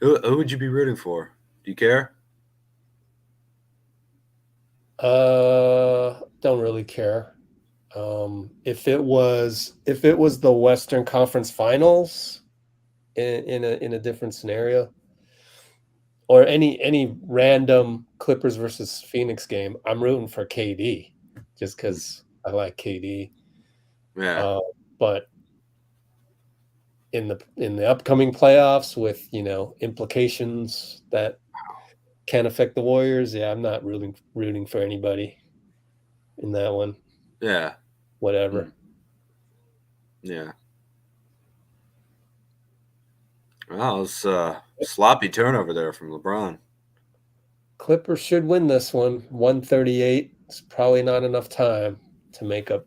[SPEAKER 2] Who would you be rooting for? Do you care?
[SPEAKER 1] Don't really care. If it was the Western Conference Finals in a different scenario, or any random Clippers versus Phoenix game, I'm rooting for KD just because I like KD.
[SPEAKER 2] Yeah.
[SPEAKER 1] But in the upcoming playoffs with implications that can affect the Warriors, yeah, I'm not rooting for anybody in that one.
[SPEAKER 2] Yeah.
[SPEAKER 1] Whatever.
[SPEAKER 2] Yeah. Wow, it's a sloppy turnover there from LeBron.
[SPEAKER 1] Clippers should win this one. 138 is probably not enough time to make up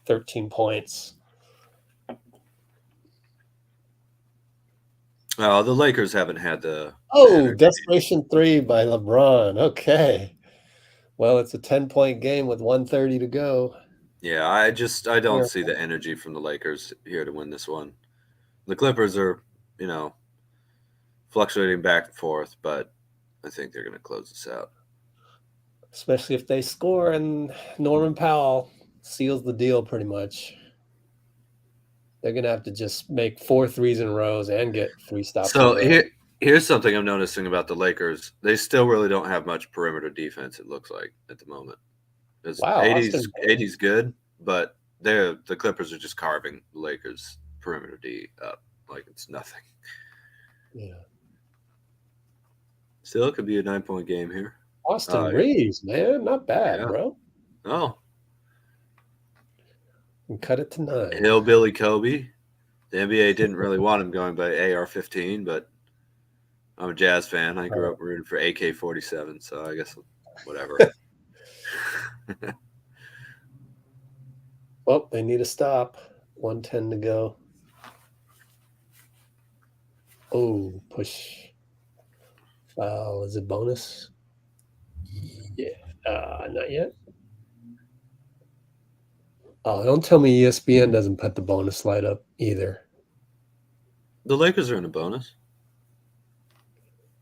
[SPEAKER 1] 13 points.
[SPEAKER 2] Oh, the Lakers haven't had the
[SPEAKER 1] Desperation 3 by LeBron. Okay. Well, it's a 10-point game with 1:30 to go.
[SPEAKER 2] Yeah, I don't see the energy from the Lakers here to win this one. The Clippers are, fluctuating back and forth, but I think they're going to close this out.
[SPEAKER 1] Especially if they score and Norman Powell seals the deal pretty much. They're going to have to just make 4 threes in rows and get 3 stops.
[SPEAKER 2] So here's something I'm noticing about the Lakers. They still really don't have much perimeter defense, it looks like, at the moment.
[SPEAKER 1] Wow.
[SPEAKER 2] 80's good, but the Clippers are just carving the Lakers perimeter D up like it's nothing.
[SPEAKER 1] Yeah.
[SPEAKER 2] Still, it could be a 9-point game here.
[SPEAKER 1] Austin Reeves, man. Not bad, bro.
[SPEAKER 2] Oh.
[SPEAKER 1] And cut it to 9.
[SPEAKER 2] Hillbilly Kobe. The NBA didn't really want him going by AR-15, but I'm a Jazz fan. I grew up rooting for AK-47, so I guess whatever.
[SPEAKER 1] Well, they need a stop. 1:10 to go. Oh, push. Foul. Is it bonus? Yeah. Not yet. Oh, don't tell me ESPN doesn't put the bonus light up either.
[SPEAKER 2] The Lakers are in a bonus.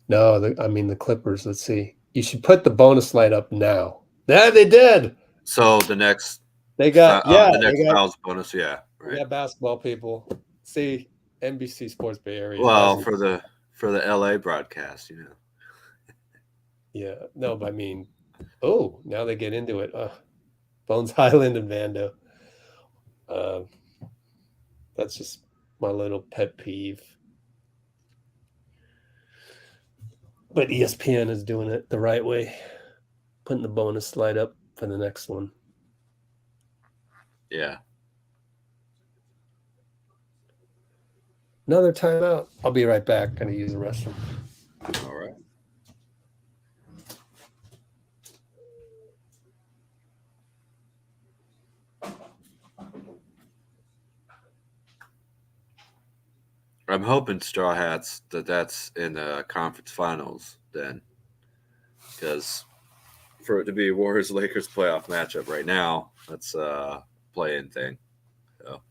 [SPEAKER 1] No, the Clippers. Let's see. You should put the bonus light up now. Yeah, they did.
[SPEAKER 2] So the next
[SPEAKER 1] they got
[SPEAKER 2] the next foul's bonus, yeah.
[SPEAKER 1] Right. We got basketball people. See, NBC Sports Bay Area.
[SPEAKER 2] Well,
[SPEAKER 1] doesn't-
[SPEAKER 2] for the LA broadcast, you know.
[SPEAKER 1] Yeah, no, but I mean, now they get into it. Bones Highland and Vando. That's just my little pet peeve. But ESPN is doing it the right way, putting the bonus slide up for the next one.
[SPEAKER 2] Yeah.
[SPEAKER 1] Another timeout. I'll be right back. Gonna use the restroom.
[SPEAKER 2] All right. I'm hoping Straw Hats that's in the conference finals then, because for it to be Warriors Lakers playoff matchup right now, that's a play-in thing. So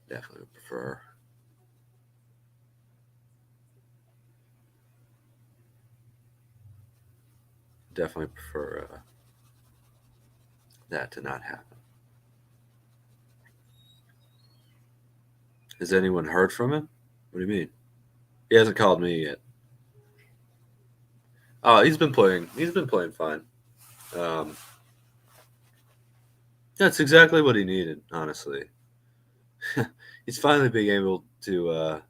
[SPEAKER 2] definitely would prefer. Definitely prefer that to not happen. Has anyone heard from him? What do you mean? He hasn't called me yet. Oh, he's been playing. He's been playing fine. That's exactly what he needed, honestly. He's finally being able to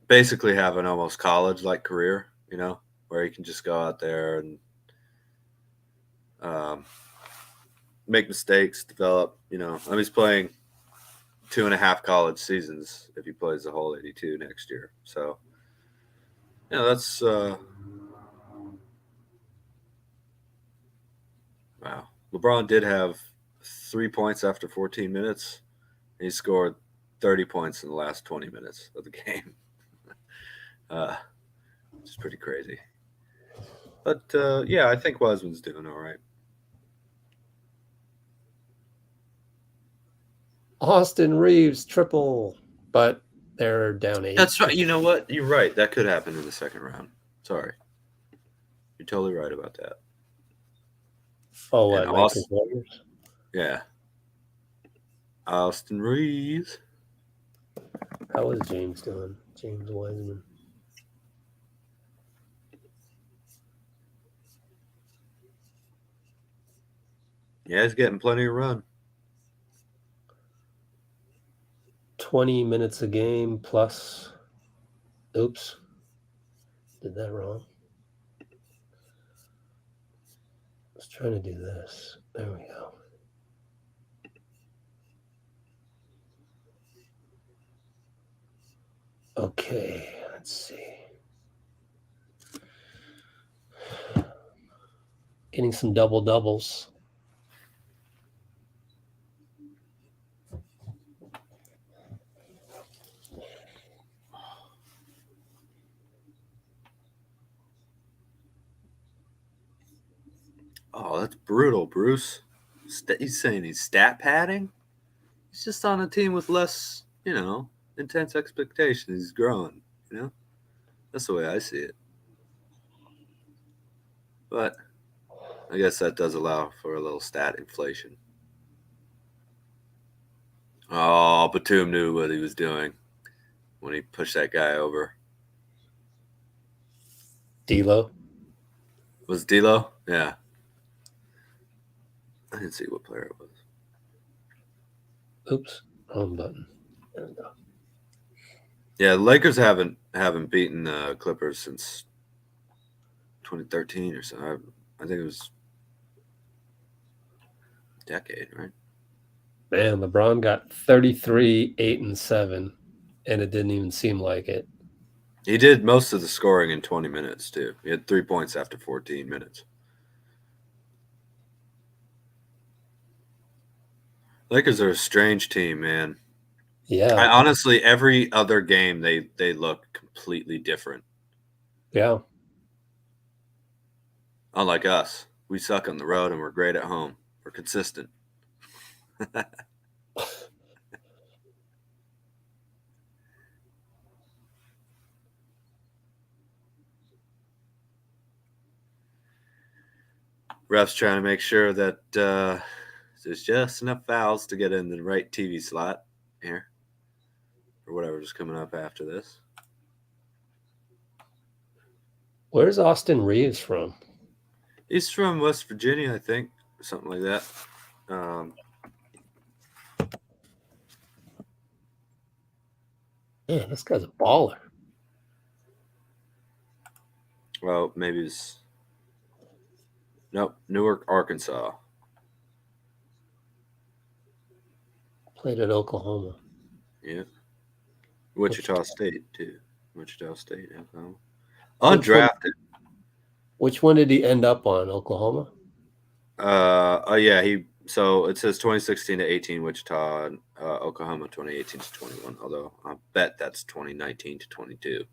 [SPEAKER 2] basically have an almost college-like career, you know, where he can just go out there and make mistakes, develop, you know. I mean, he's playing 2.5 college seasons if he plays the whole 82 next year. So, yeah, that's wow. LeBron did have 3 points after 14 minutes. He scored 30 points in the last 20 minutes of the game. Which is pretty crazy. But, yeah, I think Wiseman's doing all right.
[SPEAKER 1] Austin Reeves triple, but they're down 8.
[SPEAKER 2] That's right. You know what? You're right. That could happen in the second round. Sorry. You're totally right about that.
[SPEAKER 1] Oh, what?
[SPEAKER 2] And
[SPEAKER 1] Lakers Warriors?
[SPEAKER 2] Yeah. Austin Reeves.
[SPEAKER 1] How is James doing? James Wiseman.
[SPEAKER 2] Yeah, he's getting plenty of run.
[SPEAKER 1] 20 minutes a game plus. Oops. Did that wrong. I was trying to do this. There we go. Okay, let's see. Getting some double doubles.
[SPEAKER 2] Oh, that's brutal, Bruce. He's saying he's stat padding? He's just on a team with less, you know, intense expectations. He's growing, you know? That's the way I see it. But I guess that does allow for a little stat inflation. Oh, Batum knew what he was doing when he pushed that guy over.
[SPEAKER 1] D'Lo.
[SPEAKER 2] Was it D'Lo? Yeah. I didn't see what player it was.
[SPEAKER 1] Oops, wrong button. There we go.
[SPEAKER 2] Yeah, the Lakers haven't beaten the Clippers since 2013 or so. I think it was a decade, right?
[SPEAKER 1] Man, LeBron got 33, 8, and 7, and it didn't even seem like it.
[SPEAKER 2] He did most of the scoring in 20 minutes, too. He had 3 points after 14 minutes. Lakers are a strange team, man.
[SPEAKER 1] Yeah.
[SPEAKER 2] I honestly, every other game, they look completely different.
[SPEAKER 1] Yeah.
[SPEAKER 2] Unlike us. We suck on the road and we're great at home. We're consistent. Ref's trying to make sure that there's just enough fouls to get in the right TV slot. here, or whatever's coming up after this.
[SPEAKER 1] Where's Austin Reeves from?
[SPEAKER 2] He's from West Virginia, I think, or something like that.
[SPEAKER 1] Yeah, this guy's a baller.
[SPEAKER 2] Well, maybe it's Newark, Arkansas.
[SPEAKER 1] Played at Oklahoma.
[SPEAKER 2] Yeah. Wichita State, too. Wichita State, Oklahoma. Undrafted.
[SPEAKER 1] Which one did he end up on? Oklahoma?
[SPEAKER 2] So it says 2016 to 18 Wichita, and Oklahoma 2018 to 21, although I bet that's 2019 to 22.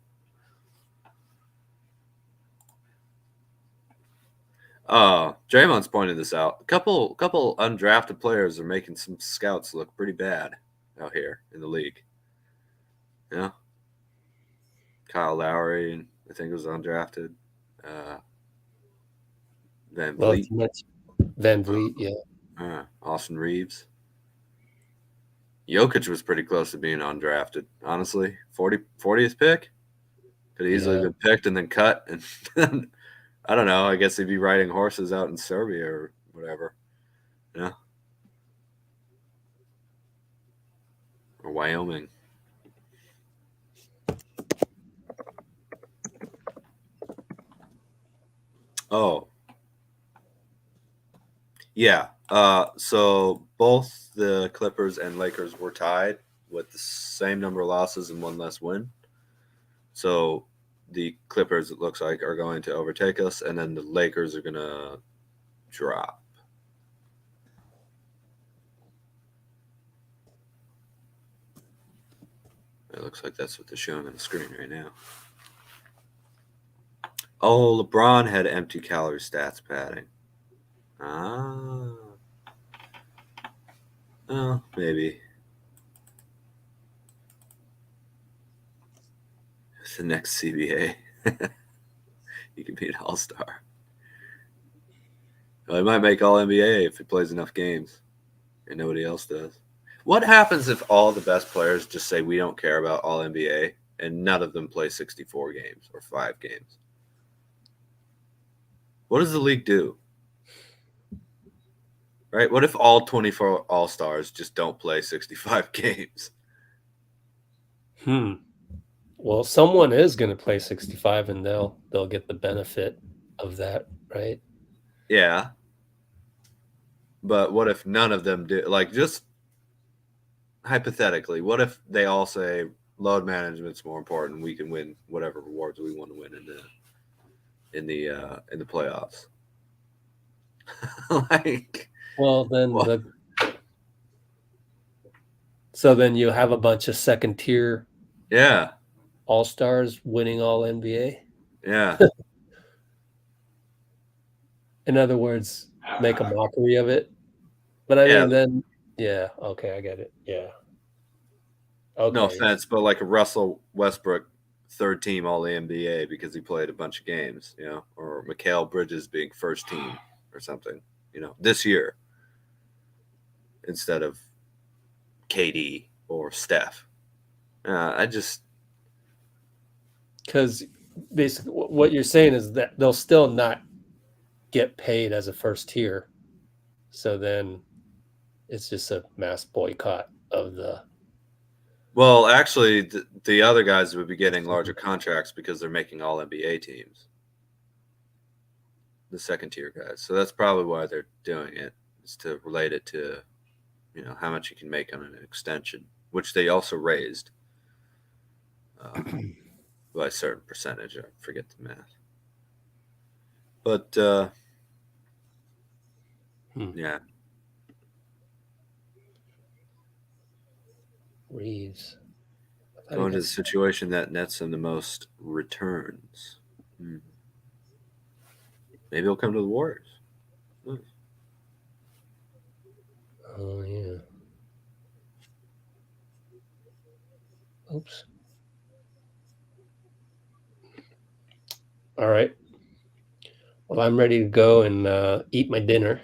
[SPEAKER 2] Draymond's pointed this out. A couple undrafted players are making some scouts look pretty bad out here in the league. Yeah. Kyle Lowry, and I think it was undrafted. Van Vliet.
[SPEAKER 1] Van Vliet, yeah.
[SPEAKER 2] Austin Reeves. Jokic was pretty close to being undrafted, honestly. 40th pick? Could easily been picked and then cut. And I don't know. I guess he'd be riding horses out in Serbia or whatever. Yeah. Or Wyoming. Oh. Yeah. So both the Clippers and Lakers were tied with the same number of losses and one less win. So the Clippers, it looks like, are going to overtake us, and then the Lakers are going to drop. It looks like that's what they're showing on the screen right now. Oh, LeBron had empty calorie stats padding. Oh, maybe. It's the next CBA. He can be an all-star. Well, he might make all-NBA if he plays enough games and nobody else does. What happens if all the best players just say we don't care about all-NBA and none of them play 64 games or 5 games? What does the league do? Right? What if all 24 all-stars just don't play 65 games?
[SPEAKER 1] Well, someone is going to play 65 and they'll get the benefit of that, right?
[SPEAKER 2] Yeah. But what if none of them do? Like, just hypothetically, what if they all say load management's more important? We can win whatever rewards we want to win in the playoffs. Like,
[SPEAKER 1] well, then so then you have a bunch of second tier, all-stars winning all NBA.
[SPEAKER 2] Yeah.
[SPEAKER 1] In other words, make a mockery of it. But I mean, then, okay, I get it. Yeah. Okay.
[SPEAKER 2] No offense, but like a Russell Westbrook third team all NBA because he played a bunch of games, or Mikal Bridges being first team or something, this year instead of KD or Steph.
[SPEAKER 1] Because basically what you're saying is that they'll still not get paid as a first tier. So then it's just a mass boycott of the.
[SPEAKER 2] Well, actually, the other guys would be getting larger contracts because they're making all NBA teams. The second tier guys. So that's probably why they're doing it, is to relate it to, how much you can make on an extension, which they also raised by a certain percentage. I forget the math. But, yeah.
[SPEAKER 1] Reeves.
[SPEAKER 2] Going to the situation that nets him the most returns. Maybe he'll come to the Warriors.
[SPEAKER 1] Oh, yeah. Oops. All right. Well, I'm ready to go and eat my dinner.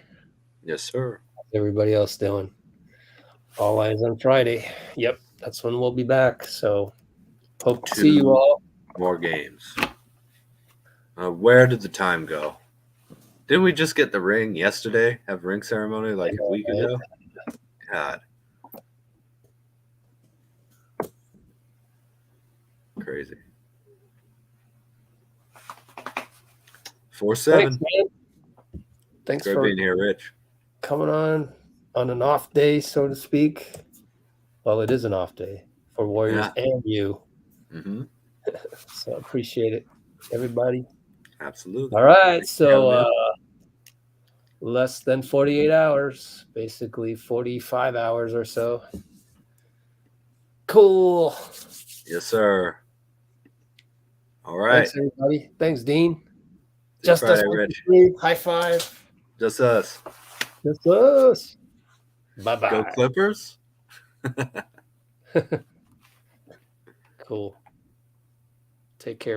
[SPEAKER 2] Yes, sir.
[SPEAKER 1] How's everybody else doing? All eyes on Friday. Yep, that's when we'll be back. So hope to see you
[SPEAKER 2] 2
[SPEAKER 1] all.
[SPEAKER 2] more games. Where did the time go? Didn't we just get the ring yesterday? Have ring ceremony like a week ago? God. Crazy. 4-7.
[SPEAKER 1] Thanks, man. Thanks
[SPEAKER 2] Great
[SPEAKER 1] for
[SPEAKER 2] being here, Rich.
[SPEAKER 1] coming on an off day, so to speak. Well, it is an off day for Warriors and you.
[SPEAKER 2] Mm-hmm.
[SPEAKER 1] So I appreciate it, everybody.
[SPEAKER 2] Absolutely.
[SPEAKER 1] All right. So less than 48 hours, basically 45 hours or so. Cool.
[SPEAKER 2] Yes, sir. All right.
[SPEAKER 1] Thanks, everybody. Thanks, Dean.
[SPEAKER 2] Just
[SPEAKER 1] Just us.
[SPEAKER 2] Rich.
[SPEAKER 1] High five.
[SPEAKER 2] Just us.
[SPEAKER 1] Just us. Bye-bye.
[SPEAKER 2] Go Clippers.
[SPEAKER 1] Cool. Take care.